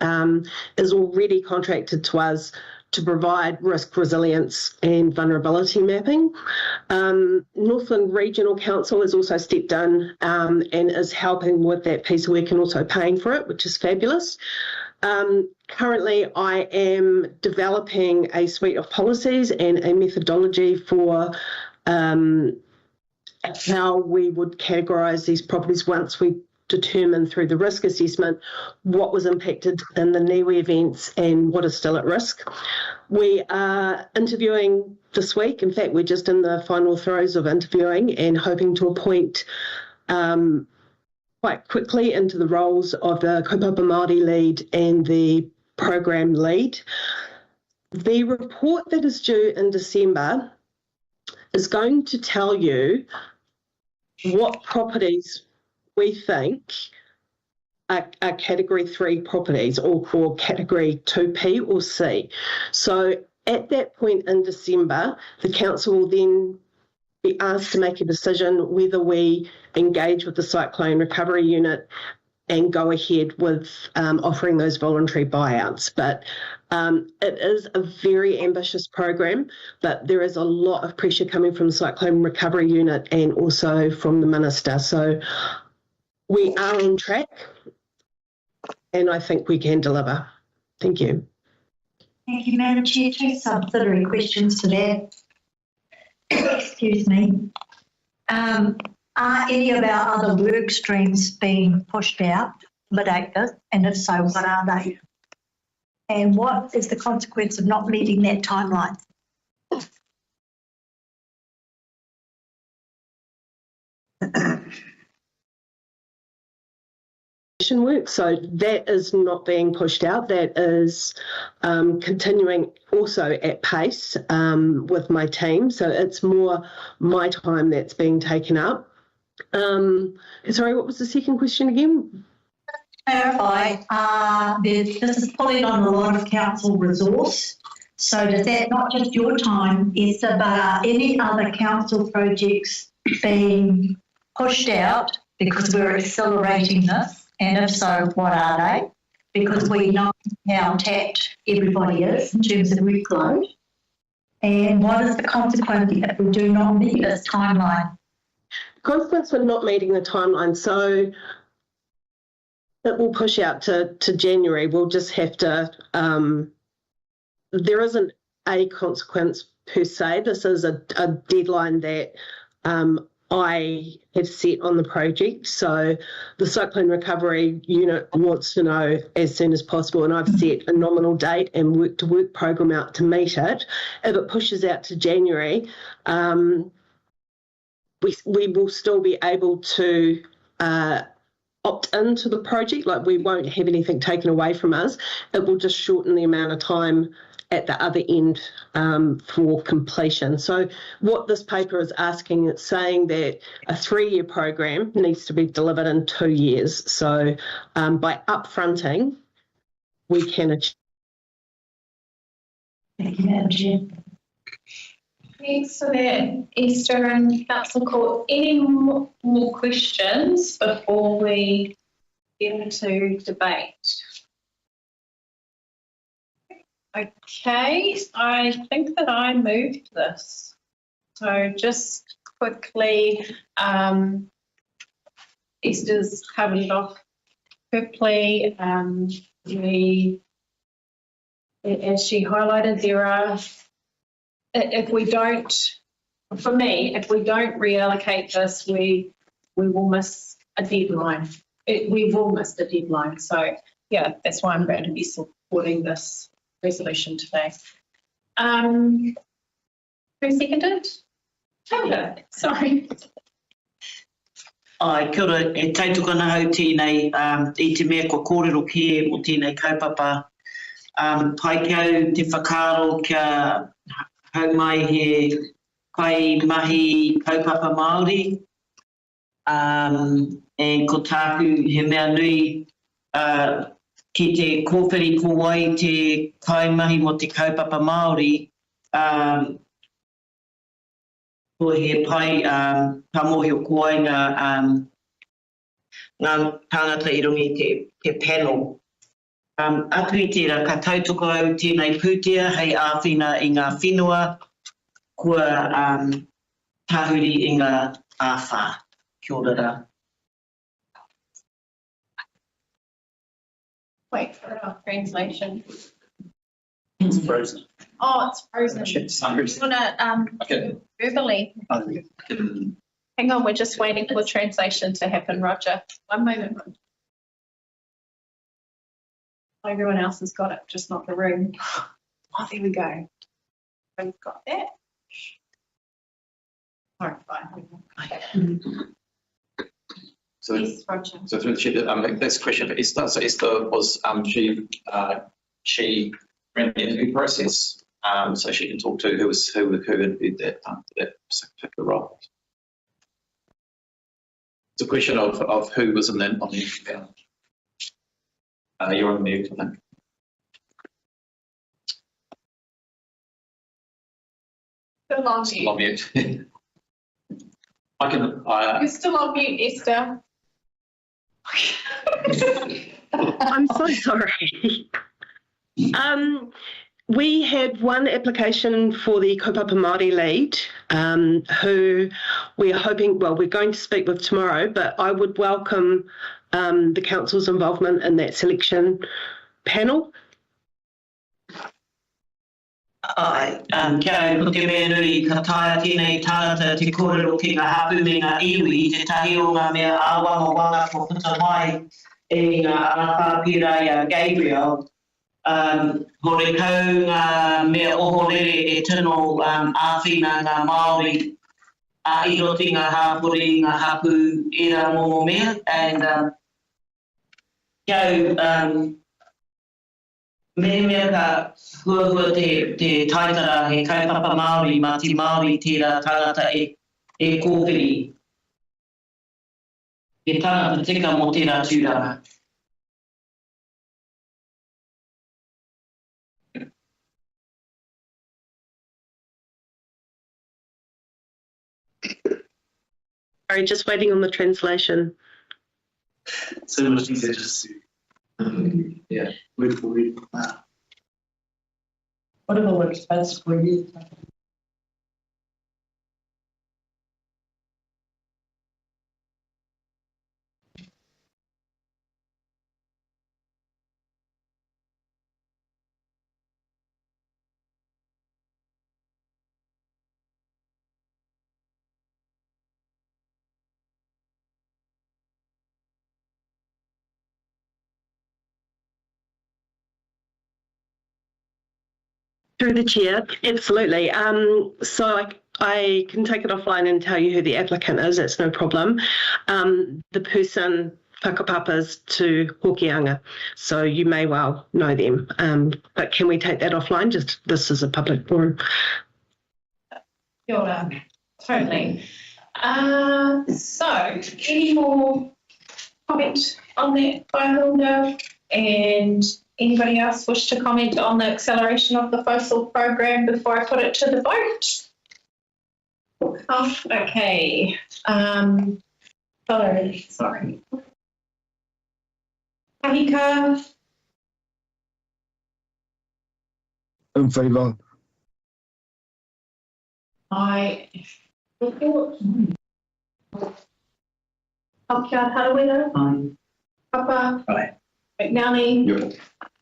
is already contracted to us to provide risk resilience and vulnerability mapping. Northland Regional Council has also stepped in and is helping with that piece of work and also paying for it, which is fabulous. Currently, I am developing a suite of policies and a methodology for how we would categorise these properties once we determine through the risk assessment what was impacted in the NIWI events and what is still at risk. We are interviewing this week. In fact, we're just in the final throes of interviewing and hoping to appoint quite quickly into the roles of the Kaupapa Māori lead and the program lead. The report that is due in December is going to tell you what properties we think are category 3 properties or category 2P or C. So at that point in December, the council will then be asked to make a decision whether we engage with the Cyclone Recovery Unit and go ahead with offering those voluntary buyouts. But it is a very ambitious program, but there is a lot of pressure coming from the Cyclone Recovery Unit and also from the Minister. So we are on track and I think we can deliver. Thank you. Thank you, Madam Chair. 2 subsidiary questions to that. Excuse me. Are any of our other work streams being pushed out mid-April? And if so, what are they? And what is the consequence of not meeting that timeline? Work, so that is not being pushed out. That is continuing also at pace with my team. So it's more my time that's being taken up. Sorry, what was the second question again? Clarify, this is pulling on a lot of council resource. So does that not just your time, Esther, but are any other council projects being pushed out because we're accelerating this? And if so, what are they? Because we know how tapped everybody is in terms of workload. And what is the consequence if we do not meet this timeline? Consequence for not meeting the timeline. So it will push out to January. We'll just have to, there isn't a consequence per se. This is a deadline that I have set on the project. So the Cyclone Recovery Unit wants to know as soon as possible, and I've set a nominal date and work program out to meet it. If it pushes out to January, we will still be able to opt into the project. Like, we won't have anything taken away from us. It will just shorten the amount of time at the other end for completion. So what this paper is asking, it's saying that a 3-year program needs to be delivered in 2 years. So by upfronting, we can achieve. Thank you, Madam Chair. Thanks for that, Esther and Councillor Court. Any more questions before we get into debate? Okay, I think that I moved this. So just quickly, Esther's covered it off quickly. As she highlighted, there are, if we don't reallocate this, we will miss a deadline. We will miss the deadline. So yeah, that's why I'm going to be supporting this resolution today. Who seconded? Sorry. Ai, kia ora, e tautukana hau tēnei I te mea ko kōrero ki mo tēnei kaupapa. Pai kau te whakaaro kia hau mai he kai mahi kaupapa Māori. E ko tāku he mea nui ki te kōwhiri ko wai te kaimahi mo te kaupapa Māori, ko he pai pamohi o ko wai ngā tāngata I rungi te panel. Atu I tērā, ka tautoko au tēnei pūtea hei āwhina I ngā whenua, kua tahuri I ngā āwha. Kia ora rā. Wait for our translation. It's frozen. Oh, it's frozen. It's You want to verbally? Hang on, we're just waiting for the translation to happen, Roger. One moment. Everyone else has got it, just not the room. Oh, there we go. We've got that. All right, fine. So, yes, Roger. So through the chair, that's a question for Esther. So Esther was, she ran the interview process, so she can talk to who interviewed that particular role. It's a question of who was on the panel. You're on mute, I think. Still on Still on mute. mute. I can, You're still on mute, Esther. I'm so sorry. We had one application for the Kaupapa Māori lead, who we are hoping, well, we're going to speak with tomorrow, but I would welcome the council's involvement in that selection panel. Ai, kia ko te mea nui ka taia tēnei tāngata te kōrero ki ngā hapu me ngā iwi i te tahi o ngā mea āwanga ko puta mai e ngā Arapāpira Gabriel. Hore kau ngā mea ohorere e tino āwhina ngā Māori i roti ngā hāpori ngā hapu era mō mea, and kiau mea ka huahua te taitara he kaupapa Māori mā te Māori tērā tangata e kōwhiri. He tangata tika mō tērā tūranga. Sorry, just waiting on the translation. So much easier just to, yeah, word for word. Whatever works best for you. Through the chair, absolutely. So I can take it offline and tell you who the applicant is, that's no problem. The person whakapapas to Hokianga, so you may well know them. But can we take that offline? Just this is a public forum. Kia ora. Totally. So, any more comment on that by Hilda? And anybody else wish to comment on the acceleration of the FOSIL program before I put it to the vote? Oh, okay. Sorry. Kahika? In favour. I report. Kia Harawira? Aye. Papa? Aye. McNally? Yep.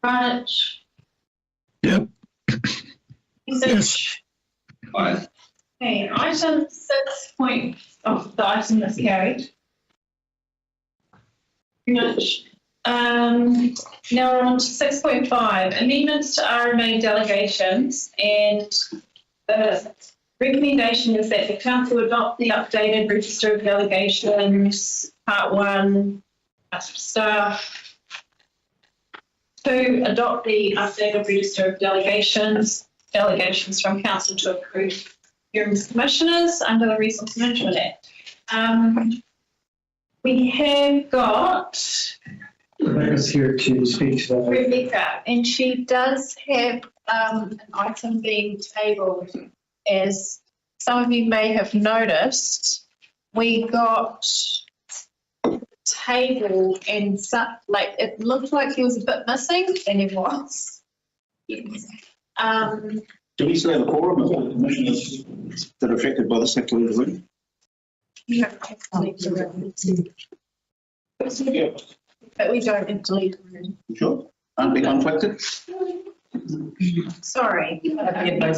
Grant? Yep. Yes. Aye. Okay, item 6 point, oh, the item is carried. Pretty much. Now we're on to 6.5, amendments to RMA delegations, and the recommendation is that the council adopt the updated register of delegations, part 1, staff. 2, adopt the updated register of delegations from council to approve hearings commissioners under the Resource Management Act. We have got Rebecca's here to speak to that. Rebecca, and she does have an item being tabled. As some of you may have noticed, we got table and it looked like he was a bit missing, and he was. Do we still have a quorum of all commissioners that are affected by this activity? But we don't have to leave the room. Sure. Aren't we conflicted? Sorry. Yeah.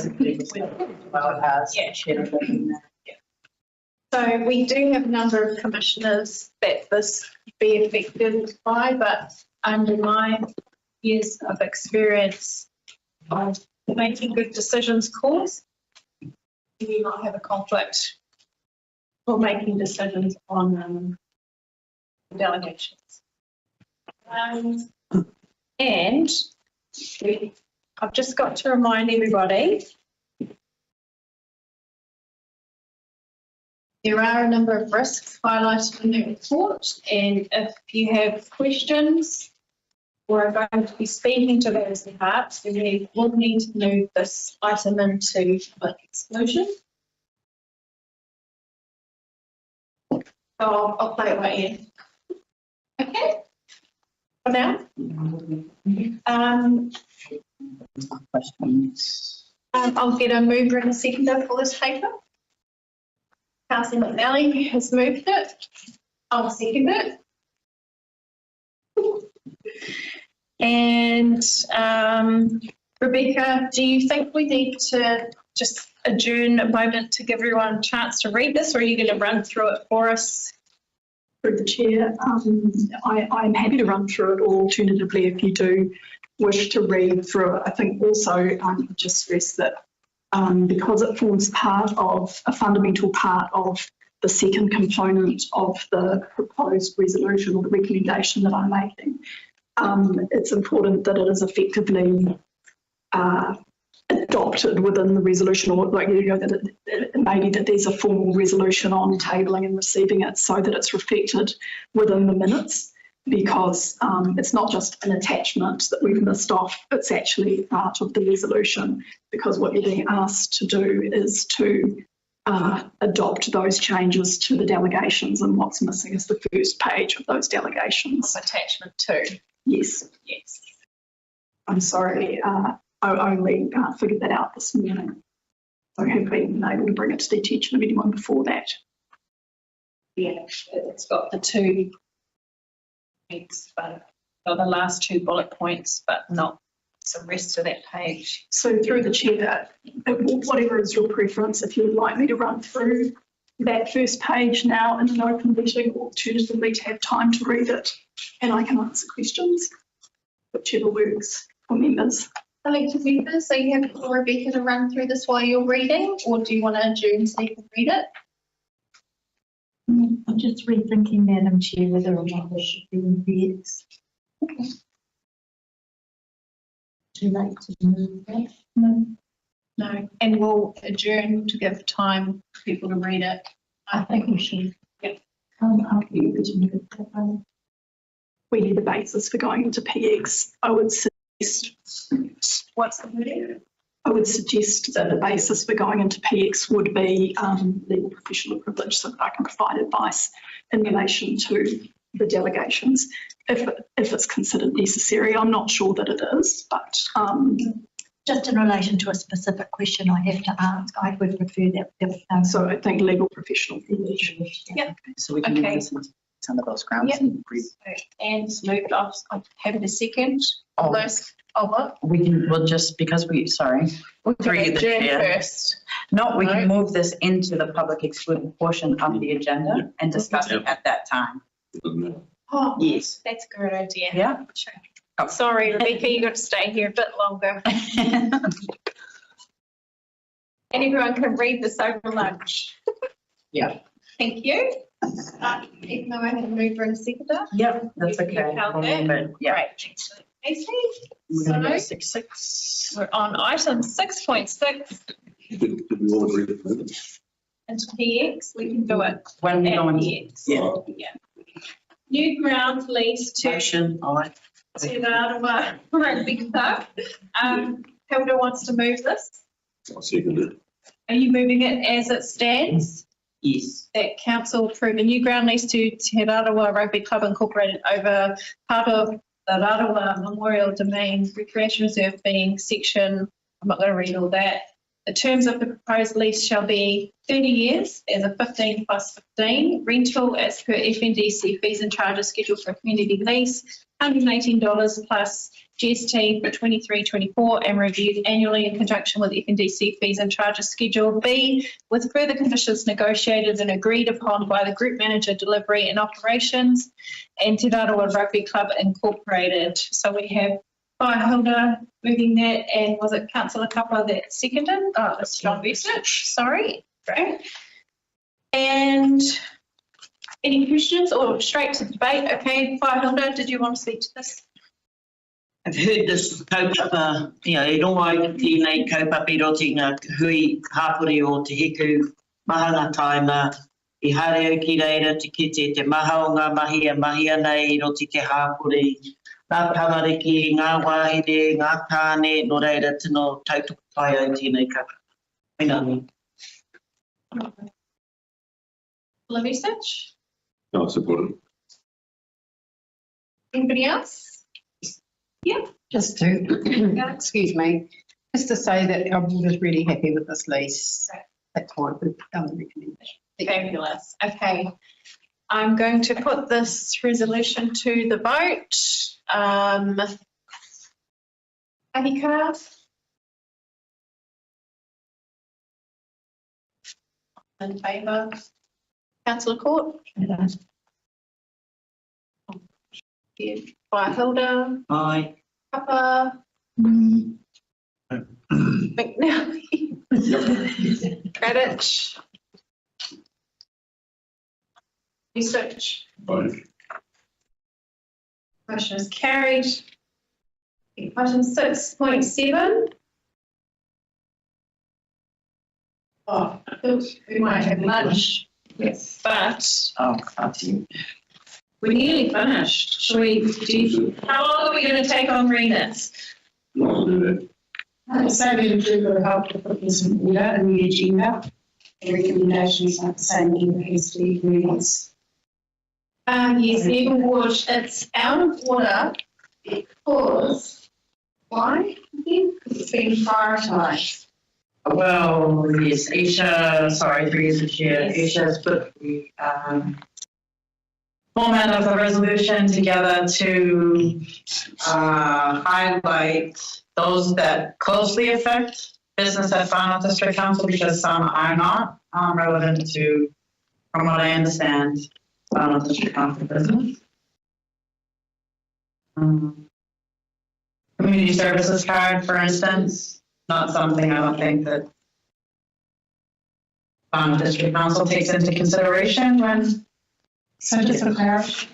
So we do have a number of commissioners that this be affected by, but under my years of experience of making good decisions course, we do not have a conflict for making decisions on delegations. And I've just got to remind everybody There are a number of risks highlighted in the report, and if you have questions or are going to be speaking to those parts, then we will need to move this item into public exclusion. So I'll play it by ear. Okay. For now. I'll get a mover and a seconder for this paper. Councillor McNally has moved it. I'll second it. And Rebecca, do you think we need to just adjourn a moment to give everyone a chance to read this, or are you going to run through it for us? Through the chair, I'm happy to run through it, or alternatively, if you do wish to read through it. I think also just stress that because it forms part of a fundamental part of the second component of the proposed resolution or the recommendation that I'm making, it's important that it is effectively adopted within the resolution, or like, you know, that it may be that there's a formal resolution on tabling and receiving it so that it's reflected within the minutes, because it's not just an attachment that we've missed off, it's actually part of the resolution, because what you're being asked to do is to adopt those changes to the delegations, and what's missing is the first page of those delegations. Attachment 2. Yes. Yes. I'm sorry, I only figured that out this morning. I haven't been able to bring it to the attention of anyone before that. Yeah, it's got the 2 points, but got the last 2 bullet points, but not the rest of that page. So through the chair, whatever is your preference, if you would like me to run through that first page now in an open meeting, or alternatively to have time to read it and I can answer questions, whichever works for members. Elected members, are you happy for Rebecca to run through this while you're reading, or do you want to adjourn so you can read it? I'm just rethinking, Madam Chair, whether or not this should be in PX. Okay. Too late to move that? No, and we'll adjourn to give time for people to read it. I think we should. Yep. I'll be able to move that one. We need the basis for going into PX. I would suggest. What's the wording? I would suggest that the basis for going into PX would be legal professional privilege, so that I can provide advice in relation to the delegations if it's considered necessary. I'm not sure that it is, but just in relation to a specific question I have to ask, I would prefer that. So I think legal professional privilege. Yeah. So we can move this into some of those grounds. Yep. And move it off. I'll have it a second. Oh. Those over. We can, well, just because through the chair. First. No, we Right. can move this into the public excluded portion of the agenda and discuss it at that time. Oh, Yes. that's a good idea. Yeah. Sure. Sorry, Rebecca, you got to stay here a bit longer. And everyone can read this over lunch. Yeah. Thank you. Even though I had a mover and a seconder. Yep, that's okay. Held We'll move it. Yeah. Great, thanks. Casey. We're gonna go So 6.6. we're on item 6.6 Did we all agree with that? into PX. We can do it When we at go in. PX. Yeah. Yeah. New ground lease to Motion, all right. the Ottawa Rugby Club. Hilda wants to move this. I'll second it. Are you moving it as it stands? Yes. That council approve a new ground lease to Te Rarawa Rugby Club Incorporated over part of the Rarawa Memorial Domain Recreation Reserve being section, I'm not going to read all that. The terms of the proposed lease shall be 30 years as a 15 plus 15 rental as per FNDC fees and charges scheduled for a community lease, $118 plus GST for 23-24 and reviewed annually in conjunction with FNDC fees and charges schedule B, with further conditions negotiated and agreed upon by the Group Manager Delivery and Operations and Te Rarawa Rugby Club Incorporated. So we have Hilda moving that, and was it Councillor Kappa that seconded? Oh, it's John Research, sorry. Great. And any questions or straight to debate? Okay, Hilda, did you want to speak to this? I've heard this kaupapa, e rongo ai ki tēnei kaupapa i roti ngā hui hāpuri o te hiku mahanga taima I hare o ki reira te kite te maha o ngā mahia nei roti ke hāpuri. Ngā tamariki, ngā wāhine, ngā tāne, no reira tino tautoko pai au tēnei kaka. Whenā. Research? No, I support it. Anybody else? Yeah. Just to, excuse me, just to say that our board is really happy with this lease. That's my recommendation. Fabulous. Okay. I'm going to put this resolution to the vote. Ahika? In favour? Councillor Court? By Hilda? Aye. Papa? McNally? Credit? Research? Fine. Motion is carried. Item 6.7. Oh, I thought we might have lunch. Yes. But we're nearly finished. Shall we do? How long are we going to take on remits? I decided to go help to put this in order in the agenda. The recommendations are the same as the agreements. Yes, the award, it's out of order because, why? Because it's been prioritised. Well, yes, Isha, sorry, through the chair, Isha's put the format of the resolution together to highlight those that closely affect business at Whanau District Council because some are not relevant to, from what I understand, Whanau District Council business. Community services card, for instance, not something I don't think that Whanau District Council takes into consideration when. So just for clarity,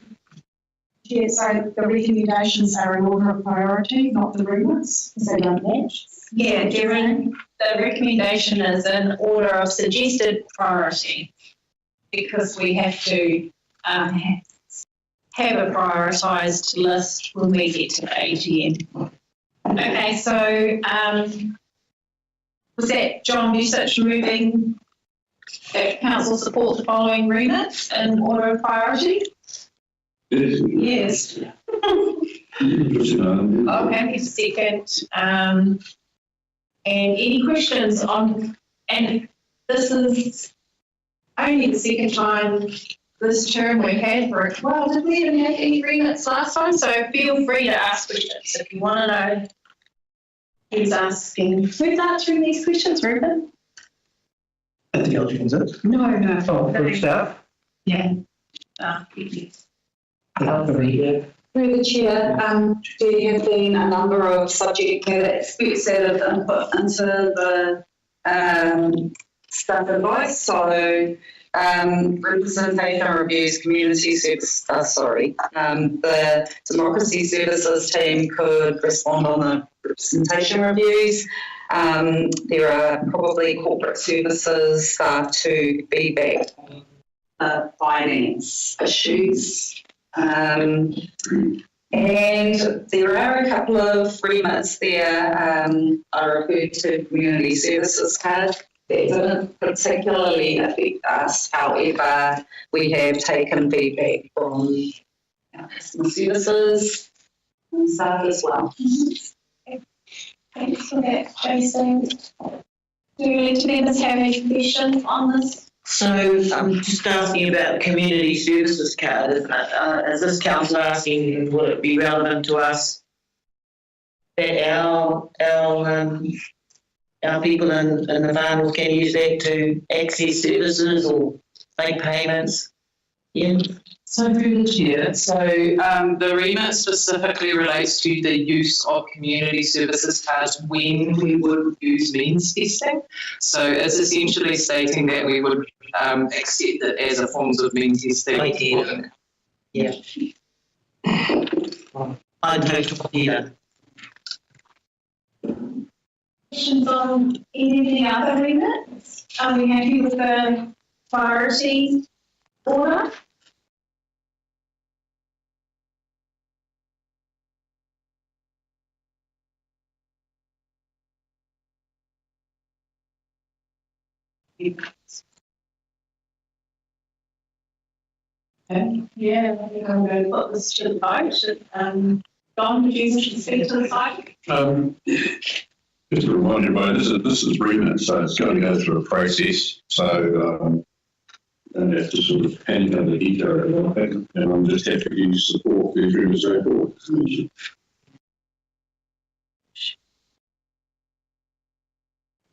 yeah, so the recommendations are in order of priority, not the remits. Is that match? Yeah, given the recommendation is in order of suggested priority because we have to have a prioritised list when we get to the AGM. Okay, so was that John Busich moving that council support the following remits in order of priority? Yes. I'm happy to second. And any questions on, and this is only the second time this term we've had for it. Well, did we even have any remits last time? So feel free to ask questions if you want to know who's asking. Who's answering these questions, Ruben? Anything else you can say? No. Oh, for staff? Yeah. Through the chair, there have been a number of subject matter experts that have input into the staff advice. So representation reviews, community service, the democracy services team could respond on the representation reviews. There are probably corporate services staff to feedback on finance issues. And there are a couple of remits there. I referred to community services card. That didn't particularly affect us. However, we have taken feedback from our customer services and staff as well. Thanks for that, Jason. Do any members have any questions on this? So I'm just asking about community services card. Is this council asking, would it be relevant to us that our people in the Whanau can use that to access services or make payments? Yeah. So through the chair, the remit specifically relates to the use of community services cards when we would use means testing. So it's essentially stating that we would accept it as a form of means testing. Yeah. I don't know. Questions on any of the other remits? Are we happy with the priority order. Yeah, I think I'm going to put this to the vote. Don, would you wish to speak to the vote? Just to remind everybody, this is remit, so it's going to go through a process. So, and have to sort of hand over the detail, and I'm just happy to use support for the agreement's report.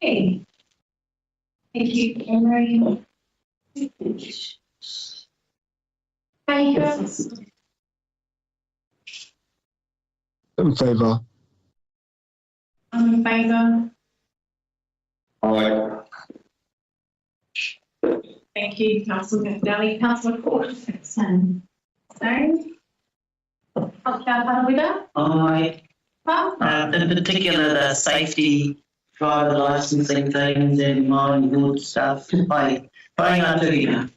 Okay. Thank you, Henry. Baker. In favour. I'm in favour. Aye. Thank you, Councillor McNally. Councillor Court. Same. Councillor Parawida. Aye. In particular, the safety, driver licensing things and mine good stuff. Aye. Aye, to you.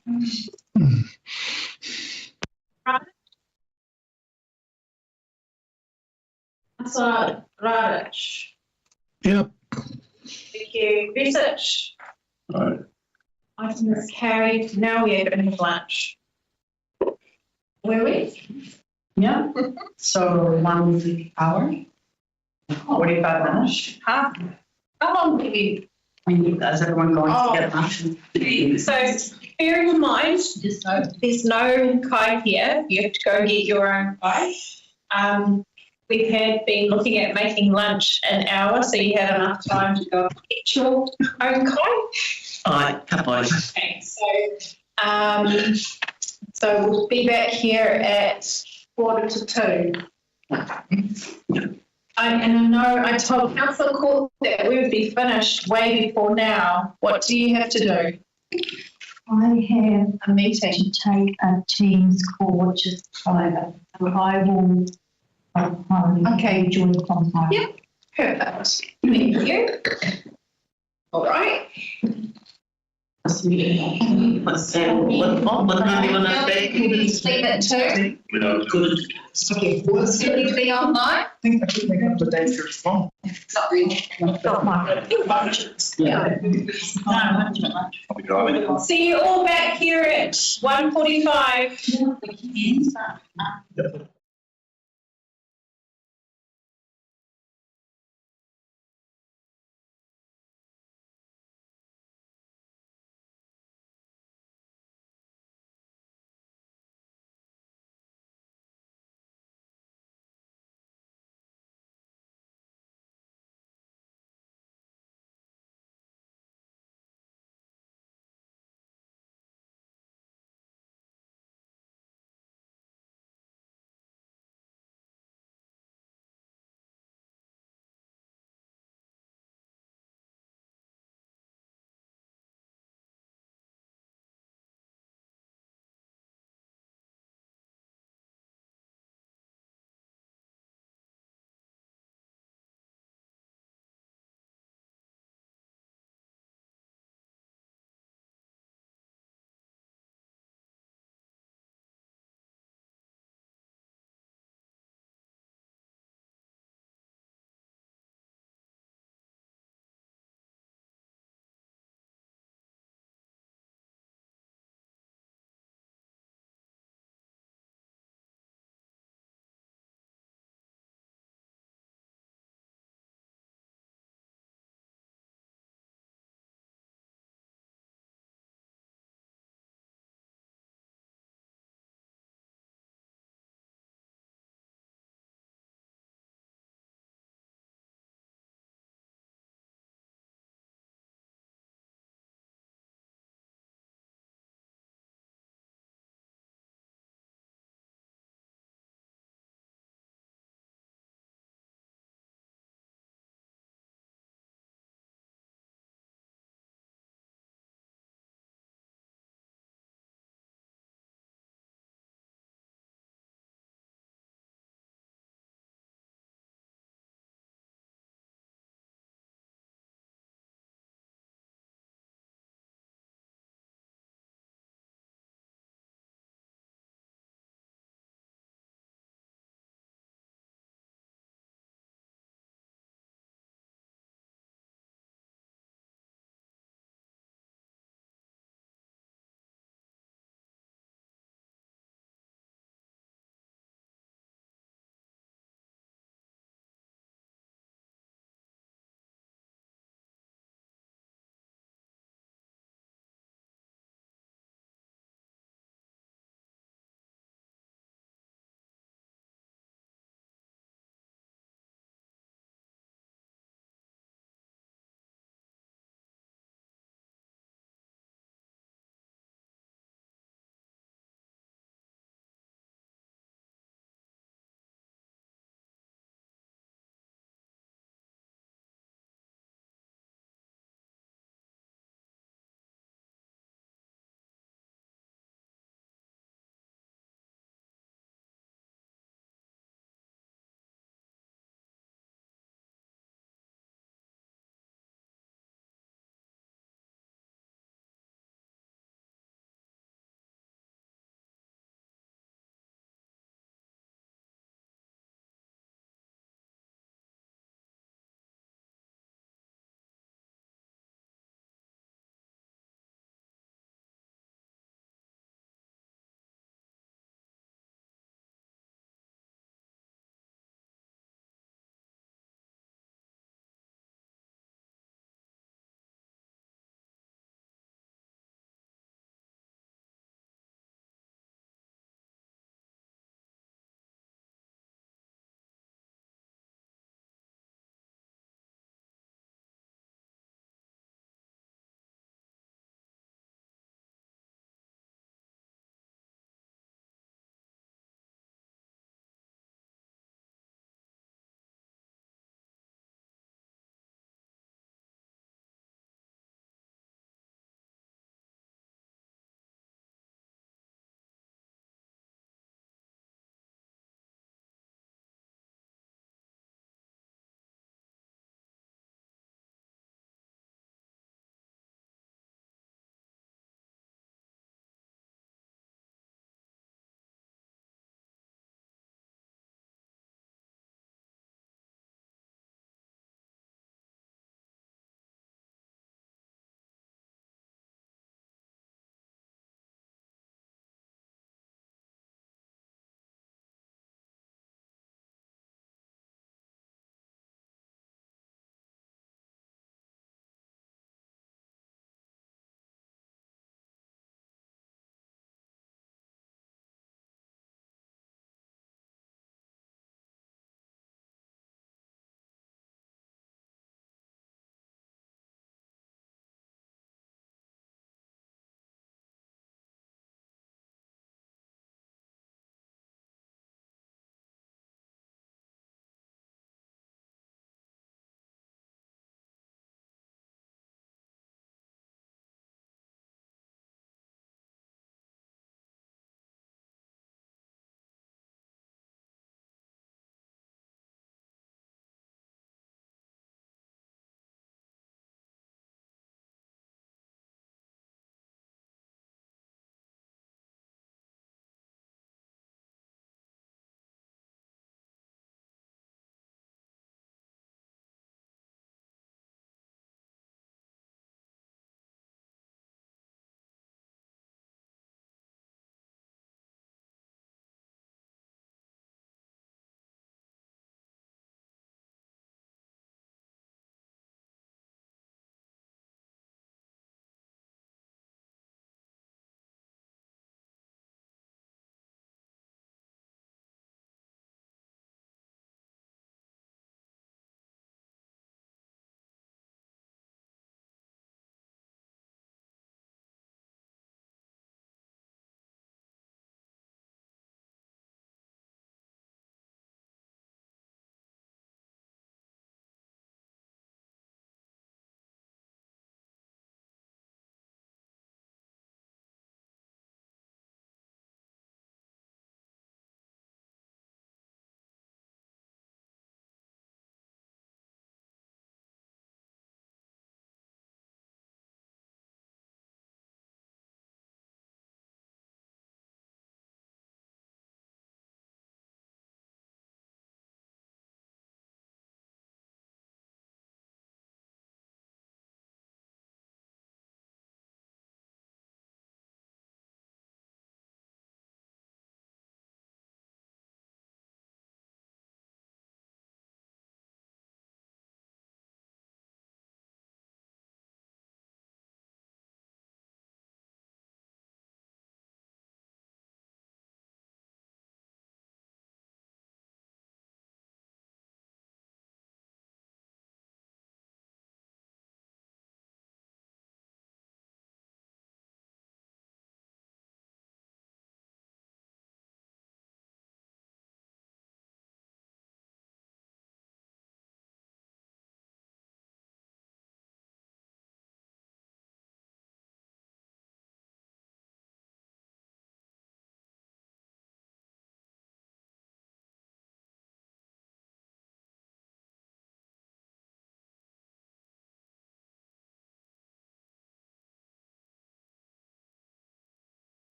Councillor Radich. Yep. Thank you. Research. Aye. Item is carried. Now we have in lunch. Where are we? Yeah, so 1 hour, 45 minutes. How long do we? Is everyone going to get lunch? So bearing in mind, there's no kai here. You have to go get your own kai. We had been looking at making lunch an hour, so you had enough time to go get your own kai. Aye, couple of. Okay, so we'll be back here at 1:45. And I know I told Councillor Court that we would be finished way before now. What do you have to do? I have a meeting to take a Teams call, which is private. So I will Okay. join from home. Yep, perfect. Thank you. All right. What time you want to speak? Leave it too. Good. Okay, will Cindy be online? I think they got the date here as well. Not really. Not mine. Yeah. I'll be driving. See you all back here at 1:45.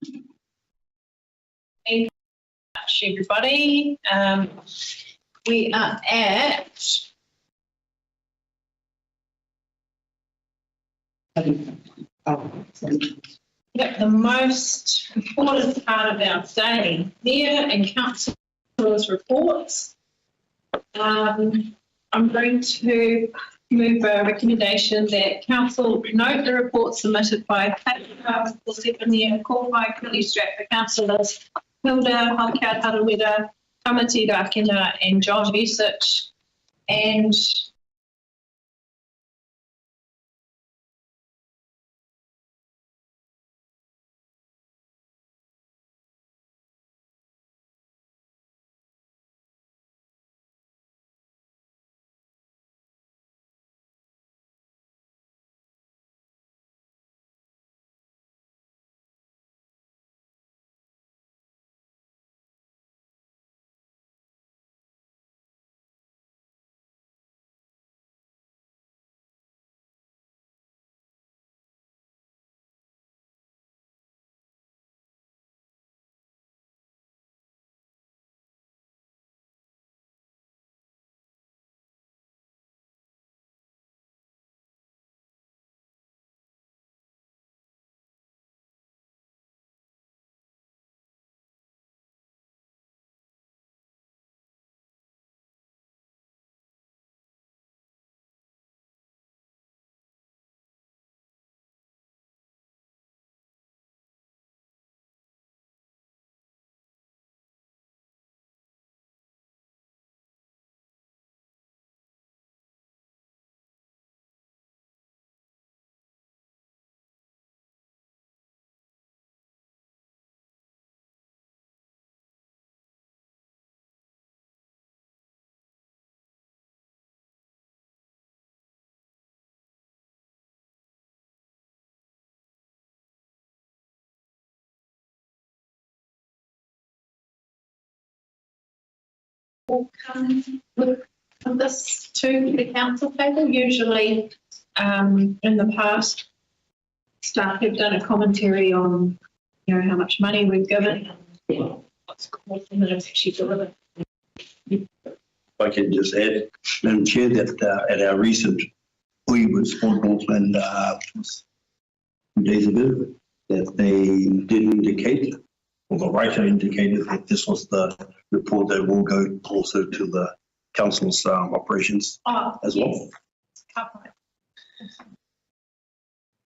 Thank you very much, everybody. We are at the most important part of our day, Mayor and Councillors' reports. I'm going to move a recommendation that Council note the report submitted by Patrick Stephanie, called by Kelly Stratford Councillors Hilda Halkard Harawira, Tamati Rakina and John Visich, and will come with this to the council table. Usually, in the past, staff have done a commentary on, how much money we've given, what's caused them, and it's actually delivered. If I can just add, Madam Chair, that at our recent we with Sport Northland 2 days ago, that they did indicate, or the writer indicated, that this was the report that will go also to the council's operations as well.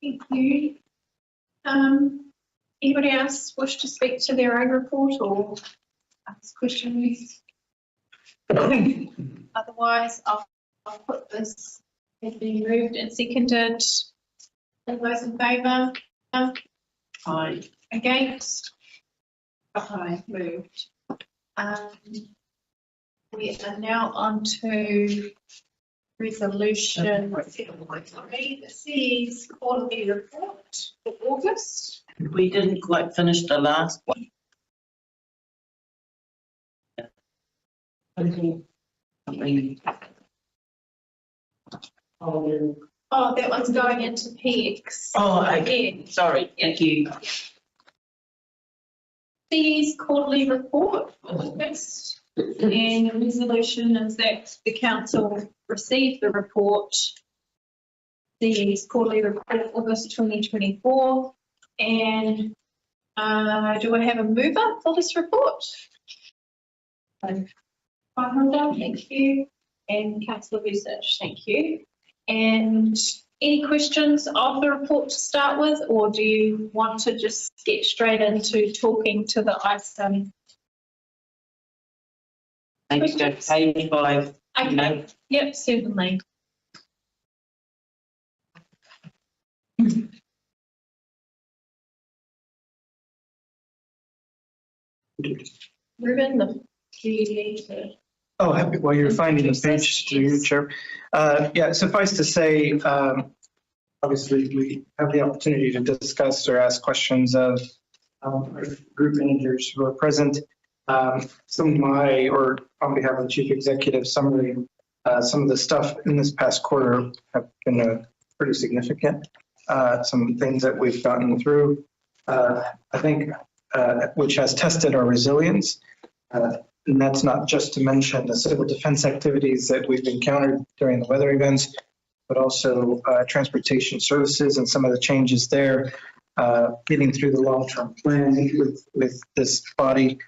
Thank you. Anybody else wish to speak to their own report or ask questions? Otherwise, I'll put this, has been moved and seconded. All those in favour? Aye. Against? Aye, moved. We are now on to resolution 7.3, the city's quarterly report for August. We didn't quite finish the last one. Oh, that one's going into PX. Oh, okay. Sorry. Thank you. City's quarterly report for August. And the resolution is that the council received the report, the quarterly report August 2024. And do I have a mover for this report? Thank you. And Councillor Visich, thank you. And any questions of the report to start with, or do you want to just get straight into talking to the item? Thanks, Jeff. Page 5. Okay. Yep, certainly. Ruben, do you need to? Oh, happy. While you're finding the page, through you, Chair. Yeah, suffice to say, obviously we have the opportunity to discuss or ask questions of our group managers who are present. Some of my, or on behalf of the Chief Executive, summary, some of the stuff in this past quarter have been pretty significant. Some things that we've gotten through. I think which has tested our resilience. And that's not just to mention the civil defense activities that we've encountered during the weather events, but also transportation services and some of the changes there, getting through the long-term plan with this body,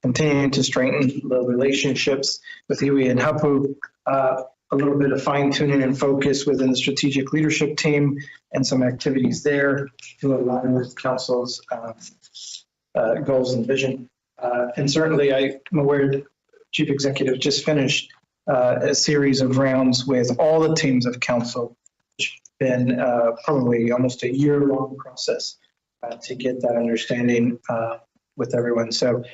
continuing to strengthen the relationships with Iwi and Hapu, a little bit of fine-tuning and focus within the strategic leadership team and some activities there to align with council's goals and vision. And certainly I'm aware the Chief Executive just finished a series of rounds with all the teams of council. It's been probably almost a year-long process to get that understanding with everyone. So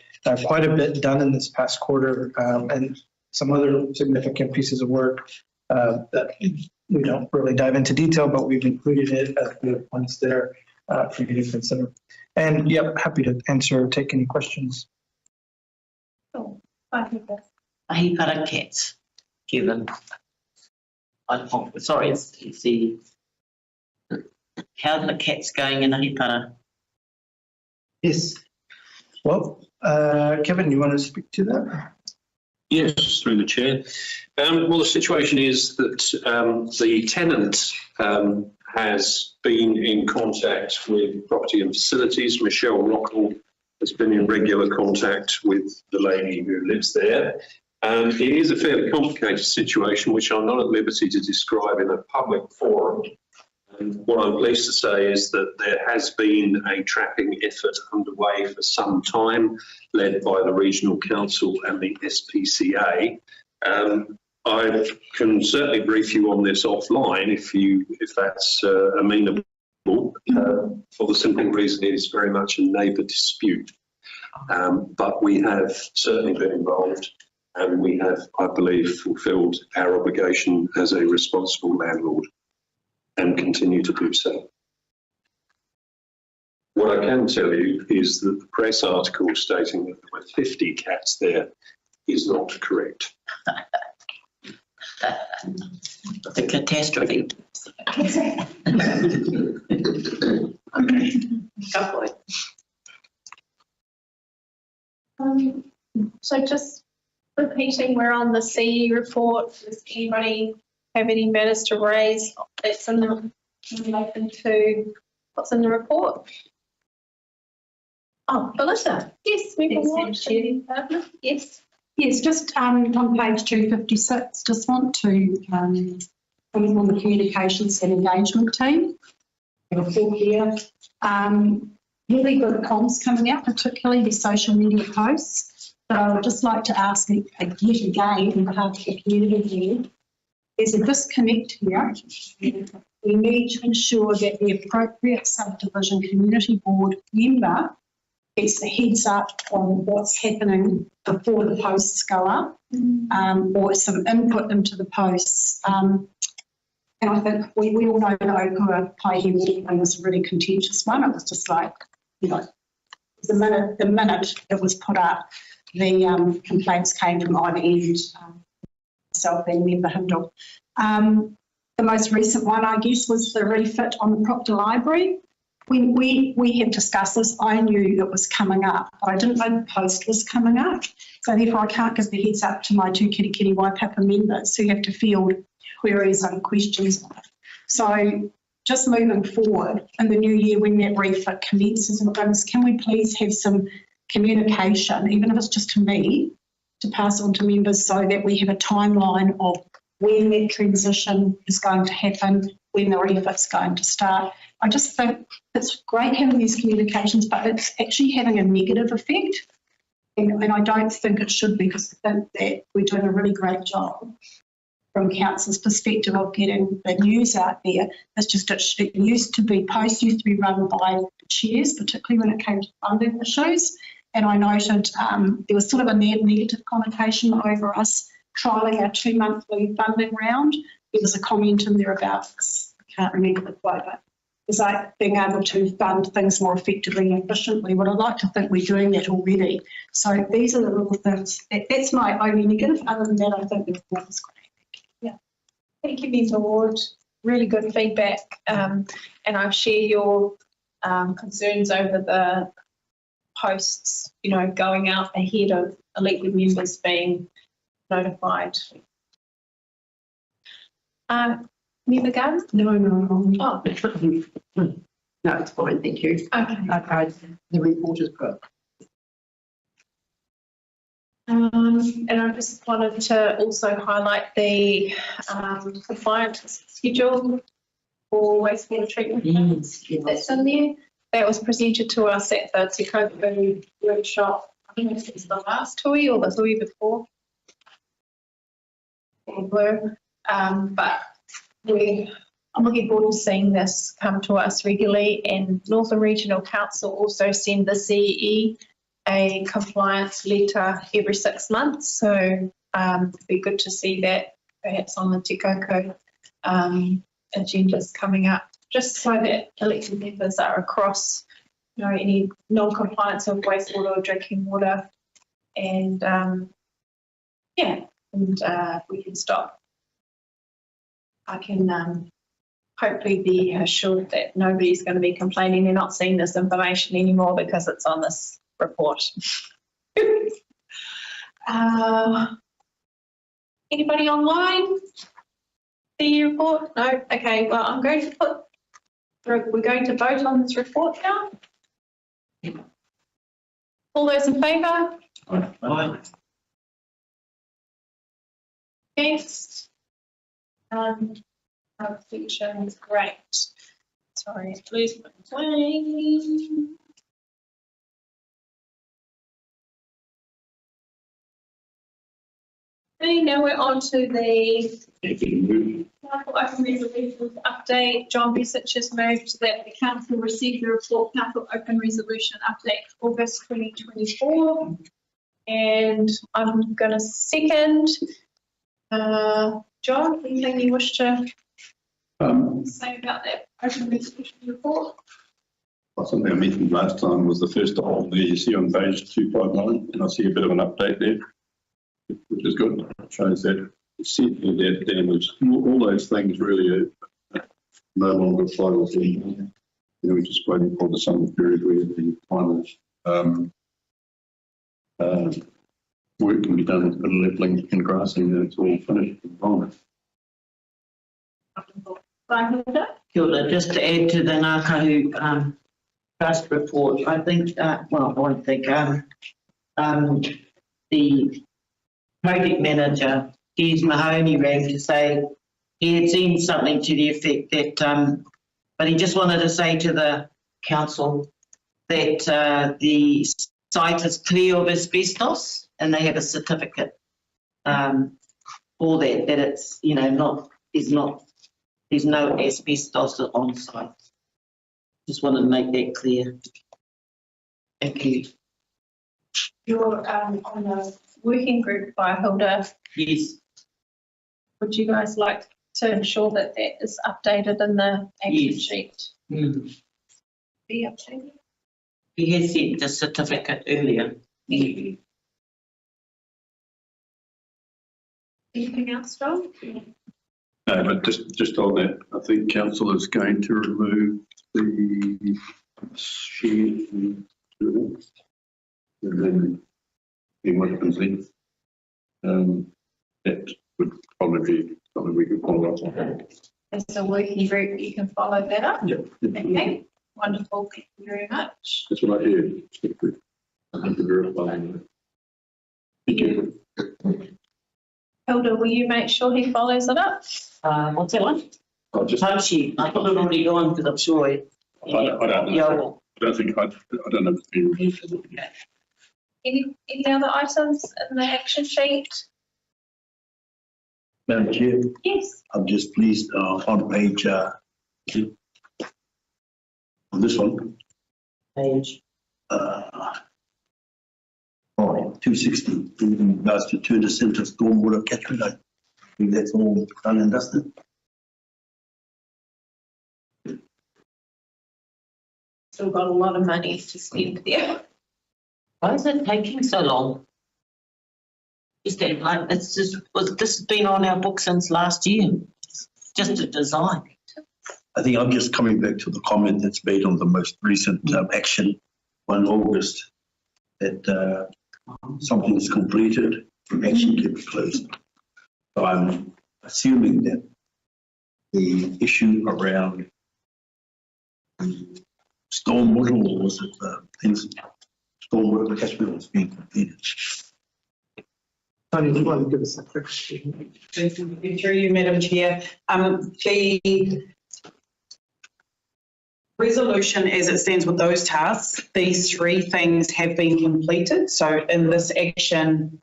quite a bit done in this past quarter, and some other significant pieces of work that we don't really dive into detail, but we've included it as the points there for you to consider. And yep, happy to answer, take any questions. Ahi para cats, given. Sorry, it's the, how are the cats going in Ahi para? Yes. Well, Kevin, you want to speak to that? Yes, through the chair. Well, the situation is that the tenant has been in contact with Property and Facilities. Michelle Rockall has been in regular contact with the lady who lives there. It is a fairly complicated situation, which I'm not at liberty to describe in a public forum. And what I'm pleased to say is that there has been a trapping effort underway for some time, led by the Regional Council and the SPCA. I can certainly brief you on this offline if that's amenable, for the simple reason it is very much a neighbour dispute. But we have certainly been involved, and we have, I believe, fulfilled our obligation as a responsible landlord, and continue to do so. What I can tell you is that the press article stating that there were 50 cats there is not correct. The catastrophe. So just repeating, we're on the CE report. Does anybody have any matters to raise that's in relation to what's in the report? Oh, Belinda, yes, we can. Yes. Yes, just on page 256, just want to comment on the communications and engagement team. Report here. Really good comms coming out, particularly the social media posts. So I would just like to ask yet again on behalf of the community here, there's a disconnect here. We need to ensure that the appropriate subdivision community board member gets the heads up on what's happening before the posts go up, or some input into the posts. And I think we all know that Okua Paihia thing was a really contentious one. It was just like, you know, the minute it was put up, the complaints came from either end, myself and Member Hindle. The most recent one, I guess, was the refit on the Proctor Library. When we had discussed this, I knew it was coming up, but I didn't know the post was coming up. So therefore I can't give the heads up to my two Kirikiri Waipapa members who have to field queries and questions on it. So just moving forward in the new year when that refit commences and things, can we please have some communication, even if it's just to me, to pass on to members so that we have a timeline of when that transition is going to happen, when the refit's going to start. I just think it's great having these communications, but it's actually having a negative effect. And I don't think it should be, because I think that we're doing a really great job from council's perspective of getting the news out there. It's just it used to be, posts used to be run by the chairs, particularly when it came to funding issues. And I noted there was sort of a negative connotation over us trialling our 2-monthly funding round. There was a comment in there about, I can't remember the quote, but it's like being able to fund things more effectively and efficiently. Well, I'd like to think we're doing that already. So these are the little things. That's my only negative. Other than that, I think the report is great. Yeah. Thank you, Ms. Ward. Really good feedback. And I share your concerns over posts, going out ahead of elected members being notified. Member Gunn? No. Oh. No, it's fine, thank you. Okay. The report is good. And I just wanted to also highlight the compliance schedule for wastewater treatment plants. That's in there. That was presented to us at the Te Kaupū workshop. I think it was the last TUI or the TUI before. But I'm looking forward to seeing this come to us regularly, and Northern Regional Council also send the CE a compliance letter every 6 months. So it'd be good to see that perhaps on the Te Koko agendas coming up, just so that elected members are across, any non-compliance of wastewater or drinking water, and we can stop. I can hopefully be assured that nobody's going to be complaining they're not seeing this information anymore because it's on this report. Anybody online? The report? No? Okay, well, I'm going to we're going to vote on this report now. All those in favour? Aye. Against? Abstentions, great. Sorry, lose my place. Okay, now we're on to the Council Open Resolutions update. John Besich has moved that the council received the report Council Open Resolution update August 2024. And I'm going to second. John, anything you wish to say about that open resolution report? Something I mentioned last time was the first item there you see on page 259, and I see a bit of an update there, which is good. It shows that essentially that damage, all those things really are no longer apply with the, we're just waiting for the summer period where the final work can be done with the levelling and grassing, and it's all finished. Kia ora, just to add to the Ngākahu trust report, I think, the project manager, Des Mahoney, rang to say he had seen something to the effect that, but he just wanted to say to the council that the site is clear of asbestos and they have a certificate for that it's, there's no asbestos on site. Just wanted to make that clear. Thank you. You're on the working group by Hilda. Yes. Would you guys like to ensure that that is updated in the action sheet? Mm. Be updated? He has sent the certificate earlier. Anything else, John? No, but just on that, I think council is going to remove the shed and then what happens then. That would probably be something we could follow up on. As a working group, you can follow that up. Yep. Okay, wonderful. Thank you very much. That's what I heard. I think we're verifying. Thank you. Hilda, will you make sure he follows it up? What's that one? Time sheet. I thought it already gone because I'm sure I don't know. I don't know if it's been removed. Any other items in the action sheet? Madam Chair? Yes. I'm just pleased on page, on this one. Page. 260, in regards to Turner Centre stormwater catchment. I think that's all done and dusted. Still got a lot of money to spend there. Why is it taking so long? Is that like, this has been on our book since last year, just a design. I think I'm just coming back to the comment that's made on the most recent action, 1 August. that something is completed and action can be closed. So I'm assuming that the issue around stormwater, or was it stormwater catchment was being completed. Tony, do you want to give us a quick? Through you, Madam Chair. The resolution as it stands with those tasks, these three things have been completed. So in this action,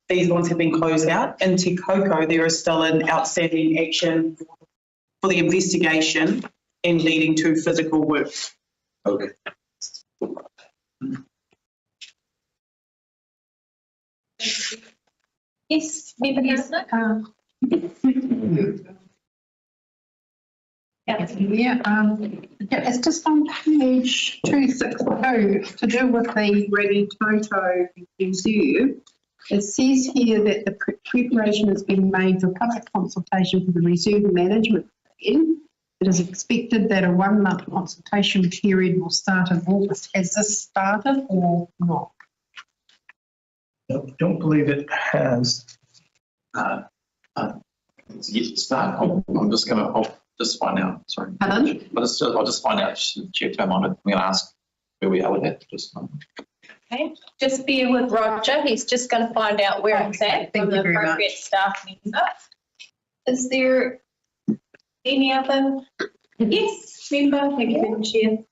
these ones have been closed out. In Te Koko, there is still an outstanding action for the investigation and leading to physical work. Okay. Yes, Member Haslett? It's just on page 262 to do with the Ready Toto reserve. It says here that the preparation has been made for public consultation for the reserve management plan. It is expected that a 1-month consultation period will start in August. Has this started or not? I don't believe it has. I'll just find out, sorry. Pardon? I'll just find out, Chair, if I'm on it. I'm going to ask where we are with that. Okay, just bear with Roger. He's just going to find out where it's at from the appropriate staff member. Is there any other? Yes, member. Thank you, Madam Chair.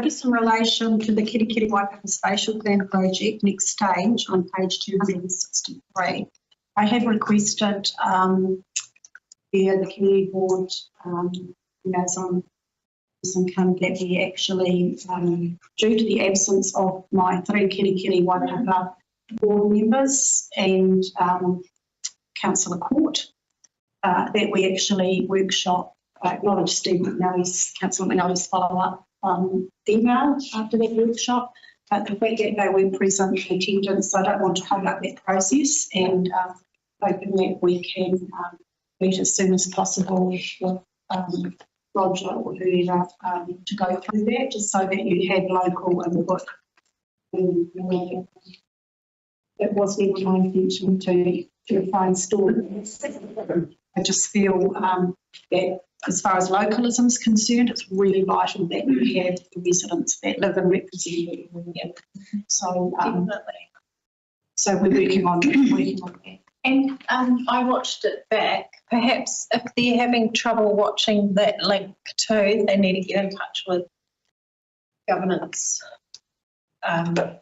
Just in relation to the Kirikiri Waipapa Spatial Plan project, next stage on page 263, I have requested via the community board, some that we actually, due to the absence of my 3 Kirikiri Waipapa board members and Councillor Court, that we actually workshop, acknowledge Steve McNally's, Councillor McNally's follow-up email after that workshop, but the fact that they were present in attendance, I don't want to hold up that process, and hoping that we can meet as soon as possible with Roger or whoever to go through that, just so that you have local input. It was never my intention to find stories. I just feel that as far as localism is concerned, it's really vital that you have the residents that live and represent the area. So, so we're working on that. And I watched it back. Perhaps if they're having trouble watching that link too, they need to get in touch with governance.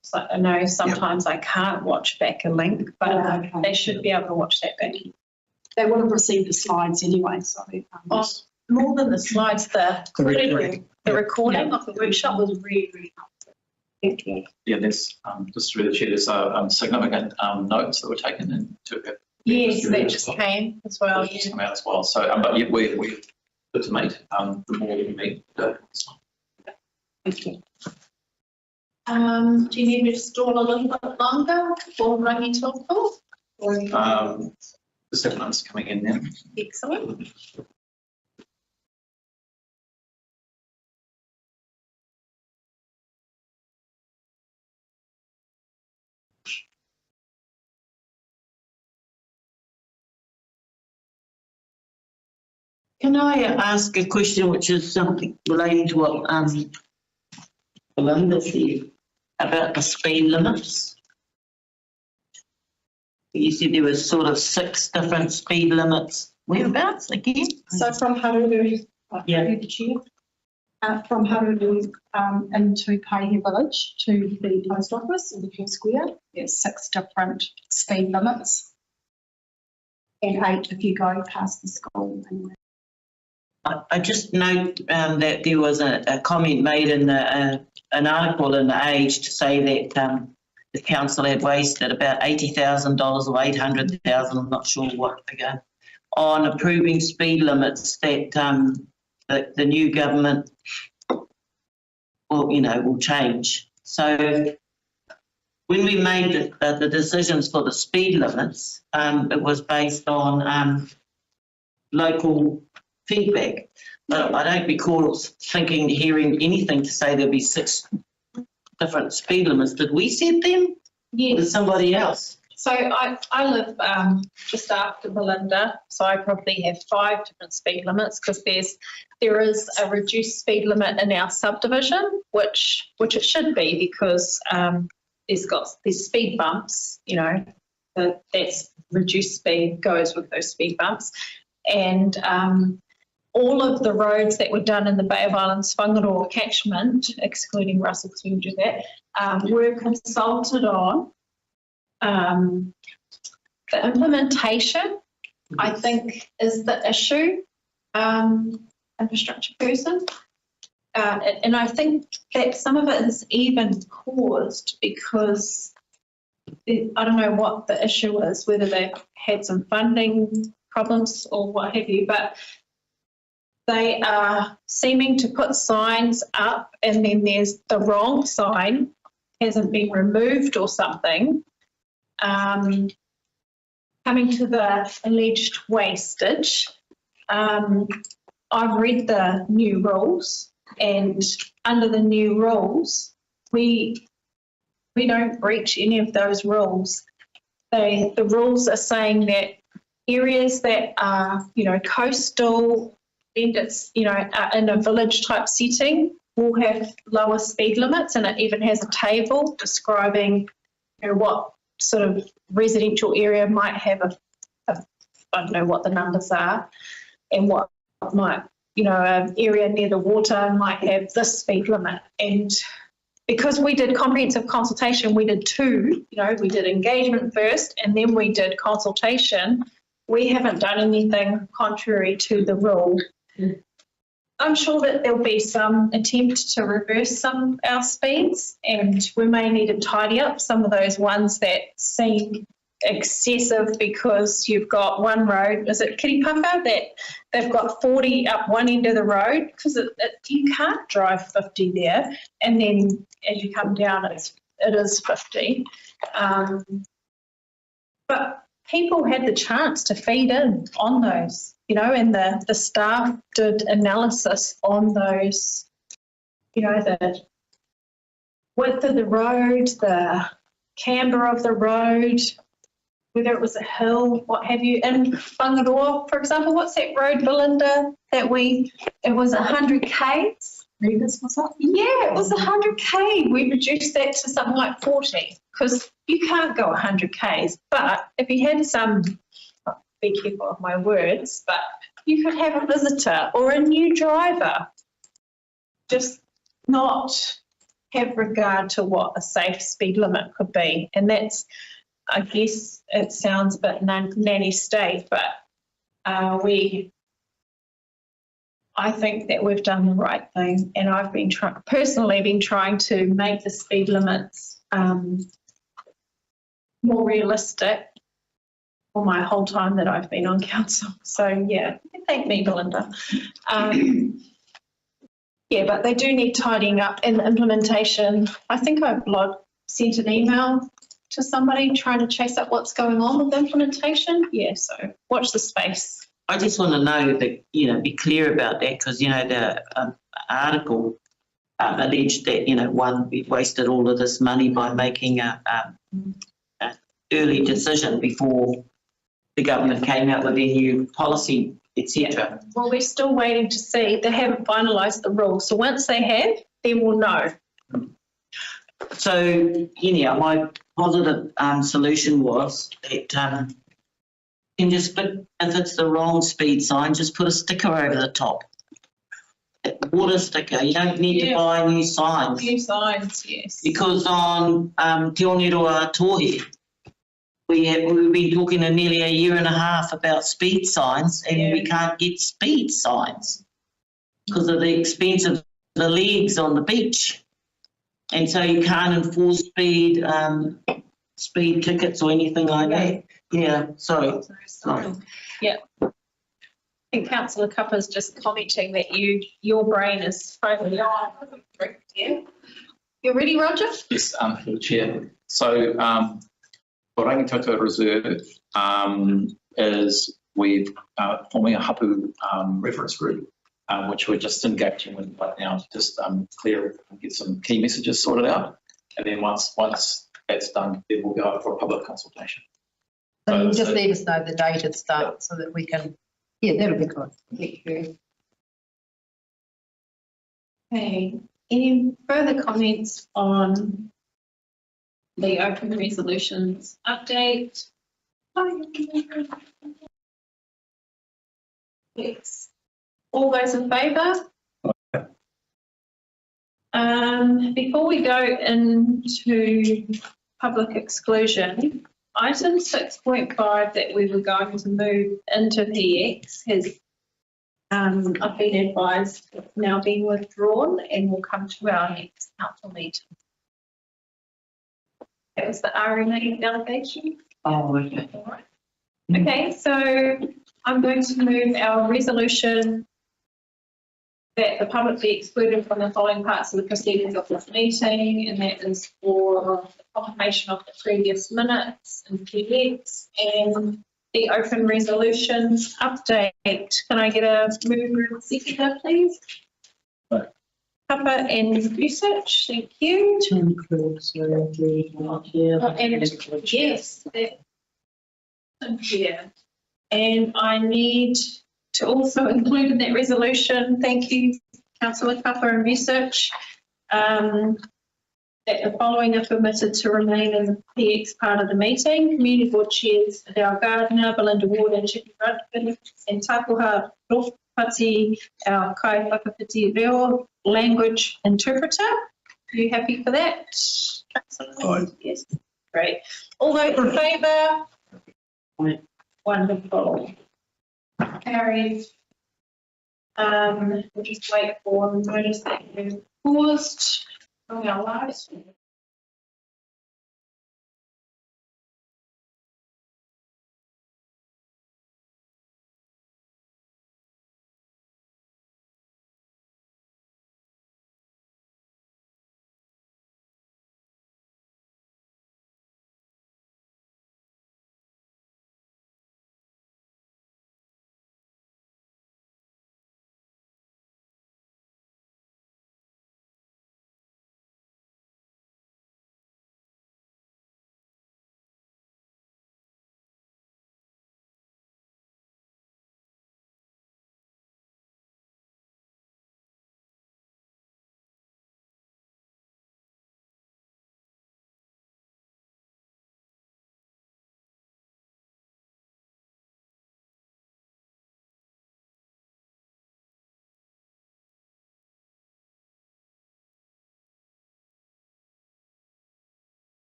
So I know sometimes I can't watch back a link, but they should be able to watch that back. They would have received the slides anyway, so. More than the slides, the recording of the workshop was really, really helpful. Thank you. Yeah, there's just through the chair, there's significant notes that were taken into it. Yes, that just came as well. Just come out as well. So, but yeah, we're good to meet. The more we meet, Thank you. Do you need me to stall a little bit longer for Rangi Tōpō? The settlement's coming in now. Excellent. Can I ask a question which is something relating to what Belinda said about the speed limits? You said there was sort of 6 different speed limits. Whereabouts again? So from Haruru, from Haruru into Kaihia Village to the post office in the King Square, there's 6 different speed limits, and 8 if you go past the school. I just note that there was a comment made in an article in the Age to say that the council had wasted about $80,000 or $800,000, I'm not sure what figure, on approving speed limits that the new government will change. So when we made the decisions for the speed limits, it was based on local feedback. But I don't recall hearing anything to say there'll be 6 different speed limits. Did we set them? Yes. With somebody else? So I live just after Belinda, so I probably have 5 different speed limits because there is a reduced speed limit in our subdivision, which it should be because there's speed bumps, you know, that's reduced speed goes with those speed bumps, and all of the roads that were done in the Bay of Islands Whangaroa catchment, excluding Russell because we would do that, were consulted on. The implementation, I think, is the issue, infrastructure person. And I think that some of it is even caused because I don't know what the issue is, whether they've had some funding problems or what have you, but they are seeming to put signs up and then there's the wrong sign hasn't been removed or something. Coming to the alleged wastage, I've read the new rules, and under the new rules, we don't breach any of those rules. The rules are saying that areas that are, you know, coastal, and it's, you know, in a village type setting, will have lower speed limits, and it even has a table describing, you know, what sort of residential area might have I don't know what the numbers are, and what might, you know, an area near the water might have this speed limit. And because we did comprehensive consultation, we did 2, you know, we did engagement first and then we did consultation. We haven't done anything contrary to the rule. I'm sure that there'll be some attempt to reverse some of our speeds, and we may need to tidy up some of those ones that seem excessive because you've got one road, is it Kiripaka, that they've got 40 up one end of the road because you can't drive 50 there, and then as you come down it is 50. But people had the chance to feed in on those, you know, and the staff did analysis on those, you know, the width of the road, the camber of the road, whether it was a hill, what have you. In Whangaroa, for example, what's that road, Belinda, that it was 100 Ks? Rebus, was it? Yeah, it was 100 K. We reduced that to something like 40 because you can't go 100 Ks. But if you had some, be careful of my words, but you could have a visitor or a new driver just not have regard to what a safe speed limit could be. And that's, I guess it sounds a bit nanny state, but I think that we've done the right thing, and I've been personally been trying to make the speed limits more realistic for my whole time that I've been on council. So yeah, thank me, Belinda. Yeah, but they do need tidying up in the implementation. I think I've sent an email to somebody trying to chase up what's going on with the implementation. Yeah, so watch the space. I just want to know that, you know, be clear about that because, you know, the article alleged that, you know, we've wasted all of this money by making a early decision before the government came out with their new policy, etc. Well, we're still waiting to see. They haven't finalised the rules. So once they have, then we'll know. So, you know, my positive solution was that you can just put, if it's the wrong speed sign, just put a sticker over the top. A water sticker. You don't need to buy new signs. New signs, yes. Because on Te Oniroa Tohe, we've been talking in nearly a year and a half about speed signs, and we can't get speed signs because of the expense of the legs on the beach. And so you can't enforce speed tickets or anything like that. Yeah, sorry. Yeah. I think Councillor Cupper's just commenting that your brain is totally on. Yeah. You ready, Roger? Yes, through the chair. So, for Rangitoto Reserve is we've forming a hapu reference group, which we're just engaging with right now to just get some key messages sorted out. And then once that's done, then we'll go out for a public consultation. So you just let us know the date it starts so that we can, yeah, that'll be good. Thank you. Okay, any further comments on the open resolutions update? Yes. All those in favour? Before we go into public exclusion, item 6.5 that we were going to move into PX has, I've been advised, it's now been withdrawn and will come to our next council meeting. That was the RMA delegation. Oh, okay. All right. Okay, so I'm going to move our resolution that the public be excluded from the following parts of the proceedings of this meeting, and that is for the confirmation of the previous minutes and PX and the open resolutions update. Can I get a mover and seconder, please? Right. Papa and research, thank you. And yes, here. And I need to also include in that resolution, thank you, Councillor Papa and research, that the following are permitted to remain in the PX part of the meeting. Community board chairs Adele Gardner, Belinda Ward and Chicky Rudkin, and Tapuha Pati, our Kai Whakapiti Reo language interpreter. Are you happy for that? Aye. Yes, great. All those in favour? Wonderful. Carried. We'll just wait for the notice that you've paused from our lives.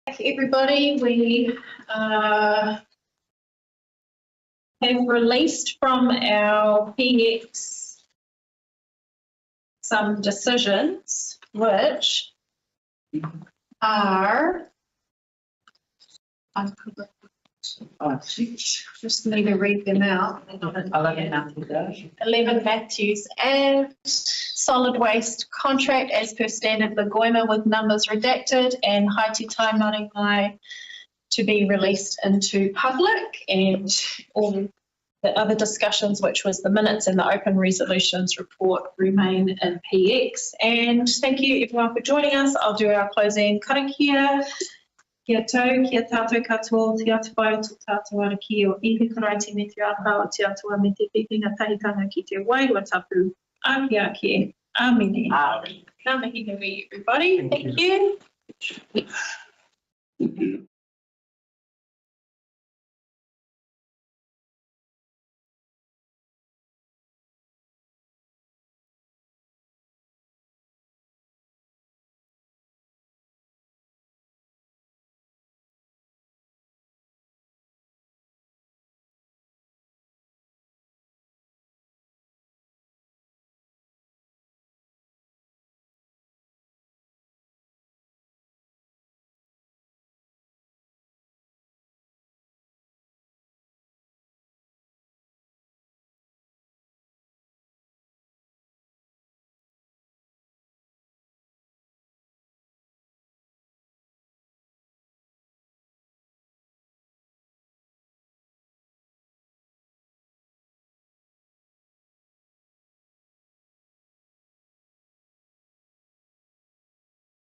Everybody, we have released from our PX some decisions which are, just need to read them out. 11 Matthews and solid waste contract as per standard Lagoima with numbers redacted, and Haiti Time Nari Mai to be released into public, and all the other discussions, which was the minutes and the open resolutions report, remain in PX. And thank you everyone for joining us. I'll do our closing karakia. Kia tau, kia tātou katoa, te atu whai o tō tātou ara ki o ihi karaiti me te aha o te atua me te pipinga tahitanga ki te wairua tapu. Aki ake, amine. Ngā mihi nui everybody, thank you.